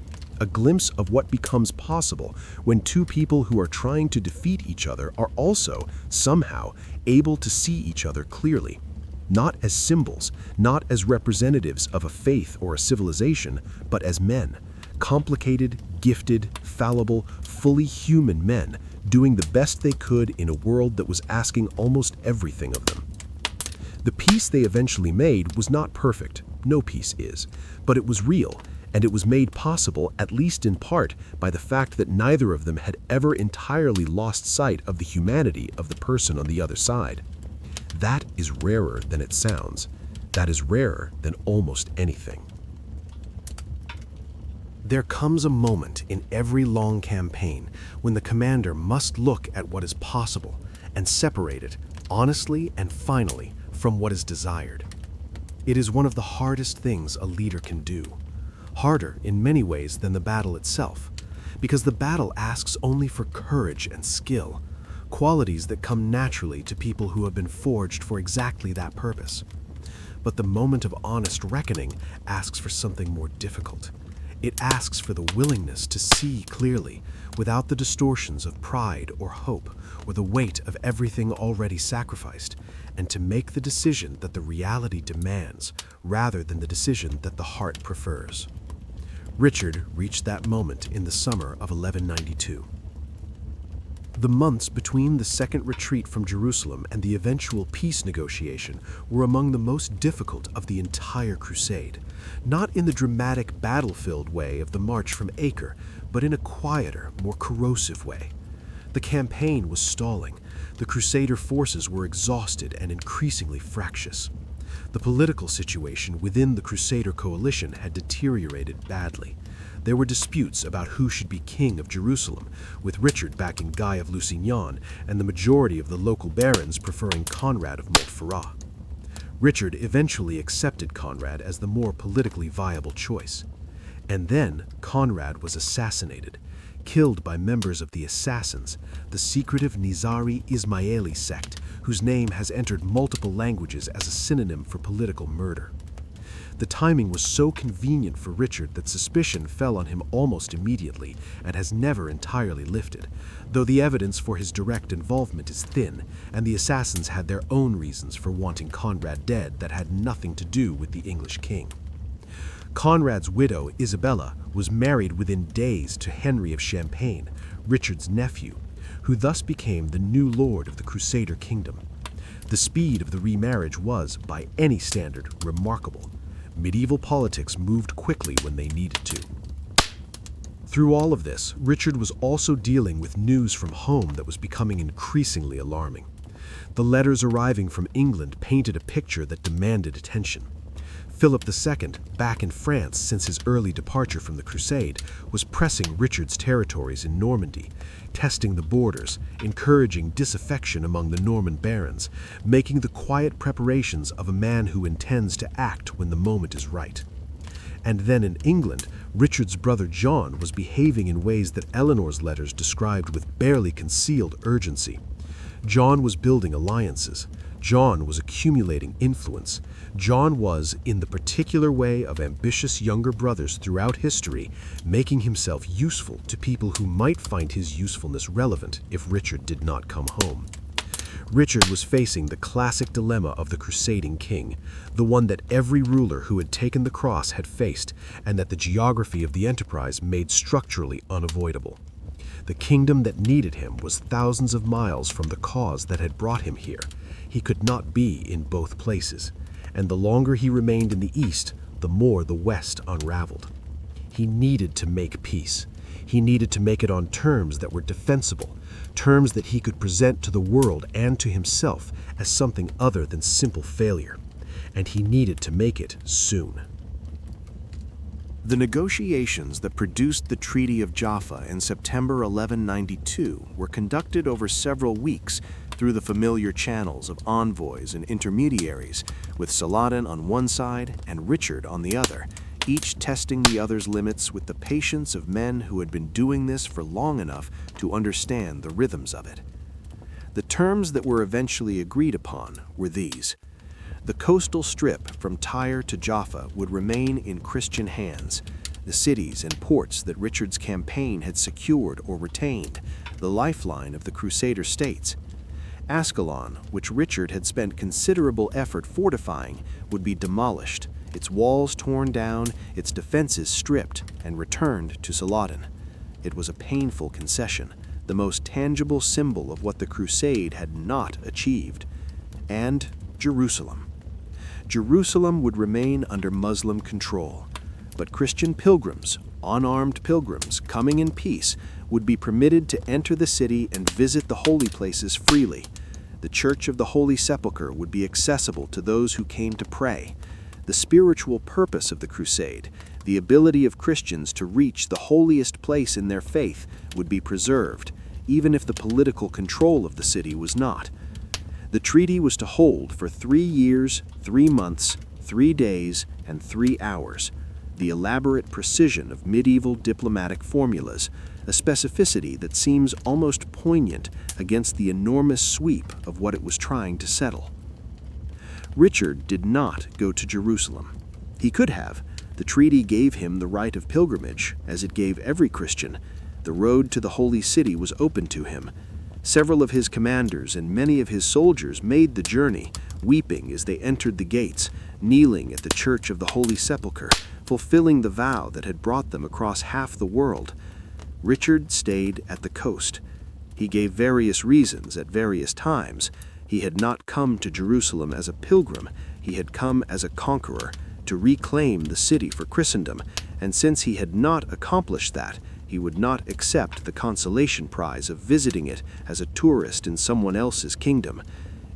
a glimpse of what becomes possible when two people who are trying to defeat each other are also, somehow, able to see each other clearly, not as symbols, not as representatives of a faith or a civilization, but as men, complicated, gifted, fallible, fully human men, doing the best they could in a world that was asking almost everything of them. The peace they eventually made was not perfect, no peace is, but it was real, and it was made possible at least in part by the fact that neither of them had ever entirely lost sight of the humanity of the person on the other side. That is rarer than it sounds. That is rarer than almost anything. There comes a moment in every long campaign when the commander must look at what is possible and separate it, honestly and finally, from what is desired. It is one of the hardest things a leader can do. Harder in many ways than the battle itself, because the battle asks only for courage and skill, qualities that come naturally to people who have been forged for exactly that purpose. But the moment of honest reckoning asks for something more difficult. It asks for the willingness to see clearly, without the distortions of pride or hope, or the weight of everything already sacrificed, and to make the decision that the reality demands, rather than the decision that the heart prefers. Richard reached that moment in the summer of 1192. The months between the second retreat from Jerusalem and the eventual peace negotiation were among the most difficult of the entire crusade, not in the dramatic battle-filled way of the march from Acre, but in a quieter, more corrosive way. The campaign was stalling. The Crusader forces were exhausted and increasingly fractious. The political situation within the Crusader coalition had deteriorated badly. There were disputes about who should be king of Jerusalem, with Richard backing Guy of Lusignan and the majority of the local barons preferring Conrad of Montferrat. Richard eventually accepted Conrad as the more politically viable choice. And then Conrad was assassinated, killed by members of the Assassins, the secretive Nizari Ismaili sect, whose name has entered multiple languages as a synonym for political murder. The timing was so convenient for Richard that suspicion fell on him almost immediately and has never entirely lifted, though the evidence for his direct involvement is thin, and the assassins had their own reasons for wanting Conrad dead that had nothing to do with the English king. Conrad's widow, Isabella, was married within days to Henry of Champagne, Richard's nephew, who thus became the new lord of the Crusader kingdom. The speed of the remarriage was, by any standard, remarkable. Medieval politics moved quickly when they needed to. Through all of this, Richard was also dealing with news from home that was becoming increasingly alarming. The letters arriving from England painted a picture that demanded attention. Philip II, back in France since his early departure from the Crusade, was pressing Richard's territories in Normandy, testing the borders, encouraging disaffection among the Norman barons, making the quiet preparations of a man who intends to act when the moment is right. And then in England, Richard's brother John was behaving in ways that Eleanor's letters described with barely concealed urgency. John was building alliances. John was accumulating influence. John was, in the particular way of ambitious younger brothers throughout history, making himself useful to people who might find his usefulness relevant if Richard did not come home. Richard was facing the classic dilemma of the crusading king, the one that every ruler who had taken the cross had faced, and that the geography of the enterprise made structurally unavoidable. The kingdom that needed him was thousands of miles from the cause that had brought him here. He could not be in both places, and the longer he remained in the east, the more the west unraveled. He needed to make peace. He needed to make it on terms that were defensible, terms that he could present to the world and to himself as something other than simple failure. And he needed to make it soon. The negotiations that produced the Treaty of Jaffa in September 1192 were conducted over several weeks through the familiar channels of envoys and intermediaries, with Saladin on one side and Richard on the other, each testing the other's limits with the patience of men who had been doing this for long enough to understand the rhythms of it. The terms that were eventually agreed upon were these. The coastal strip from Tyre to Jaffa would remain in Christian hands, the cities and ports that Richard's campaign had secured or retained, the lifeline of the Crusader states. Ascalon, which Richard had spent considerable effort fortifying, would be demolished, its walls torn down, its defenses stripped, and returned to Saladin. It was a painful concession, the most tangible symbol of what the Crusade had not achieved. And Jerusalem. Jerusalem would remain under Muslim control, but Christian pilgrims, unarmed pilgrims coming in peace, would be permitted to enter the city and visit the holy places freely. The Church of the Holy Sepulchre would be accessible to those who came to pray. The spiritual purpose of the crusade, The ability of Christians to reach the holiest place in their faith would be preserved, even if the political control of the city was not. The treaty was to hold for 3 years, 3 months, 3 days, and 3 hours. The elaborate precision of medieval diplomatic formulas, a specificity that seems almost poignant against the enormous sweep of what it was trying to settle. Richard did not go to Jerusalem. He could have. The treaty gave him the right of pilgrimage, as it gave every Christian. The road to the holy city was open to him. Several of his commanders and many of his soldiers made the journey, weeping as they entered the gates, kneeling at the Church of the Holy Sepulchre, fulfilling the vow that had brought them across half the world. Richard stayed at the coast. He gave various reasons at various times. He had not come to Jerusalem as a pilgrim. He had come as a conqueror, to reclaim the city for Christendom, and since he had not accomplished that, he would not accept the consolation prize of visiting it as a tourist in someone else's kingdom.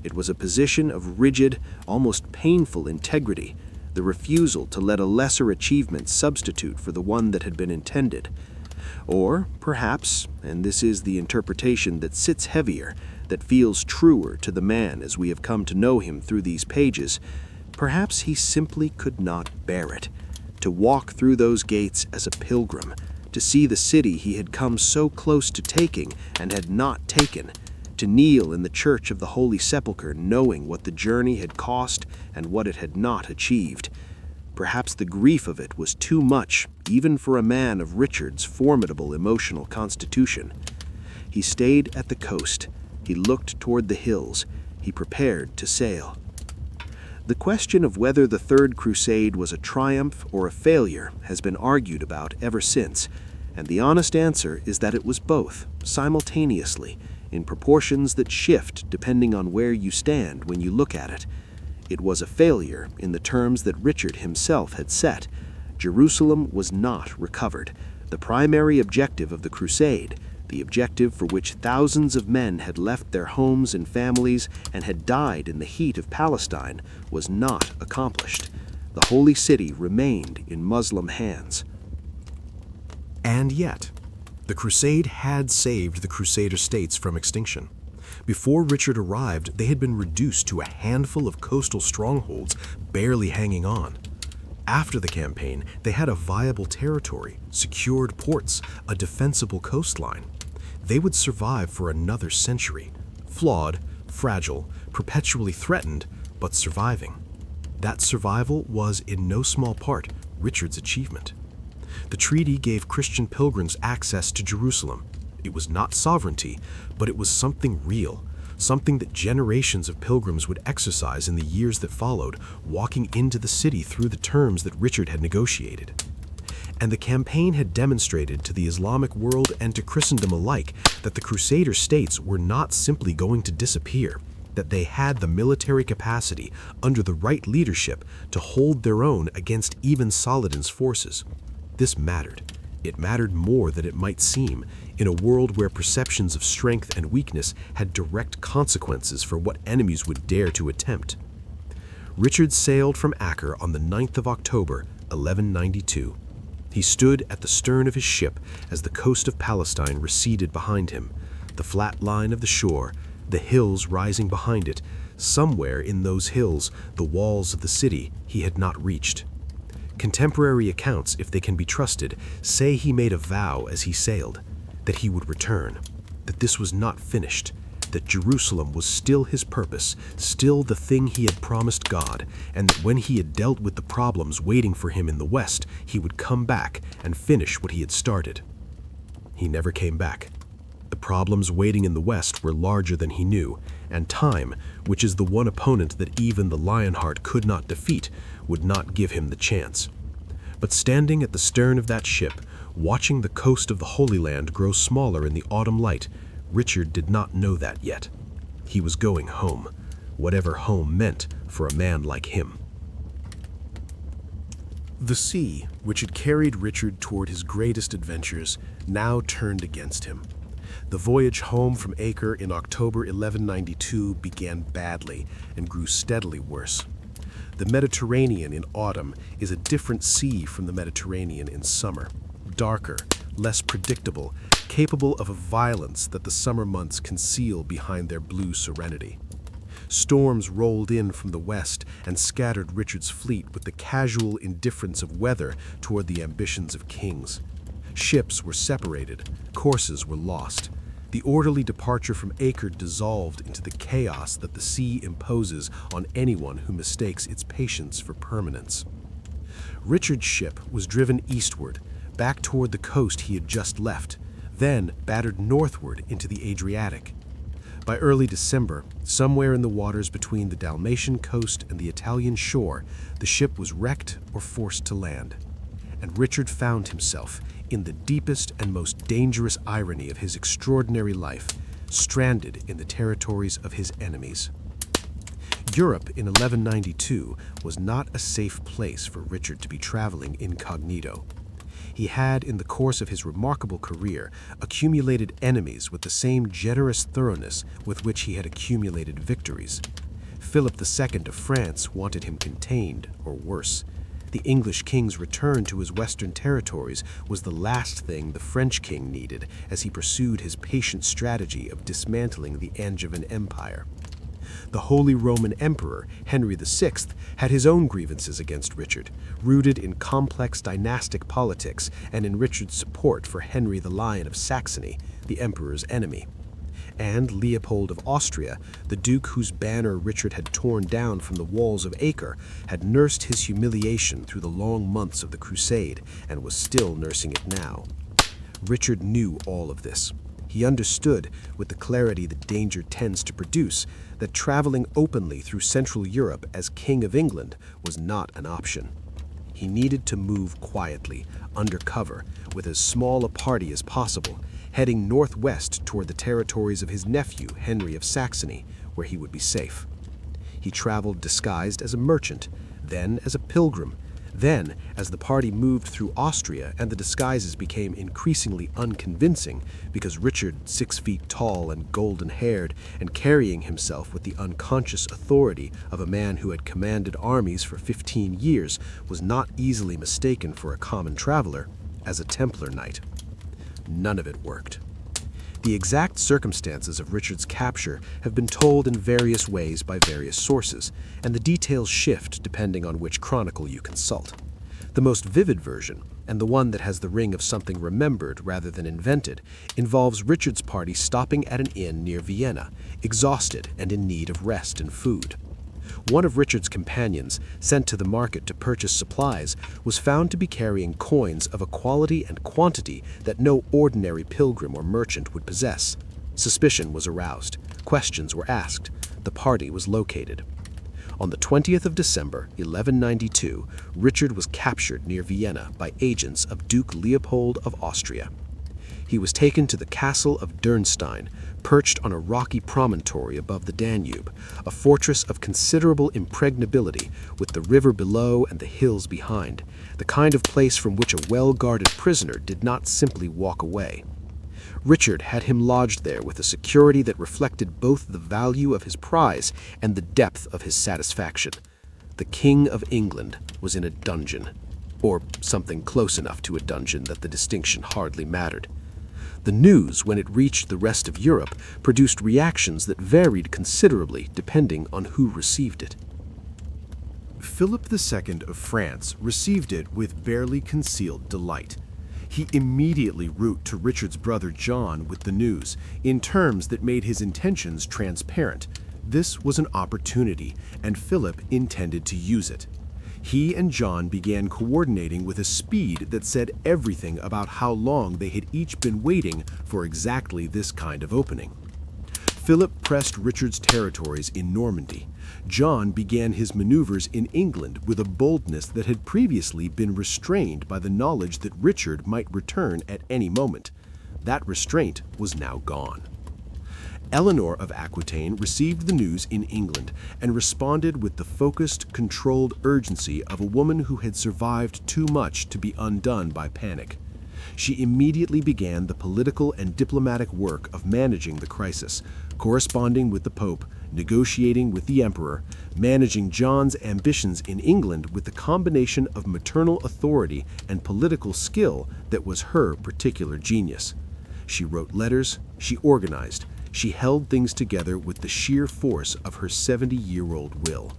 It was a position of rigid, almost painful integrity, the refusal to let a lesser achievement substitute for the one that had been intended. Or, perhaps, and this is the interpretation that sits heavier, that feels truer to the man as we have come to know him through these pages, perhaps he simply could not bear it. To walk through those gates as a pilgrim, to see the city he had come so close to taking and had not taken, to kneel in the Church of the Holy Sepulchre knowing what the journey had cost and what it had not achieved. Perhaps the grief of it was too much, even for a man of Richard's formidable emotional constitution. He stayed at the coast. He looked toward the hills. He prepared to sail. The question of whether the Third Crusade was a triumph or a failure has been argued about ever since, and the honest answer is that it was both, simultaneously, in proportions that shift depending on where you stand when you look at it. It was a failure in the terms that Richard himself had set. Jerusalem was not recovered. The primary objective of the crusade, the objective for which thousands of men had left their homes and families and had died in the heat of Palestine, was not accomplished. The holy city remained in Muslim hands. And yet, the crusade had saved the Crusader states from extinction. Before Richard arrived, they had been reduced to a handful of coastal strongholds, barely hanging on. After the campaign, they had a viable territory, secured ports, a defensible coastline. They would survive for another century, flawed, fragile, perpetually threatened, but surviving. That survival was, in no small part, Richard's achievement. The treaty gave Christian pilgrims access to Jerusalem. It was not sovereignty, but it was something real, something that generations of pilgrims would exercise in the years that followed, walking into the city through the terms that Richard had negotiated. And the campaign had demonstrated to the Islamic world and to Christendom alike that the Crusader states were not simply going to disappear, that they had the military capacity, under the right leadership, to hold their own against even Saladin's forces. This mattered. It mattered more than it might seem, in a world where perceptions of strength and weakness had direct consequences for what enemies would dare to attempt. Richard sailed from Acre on the 9th of October, 1192. He stood at the stern of his ship as the coast of Palestine receded behind him, the flat line of the shore, the hills rising behind it. Somewhere in those hills, the walls of the city he had not reached. Contemporary accounts, if they can be trusted, say he made a vow as he sailed, that he would return, that this was not finished, that Jerusalem was still his purpose, still the thing he had promised God, and that when he had dealt with the problems waiting for him in the West, he would come back and finish what he had started. He never came back. The problems waiting in the West were larger than he knew, and time, which is the one opponent that even the Lionheart could not defeat, would not give him the chance. But standing at the stern of that ship, watching the coast of the Holy Land grow smaller in the autumn light, Richard did not know that yet. He was going home, whatever home meant for a man like him. The sea, which had carried Richard toward his greatest adventures, now turned against him. The voyage home from Acre in October 1192 began badly and grew steadily worse. The Mediterranean in autumn is a different sea from the Mediterranean in summer. Darker, less predictable, capable of a violence that the summer months conceal behind their blue serenity. Storms rolled in from the west and scattered Richard's fleet with the casual indifference of weather toward the ambitions of kings. Ships were separated, courses were lost. The orderly departure from Acre dissolved into the chaos that the sea imposes on anyone who mistakes its patience for permanence. Richard's ship was driven eastward, back toward the coast he had just left, then battered northward into the Adriatic. By early December, somewhere in the waters between the Dalmatian coast and the Italian shore, the ship was wrecked or forced to land. And Richard found himself, in the deepest and most dangerous irony of his extraordinary life, stranded in the territories of his enemies. Europe in 1192 was not a safe place for Richard to be traveling incognito. He had, in the course of his remarkable career, accumulated enemies with the same generous thoroughness with which he had accumulated victories. Philip II of France wanted him contained, or worse. The English king's return to his western territories was the last thing the French king needed as he pursued his patient strategy of dismantling the Angevin Empire. The Holy Roman Emperor, Henry VI, had his own grievances against Richard, rooted in complex dynastic politics and in Richard's support for Henry the Lion of Saxony, the emperor's enemy. And Leopold of Austria, the duke whose banner Richard had torn down from the walls of Acre, had nursed his humiliation through the long months of the crusade and was still nursing it now. Richard knew all of this. He understood, with the clarity that danger tends to produce, that traveling openly through Central Europe as King of England was not an option. He needed to move quietly, under cover, with as small a party as possible, heading northwest toward the territories of his nephew, Henry of Saxony, where he would be safe. He traveled disguised as a merchant, then as a pilgrim. Then, as the party moved through Austria and the disguises became increasingly unconvincing because Richard, 6 feet tall and golden-haired, and carrying himself with the unconscious authority of a man who had commanded armies for 15 years, was not easily mistaken for a common traveler, as a Templar knight. None of it worked. The exact circumstances of Richard's capture have been told in various ways by various sources, and the details shift depending on which chronicle you consult. The most vivid version, and the one that has the ring of something remembered rather than invented, involves Richard's party stopping at an inn near Vienna, exhausted and in need of rest and food. One of Richard's companions, sent to the market to purchase supplies, was found to be carrying coins of a quality and quantity that no ordinary pilgrim or merchant would possess. Suspicion was aroused. Questions were asked. The party was located. On the 20th of December, 1192, Richard was captured near Vienna by agents of Duke Leopold of Austria. He was taken to the castle of Dürnstein, perched on a rocky promontory above the Danube, a fortress of considerable impregnability, with the river below and the hills behind, the kind of place from which a well-guarded prisoner did not simply walk away. Richard had him lodged there with a security that reflected both the value of his prize and the depth of his satisfaction. The King of England was in a dungeon, or something close enough to a dungeon that the distinction hardly mattered. The news, when it reached the rest of Europe, produced reactions that varied considerably depending on who received it. Philip II of France received it with barely concealed delight. He immediately wrote to Richard's brother John with the news, in terms that made his intentions transparent. This was an opportunity, and Philip intended to use it. He and John began coordinating with a speed that said everything about how long they had each been waiting for exactly this kind of opening. Philip pressed Richard's territories in Normandy. John began his maneuvers in England with a boldness that had previously been restrained by the knowledge that Richard might return at any moment. That restraint was now gone. Eleanor of Aquitaine received the news in England and responded with the focused, controlled urgency of a woman who had survived too much to be undone by panic. She immediately began the political and diplomatic work of managing the crisis, corresponding with the Pope, negotiating with the Emperor, managing John's ambitions in England with the combination of maternal authority and political skill that was her particular genius. She wrote letters, she organized, she held things together with the sheer force of her 70-year-old will.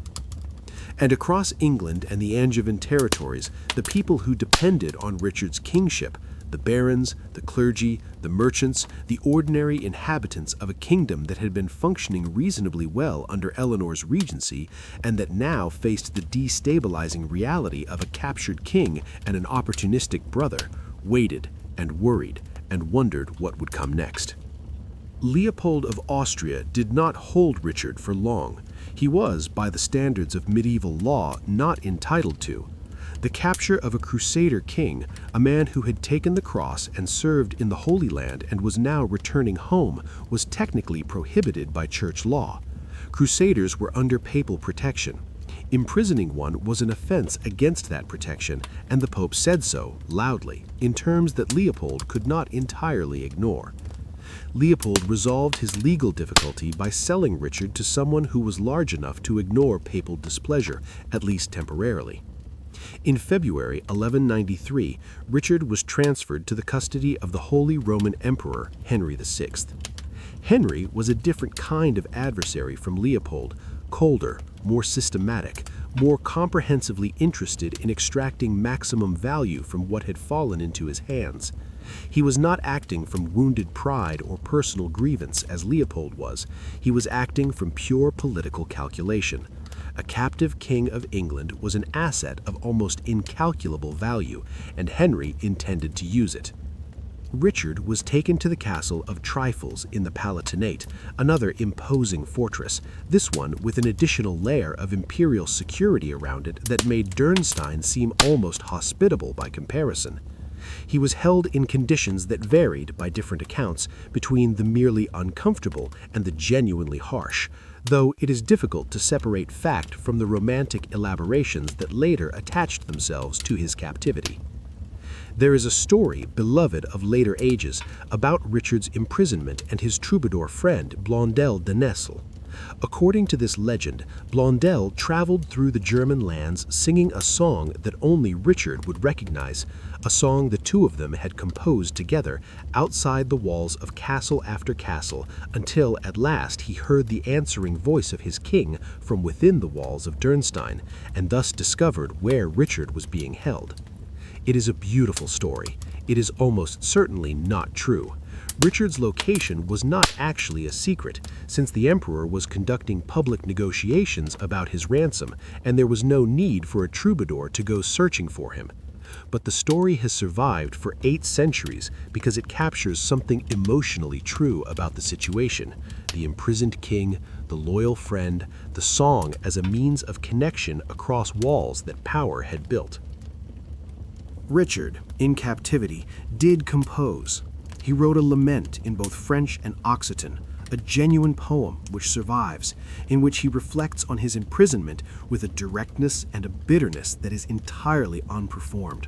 And across England and the Angevin territories, the people who depended on Richard's kingship, the barons, the clergy, the merchants, the ordinary inhabitants of a kingdom that had been functioning reasonably well under Eleanor's regency and that now faced the destabilizing reality of a captured king and an opportunistic brother, waited and worried and wondered what would come next. Leopold of Austria did not hold Richard for long. He was, by the standards of medieval law, not entitled to. The capture of a Crusader king, a man who had taken the cross and served in the Holy Land and was now returning home, was technically prohibited by church law. Crusaders were under papal protection. Imprisoning one was an offense against that protection, and the Pope said so, loudly, in terms that Leopold could not entirely ignore. Leopold resolved his legal difficulty by selling Richard to someone who was large enough to ignore papal displeasure, at least temporarily. In February 1193, Richard was transferred to the custody of the Holy Roman Emperor Henry VI. Henry was a different kind of adversary from Leopold, colder, more systematic, more comprehensively interested in extracting maximum value from what had fallen into his hands. He was not acting from wounded pride or personal grievance as Leopold was. He was acting from pure political calculation. A captive king of England was an asset of almost incalculable value, and Henry intended to use it. Richard was taken to the castle of Trifles in the Palatinate, another imposing fortress, this one with an additional layer of imperial security around it that made Dürnstein seem almost hospitable by comparison. He was held in conditions that varied, by different accounts, between the merely uncomfortable and the genuinely harsh, though it is difficult to separate fact from the romantic elaborations that later attached themselves to his captivity. There is a story, beloved of later ages, about Richard's imprisonment and his troubadour friend Blondel de Nesle. According to this legend, Blondel traveled through the German lands singing a song that only Richard would recognize, a song the two of them had composed together outside the walls of castle after castle until at last he heard the answering voice of his king from within the walls of Dürnstein, and thus discovered where Richard was being held. It is a beautiful story. It is almost certainly not true. Richard's location was not actually a secret, since the emperor was conducting public negotiations about his ransom, and there was no need for a troubadour to go searching for him. But the story has survived for 8 centuries because it captures something emotionally true about the situation: the imprisoned king, the loyal friend, the song as a means of connection across walls that power had built. Richard, in captivity, did compose. He wrote a lament in both French and Occitan, a genuine poem which survives, in which he reflects on his imprisonment with a directness and a bitterness that is entirely unperformed.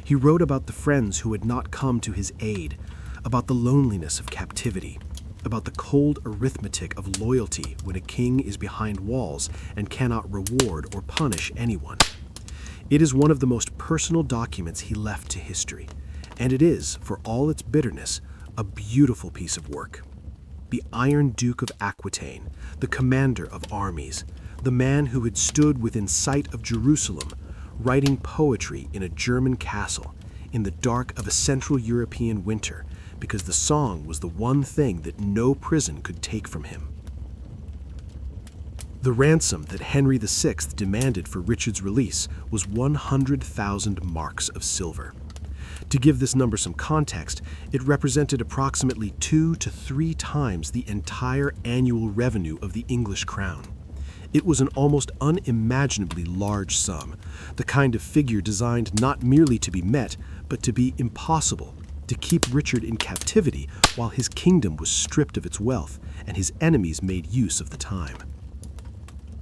He wrote about the friends who had not come to his aid, about the loneliness of captivity, about the cold arithmetic of loyalty when a king is behind walls and cannot reward or punish anyone. It is one of the most personal documents he left to history, and it is, for all its bitterness, a beautiful piece of work. The Iron Duke of Aquitaine, the commander of armies, the man who had stood within sight of Jerusalem, writing poetry in a German castle, in the dark of a Central European winter, because the song was the one thing that no prison could take from him. The ransom that Henry VI demanded for Richard's release was 100,000 marks of silver. To give this number some context, it represented approximately 2 to 3 times the entire annual revenue of the English crown. It was an almost unimaginably large sum, the kind of figure designed not merely to be met, but to be impossible, to keep Richard in captivity while his kingdom was stripped of its wealth and his enemies made use of the time.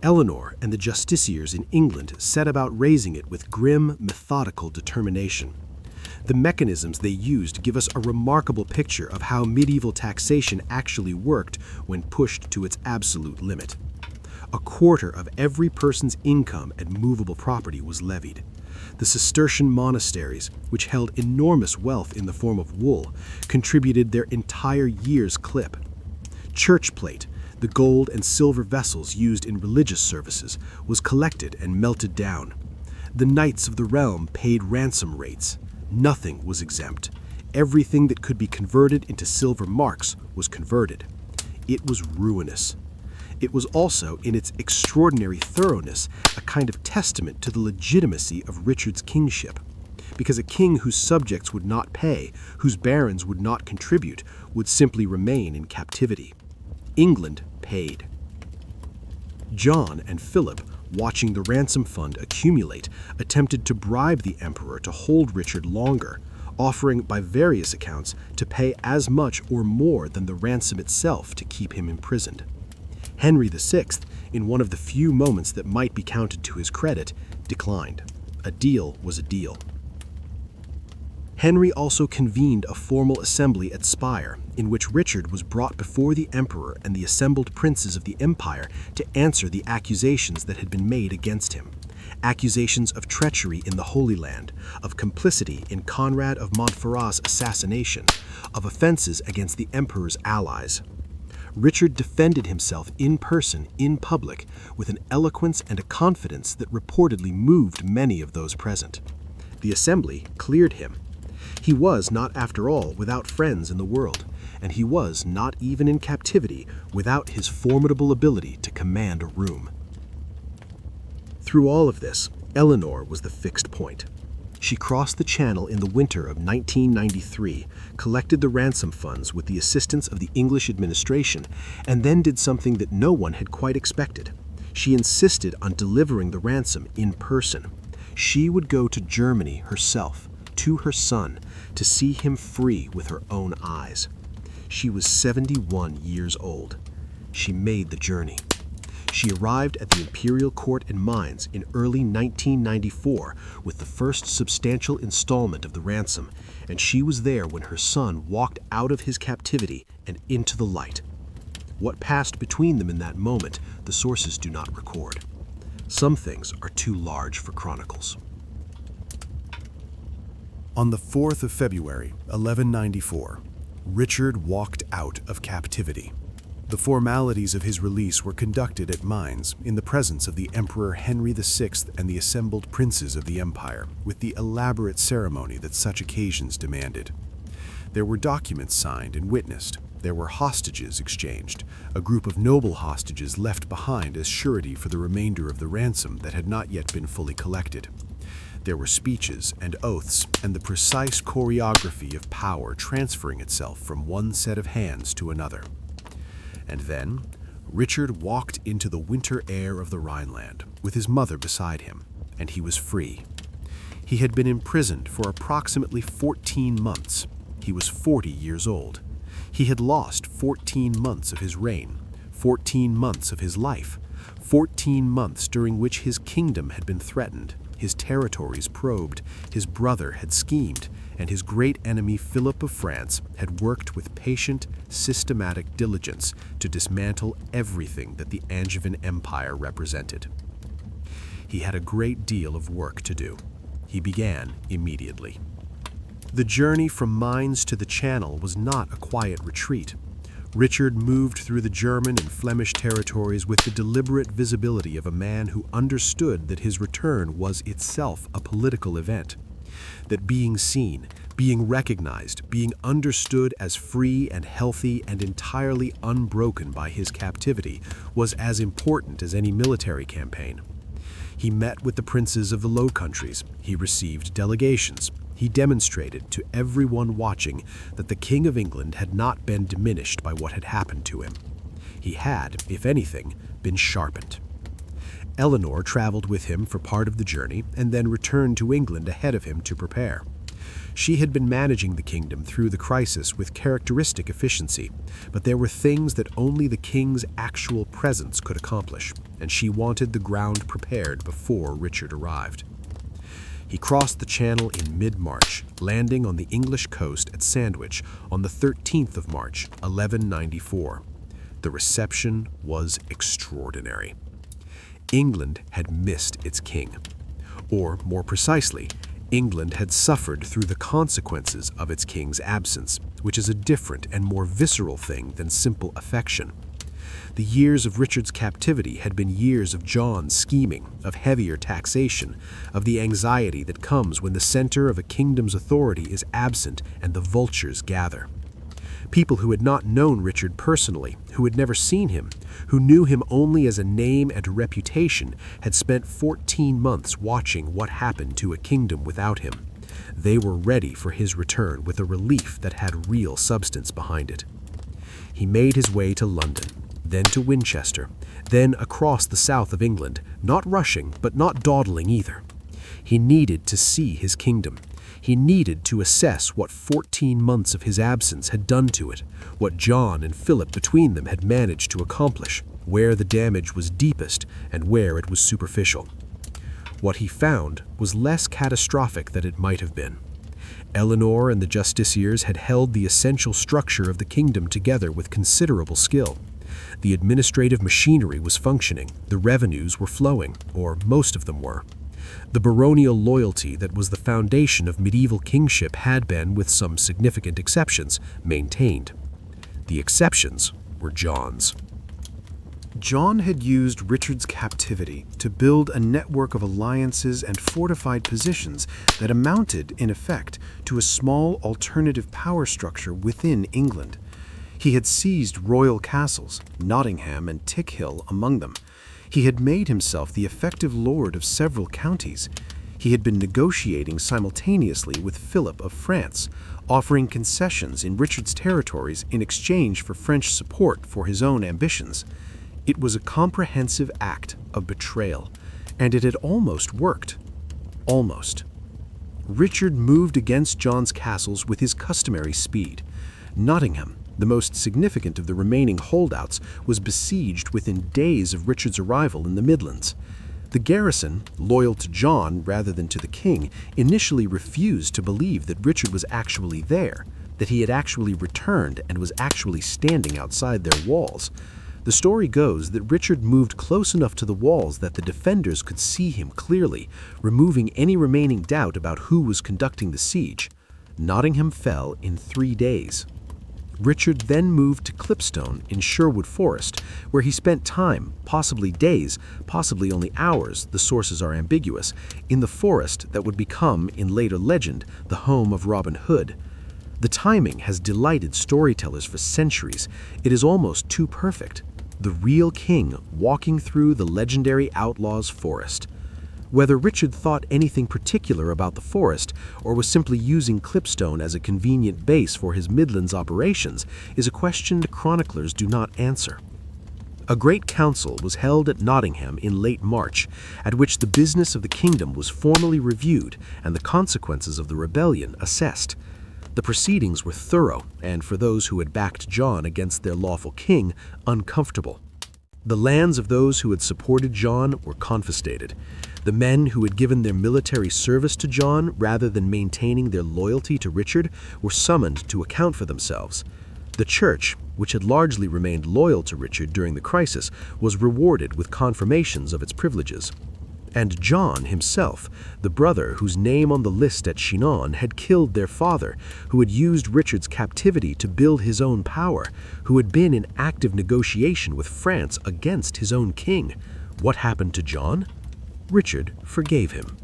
Eleanor and the justiciars in England set about raising it with grim, methodical determination. The mechanisms they used give us a remarkable picture of how medieval taxation actually worked when pushed to its absolute limit. A quarter of every person's income and movable property was levied. The Cistercian monasteries, which held enormous wealth in the form of wool, contributed their entire year's clip. Church plate, the gold and silver vessels used in religious services, was collected and melted down. The knights of the realm paid ransom rates. Nothing was exempt. Everything that could be converted into silver marks was converted. It was ruinous. It was also, in its extraordinary thoroughness, a kind of testament to the legitimacy of Richard's kingship. Because a king whose subjects would not pay, whose barons would not contribute, would simply remain in captivity. England paid. John and Philip, watching the ransom fund accumulate, attempted to bribe the emperor to hold Richard longer, offering, by various accounts, to pay as much or more than the ransom itself to keep him imprisoned. Henry VI, in one of the few moments that might be counted to his credit, declined. A deal was a deal. Henry also convened a formal assembly at Spire, in which Richard was brought before the emperor and the assembled princes of the empire to answer the accusations that had been made against him. Accusations of treachery in the Holy Land, of complicity in Conrad of Montferrat's assassination, of offenses against the emperor's allies. Richard defended himself in person, in public, with an eloquence and a confidence that reportedly moved many of those present. The assembly cleared him. He was not, after all, without friends in the world, and he was not even in captivity without his formidable ability to command a room. Through all of this, Eleanor was the fixed point. She crossed the Channel in the winter of 1993, collected the ransom funds with the assistance of the English administration, and then did something that no one had quite expected. She insisted on delivering the ransom in person. She would go to Germany herself, to her son, to see him free with her own eyes. She was 71 years old. She made the journey. She arrived at the imperial court in Mainz in early 1994 with the first substantial installment of the ransom, and she was there when her son walked out of his captivity and into the light. What passed between them in that moment, the sources do not record. Some things are too large for chronicles. On the 4th of February, 1194, Richard walked out of captivity. The formalities of his release were conducted at Mainz in the presence of the Emperor Henry VI and the assembled princes of the empire, with the elaborate ceremony that such occasions demanded. There were documents signed and witnessed. There were hostages exchanged, a group of noble hostages left behind as surety for the remainder of the ransom that had not yet been fully collected. There were speeches and oaths and the precise choreography of power transferring itself from one set of hands to another. And then, Richard walked into the winter air of the Rhineland, with his mother beside him, and he was free. He had been imprisoned for approximately 14 months. He was 40 years old. He had lost 14 months of his reign, 14 months of his life, 14 months during which his kingdom had been threatened, his territories probed, his brother had schemed, and his great enemy Philip of France had worked with patient, systematic diligence to dismantle everything that the Angevin Empire represented. He had a great deal of work to do. He began immediately. The journey from Mainz to the Channel was not a quiet retreat. Richard moved through the German and Flemish territories with the deliberate visibility of a man who understood that his return was itself a political event, that being seen, being recognized, being understood as free and healthy and entirely unbroken by his captivity was as important as any military campaign. He met with the princes of the Low Countries. He received delegations. He demonstrated to everyone watching that the King of England had not been diminished by what had happened to him. He had, if anything, been sharpened. Eleanor traveled with him for part of the journey and then returned to England ahead of him to prepare. She had been managing the kingdom through the crisis with characteristic efficiency, but there were things that only the king's actual presence could accomplish, and she wanted the ground prepared before Richard arrived. He crossed the Channel in mid-March, landing on the English coast at Sandwich on the 13th of March, 1194. The reception was extraordinary. England had missed its king. Or, more precisely, England had suffered through the consequences of its king's absence, which is a different and more visceral thing than simple affection. The years of Richard's captivity had been years of John's scheming, of heavier taxation, of the anxiety that comes when the center of a kingdom's authority is absent and the vultures gather. People who had not known Richard personally, who had never seen him, who knew him only as a name and a reputation, had spent 14 months watching what happened to a kingdom without him. They were ready for his return with a relief that had real substance behind it. He made his way to London, then to Winchester, then across the south of England, not rushing but not dawdling either. He needed to see his kingdom. He needed to assess what 14 months of his absence had done to it, what John and Philip between them had managed to accomplish, where the damage was deepest and where it was superficial. What he found was less catastrophic than it might have been. Eleanor and the justiciars had held the essential structure of the kingdom together with considerable skill. The administrative machinery was functioning, the revenues were flowing, or most of them were. The baronial loyalty that was the foundation of medieval kingship had been, with some significant exceptions, maintained. The exceptions were John's. John had used Richard's captivity to build a network of alliances and fortified positions that amounted, in effect, to a small alternative power structure within England. He had seized royal castles, Nottingham and Tickhill among them. He had made himself the effective lord of several counties. He had been negotiating simultaneously with Philip of France, offering concessions in Richard's territories in exchange for French support for his own ambitions. It was a comprehensive act of betrayal, and it had almost worked. Almost. Richard moved against John's castles with his customary speed. Nottingham, the most significant of the remaining holdouts, was besieged within days of Richard's arrival in the Midlands. The garrison, loyal to John rather than to the king, initially refused to believe that Richard was actually there, that he had actually returned and was actually standing outside their walls. The story goes that Richard moved close enough to the walls that the defenders could see him clearly, removing any remaining doubt about who was conducting the siege. Nottingham fell in 3 days. Richard then moved to Clipstone in Sherwood Forest, where he spent time, possibly days, possibly only hours, the sources are ambiguous, in the forest that would become, in later legend, the home of Robin Hood. The timing has delighted storytellers for centuries. It is almost too perfect. The real king walking through the legendary outlaw's forest. Whether Richard thought anything particular about the forest, or was simply using Clipstone as a convenient base for his Midlands operations, is a question the chroniclers do not answer. A great council was held at Nottingham in late March, at which the business of the kingdom was formally reviewed and the consequences of the rebellion assessed. The proceedings were thorough, and for those who had backed John against their lawful king, uncomfortable. The lands of those who had supported John were confiscated. The men who had given their military service to John rather than maintaining their loyalty to Richard were summoned to account for themselves. The church, which had largely remained loyal to Richard during the crisis, was rewarded with confirmations of its privileges. And John himself, the brother whose name on the list at Chinon had killed their father, who had used Richard's captivity to build his own power, who had been in active negotiation with France against his own king. What happened to John? Richard forgave him.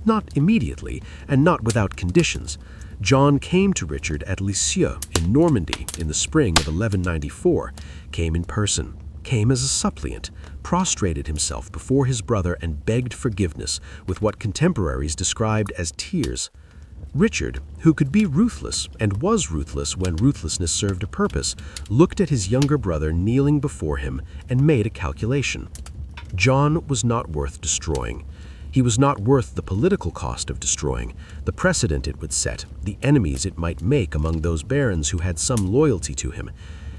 Not immediately, and not without conditions. John came to Richard at Lisieux in Normandy in the spring of 1194, came in person, came as a suppliant, prostrated himself before his brother and begged forgiveness with what contemporaries described as tears. Richard, who could be ruthless and was ruthless when ruthlessness served a purpose, looked at his younger brother kneeling before him and made a calculation. John was not worth destroying. He was not worth the political cost of destroying, the precedent it would set, the enemies it might make among those barons who had some loyalty to him.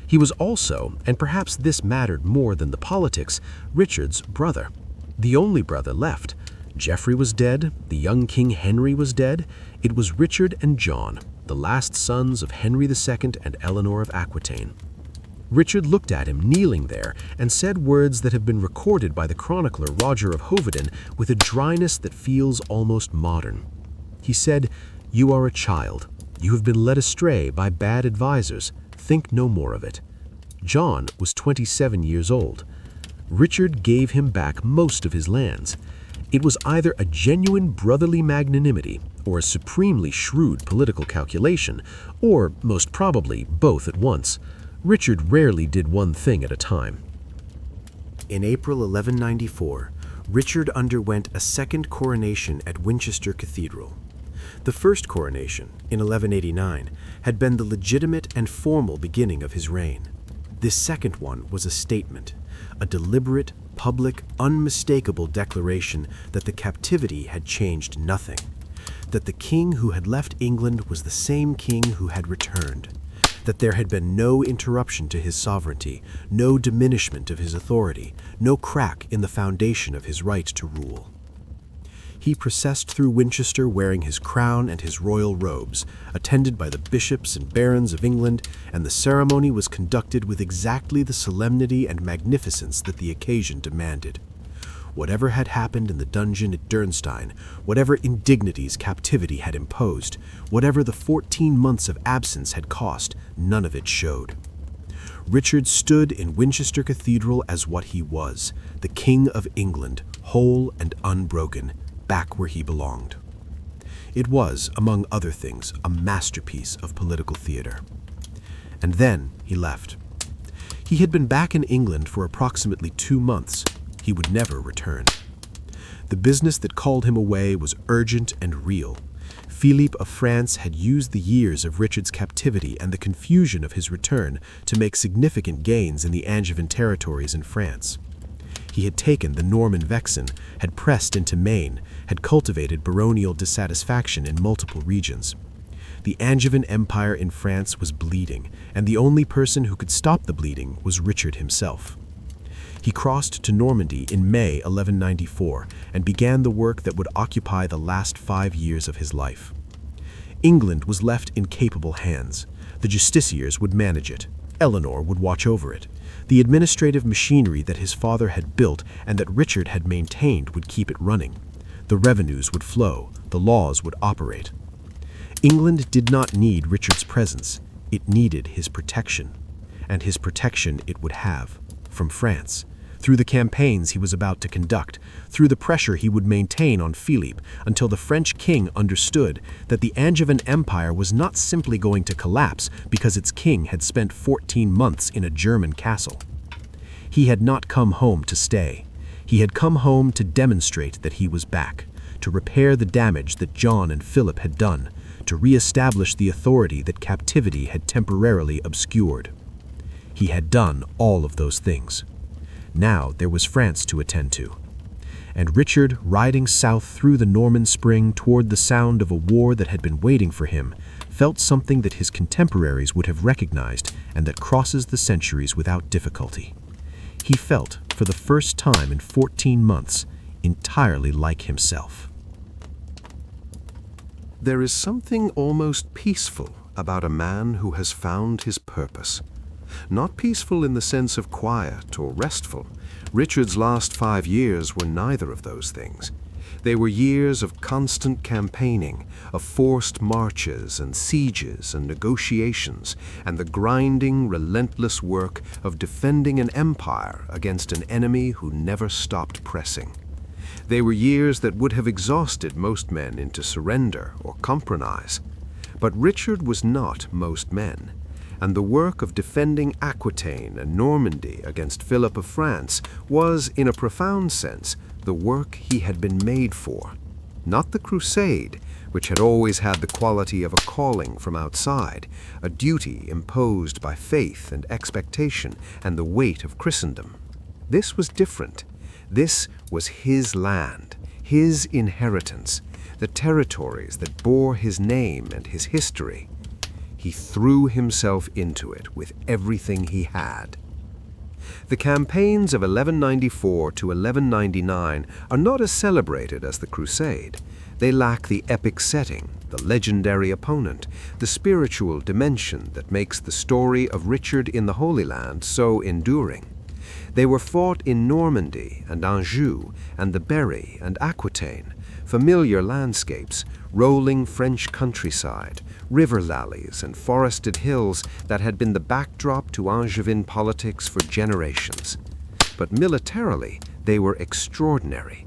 He was also, and perhaps this mattered more than the politics, Richard's brother. The only brother left. Geoffrey was dead, the young King Henry was dead. It was Richard and John, the last sons of Henry II and Eleanor of Aquitaine. Richard looked at him kneeling there and said words that have been recorded by the chronicler Roger of Hoveden with a dryness that feels almost modern. He said, "You are a child. You have been led astray by bad advisors. Think no more of it." John was 27 years old. Richard gave him back most of his lands. It was either a genuine brotherly magnanimity or a supremely shrewd political calculation, or most probably both at once. Richard rarely did one thing at a time. In April 1194, Richard underwent a second coronation at Winchester Cathedral. The first coronation, in 1189, had been the legitimate and formal beginning of his reign. This second one was a statement, a deliberate, public, unmistakable declaration that the captivity had changed nothing, that the king who had left England was the same king who had returned, that there had been no interruption to his sovereignty, no diminishment of his authority, no crack in the foundation of his right to rule. He processed through Winchester wearing his crown and his royal robes, attended by the bishops and barons of England, and the ceremony was conducted with exactly the solemnity and magnificence that the occasion demanded. Whatever had happened in the dungeon at Dürnstein, whatever indignities captivity had imposed, whatever the 14 months of absence had cost, none of it showed. Richard stood in Winchester Cathedral as what he was, the King of England, whole and unbroken, back where he belonged. It was, among other things, a masterpiece of political theater. And then he left. He had been back in England for approximately 2 months. He would never return. The business that called him away was urgent and real. Philippe of France had used the years of Richard's captivity and the confusion of his return to make significant gains in the Angevin territories in France. He had taken the Norman Vexin, had pressed into Maine, had cultivated baronial dissatisfaction in multiple regions. The Angevin Empire in France was bleeding, and the only person who could stop the bleeding was Richard himself. He crossed to Normandy in May 1194 and began the work that would occupy the last 5 years of his life. England was left in capable hands. The justiciars would manage it. Eleanor would watch over it. The administrative machinery that his father had built and that Richard had maintained would keep it running. The revenues would flow. The laws would operate. England did not need Richard's presence. It needed his protection. And his protection it would have, from France, through the campaigns he was about to conduct, through the pressure he would maintain on Philippe until the French king understood that the Angevin Empire was not simply going to collapse because its king had spent 14 months in a German castle. He had not come home to stay. He had come home to demonstrate that he was back, to repair the damage that John and Philip had done, to re-establish the authority that captivity had temporarily obscured. He had done all of those things. Now there was France to attend to. And Richard, riding south through the Norman Spring toward the sound of a war that had been waiting for him, felt something that his contemporaries would have recognized and that crosses the centuries without difficulty. He felt, for the first time in 14 months, entirely like himself. There is something almost peaceful about a man who has found his purpose. Not peaceful in the sense of quiet or restful. Richard's last 5 years were neither of those things. They were years of constant campaigning, of forced marches and sieges and negotiations, and the grinding, relentless work of defending an empire against an enemy who never stopped pressing. They were years that would have exhausted most men into surrender or compromise. But Richard was not most men, and the work of defending Aquitaine and Normandy against Philip of France was, in a profound sense, the work he had been made for. Not the crusade, which had always had the quality of a calling from outside, a duty imposed by faith and expectation and the weight of Christendom. This was different. This was his land, his inheritance, the territories that bore his name and his history. He threw himself into it with everything he had. The campaigns of 1194 to 1199 are not as celebrated as the Crusade. They lack the epic setting, the legendary opponent, the spiritual dimension that makes the story of Richard in the Holy Land so enduring. They were fought in Normandy and Anjou and the Berry and Aquitaine, familiar landscapes, rolling French countryside, river valleys and forested hills that had been the backdrop to Angevin politics for generations. But militarily, they were extraordinary.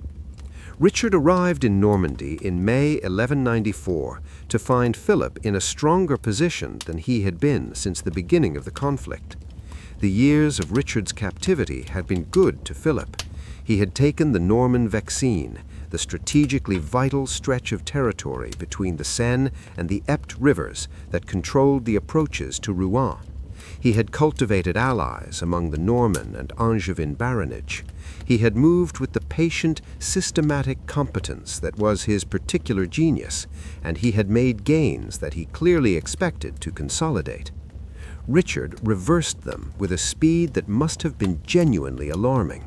Richard arrived in Normandy in May 1194 to find Philip in a stronger position than he had been since the beginning of the conflict. The years of Richard's captivity had been good to Philip. He had taken the Norman Vexin, the strategically vital stretch of territory between the Seine and the Epte rivers that controlled the approaches to Rouen. He had cultivated allies among the Norman and Angevin baronage. He had moved with the patient, systematic competence that was his particular genius, and he had made gains that he clearly expected to consolidate. Richard reversed them with a speed that must have been genuinely alarming.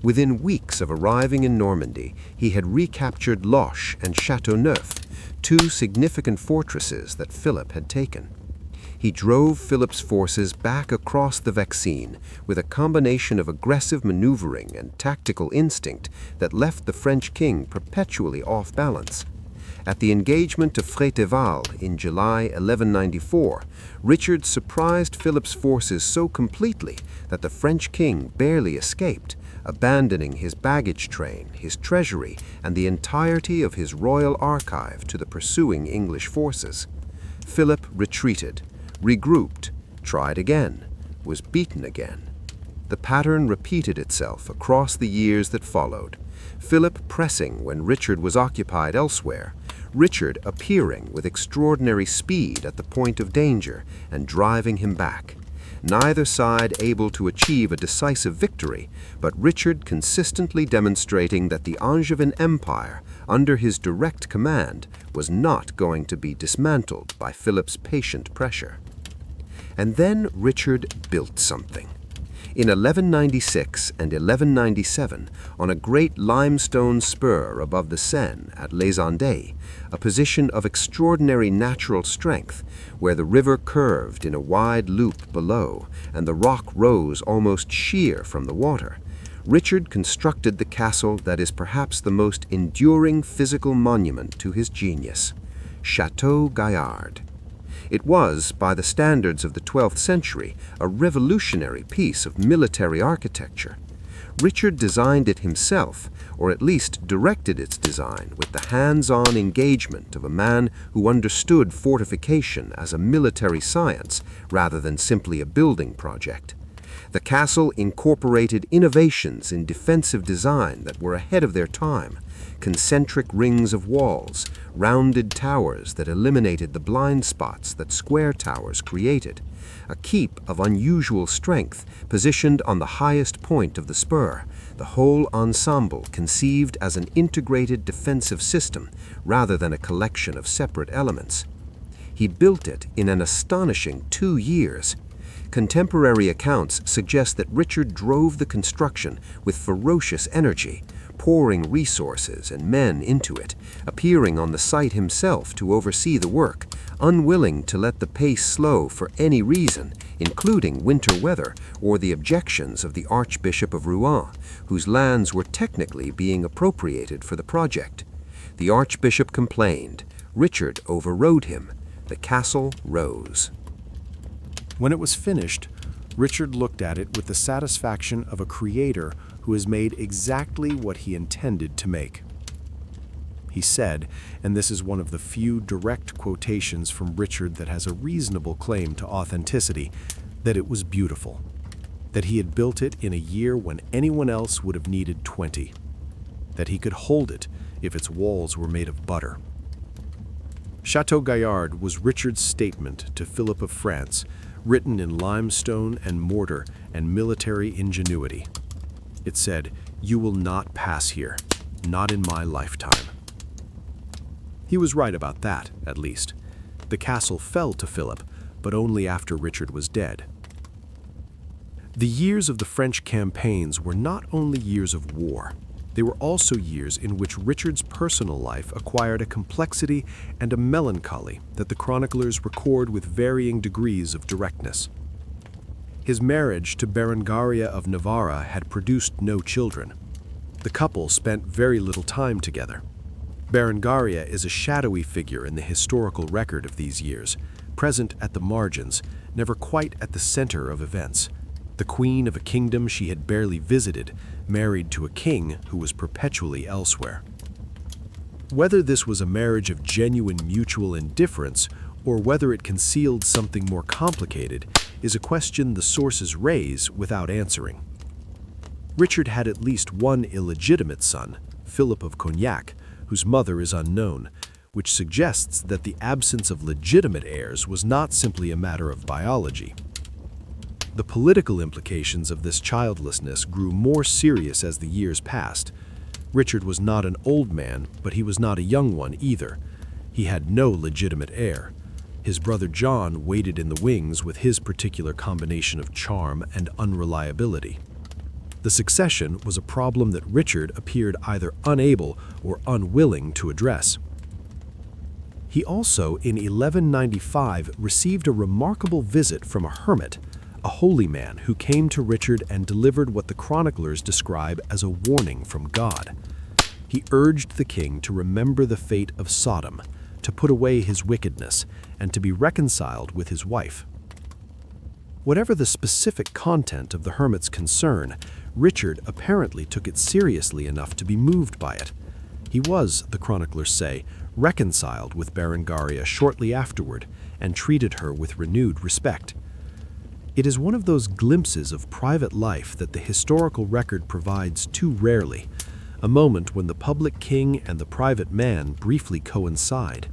Within weeks of arriving in Normandy, he had recaptured Loches and Châteauneuf, two significant fortresses that Philip had taken. He drove Philip's forces back across the Vexin with a combination of aggressive maneuvering and tactical instinct that left the French king perpetually off balance. At the engagement of Fréteval in July 1194, Richard surprised Philip's forces so completely that the French king barely escaped, abandoning his baggage train, his treasury, and the entirety of his royal archive to the pursuing English forces. Philip retreated, regrouped, tried again, was beaten again. The pattern repeated itself across the years that followed. Philip pressing when Richard was occupied elsewhere, Richard appearing with extraordinary speed at the point of danger and driving him back. Neither side able to achieve a decisive victory, but Richard consistently demonstrating that the Angevin Empire, under his direct command, was not going to be dismantled by Philip's patient pressure. And then Richard built something. In 1196 and 1197, on a great limestone spur above the Seine at Les Andes, a position of extraordinary natural strength, where the river curved in a wide loop below and the rock rose almost sheer from the water, Richard constructed the castle that is perhaps the most enduring physical monument to his genius, Château Gaillard. It was, by the standards of the 12th century, a revolutionary piece of military architecture. Richard designed it himself, or at least directed its design with the hands-on engagement of a man who understood fortification as a military science rather than simply a building project. The castle incorporated innovations in defensive design that were ahead of their time: concentric rings of walls, rounded towers that eliminated the blind spots that square towers created, a keep of unusual strength positioned on the highest point of the spur, the whole ensemble conceived as an integrated defensive system rather than a collection of separate elements. He built it in an astonishing 2 years. Contemporary accounts suggest that Richard drove the construction with ferocious energy, pouring resources and men into it, appearing on the site himself to oversee the work, unwilling to let the pace slow for any reason, including winter weather or the objections of the Archbishop of Rouen, whose lands were technically being appropriated for the project. The Archbishop complained. Richard overrode him. The castle rose. When it was finished, Richard looked at it with the satisfaction of a creator who has made exactly what he intended to make. He said, and this is one of the few direct quotations from Richard that has a reasonable claim to authenticity, that it was beautiful, that he had built it in a year when anyone else would have needed 20, that he could hold it if its walls were made of butter. Château Gaillard was Richard's statement to Philip of France, written in limestone and mortar and military ingenuity. It said, "You will not pass here, not in my lifetime." He was right about that, at least. The castle fell to Philip, but only after Richard was dead. The years of the French campaigns were not only years of war, they were also years in which Richard's personal life acquired a complexity and a melancholy that the chroniclers record with varying degrees of directness. His marriage to Berengaria of Navarra had produced no children. The couple spent very little time together. Berengaria is a shadowy figure in the historical record of these years, present at the margins, never quite at the center of events. The queen of a kingdom she had barely visited, married to a king who was perpetually elsewhere. Whether this was a marriage of genuine mutual indifference or whether it concealed something more complicated is a question the sources raise without answering. Richard had at least one illegitimate son, Philip of Cognac, whose mother is unknown, which suggests that the absence of legitimate heirs was not simply a matter of biology. The political implications of this childlessness grew more serious as the years passed. Richard was not an old man, but he was not a young one either. He had no legitimate heir. His brother John waited in the wings with his particular combination of charm and unreliability. The succession was a problem that Richard appeared either unable or unwilling to address. He also, in 1195, received a remarkable visit from a hermit, a holy man who came to Richard and delivered what the chroniclers describe as a warning from God. He urged the king to remember the fate of Sodom, to put away his wickedness, and to be reconciled with his wife. Whatever the specific content of the hermit's concern, Richard apparently took it seriously enough to be moved by it. He was, the chroniclers say, reconciled with Berengaria shortly afterward and treated her with renewed respect. It is one of those glimpses of private life that the historical record provides too rarely, a moment when the public king and the private man briefly coincide,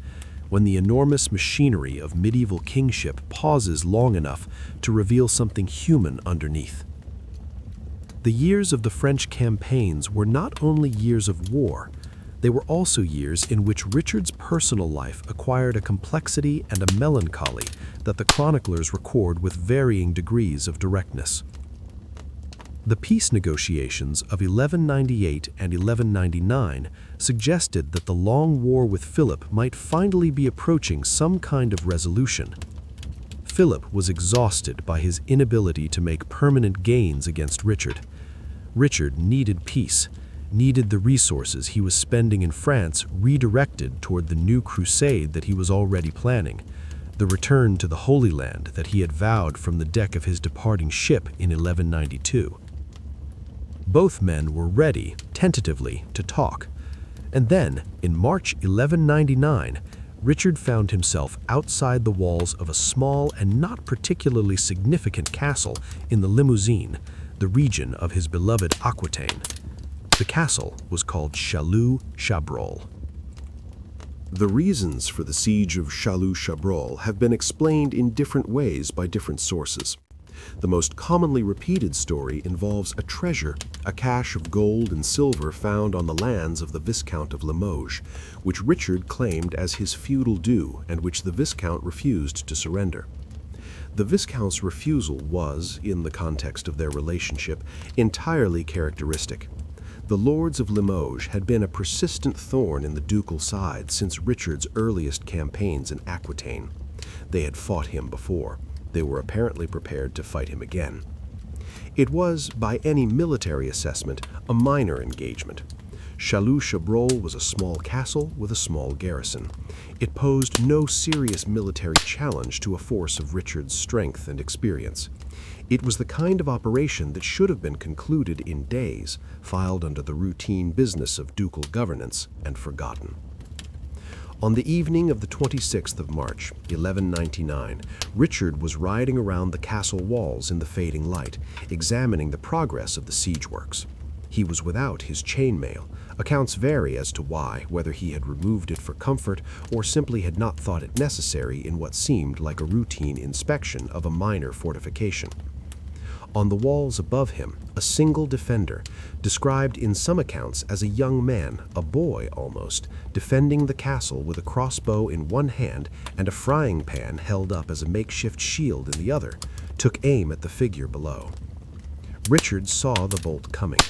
when the enormous machinery of medieval kingship pauses long enough to reveal something human underneath. The years of the French campaigns were not only years of war, they were also years in which Richard's personal life acquired a complexity and a melancholy that the chroniclers record with varying degrees of directness. The peace negotiations of 1198 and 1199 suggested that the long war with Philip might finally be approaching some kind of resolution. Philip was exhausted by his inability to make permanent gains against Richard. Richard needed peace, needed the resources he was spending in France redirected toward the new crusade that he was already planning, the return to the Holy Land that he had vowed from the deck of his departing ship in 1192. Both men were ready, tentatively, to talk. And then, in March 1199, Richard found himself outside the walls of a small and not particularly significant castle in the Limousin, the region of his beloved Aquitaine. The castle was called Chabrol. The reasons for the siege of Chabrol have been explained in different ways by different sources. The most commonly repeated story involves a treasure, a cache of gold and silver found on the lands of the Viscount of Limoges, which Richard claimed as his feudal due and which the Viscount refused to surrender. The Viscount's refusal was, in the context of their relationship, entirely characteristic. The lords of Limoges had been a persistent thorn in the ducal side since Richard's earliest campaigns in Aquitaine. They had fought him before. They were apparently prepared to fight him again. It was, by any military assessment, a minor engagement. Chabrol was a small castle with a small garrison. It posed no serious military challenge to a force of Richard's strength and experience. It was the kind of operation that should have been concluded in days, filed under the routine business of ducal governance, and forgotten. On the evening of the 26th of March, 1199, Richard was riding around the castle walls in the fading light, examining the progress of the siege works. He was without his chainmail. Accounts vary as to why, whether he had removed it for comfort or simply had not thought it necessary in what seemed like a routine inspection of a minor fortification. On the walls above him, a single defender, described in some accounts as a young man, a boy almost, defending the castle with a crossbow in one hand and a frying pan held up as a makeshift shield in the other, took aim at the figure below. Richard saw the bolt coming.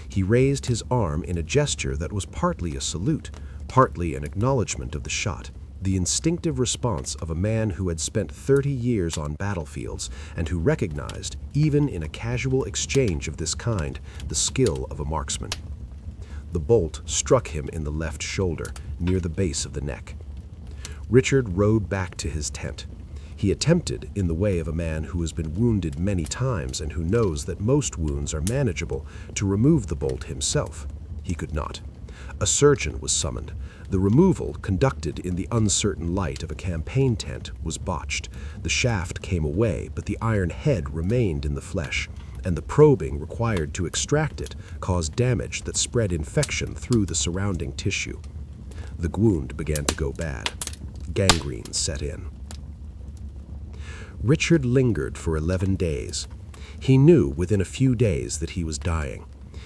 He raised his arm in a gesture that was partly a salute, partly an acknowledgement of the shot, the instinctive response of a man who had spent 30 years on battlefields and who recognized, even in a casual exchange of this kind, the skill of a marksman. The bolt struck him in the left shoulder, near the base of the neck. Richard rode back to his tent. He attempted, in the way of a man who has been wounded many times and who knows that most wounds are manageable, to remove the bolt himself. He could not. A surgeon was summoned. The removal, conducted in the uncertain light of a campaign tent, was botched. The shaft came away, but the iron head remained in the flesh, and the probing required to extract it caused damage that spread infection through the surrounding tissue. The wound began to go bad. Gangrene set in. Richard lingered for 11 days. He knew within a few days that he was dying.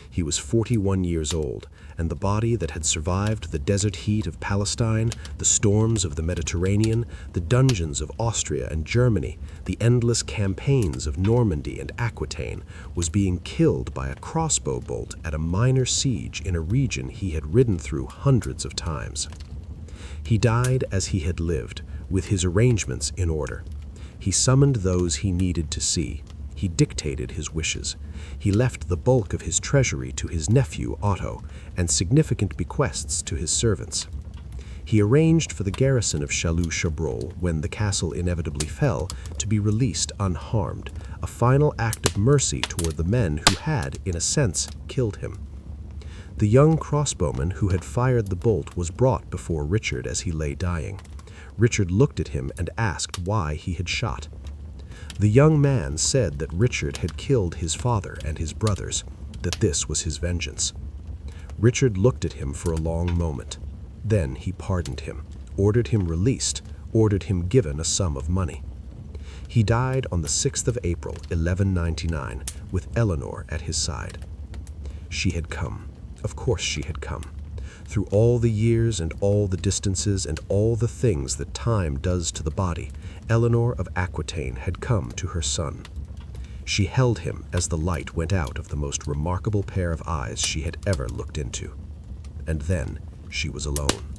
He was 41 years old, and the body that had survived the desert heat of Palestine, the storms of the Mediterranean, the dungeons of Austria and Germany, the endless campaigns of Normandy and Aquitaine, was being killed by a crossbow bolt at a minor siege in a region he had ridden through hundreds of times. He died as he had lived, with his arrangements in order. He summoned those he needed to see. He dictated his wishes. He left the bulk of his treasury to his nephew Otto, and significant bequests to his servants. He arranged for the garrison of Châlus-Chabrol, when the castle inevitably fell, to be released unharmed, a final act of mercy toward the men who had, in a sense, killed him. The young crossbowman who had fired the bolt was brought before Richard as he lay dying. Richard looked at him and asked why he had shot. The young man said that Richard had killed his father and his brothers, that this was his vengeance. Richard looked at him for a long moment. Then he pardoned him, ordered him released, ordered him given a sum of money. He died on the 6th of April, 1199, with Eleanor at his side. She had come. Of course she had come. Through all the years and all the distances and all the things that time does to the body, Eleanor of Aquitaine had come to her son. She held him as the light went out of the most remarkable pair of eyes she had ever looked into. And then she was alone.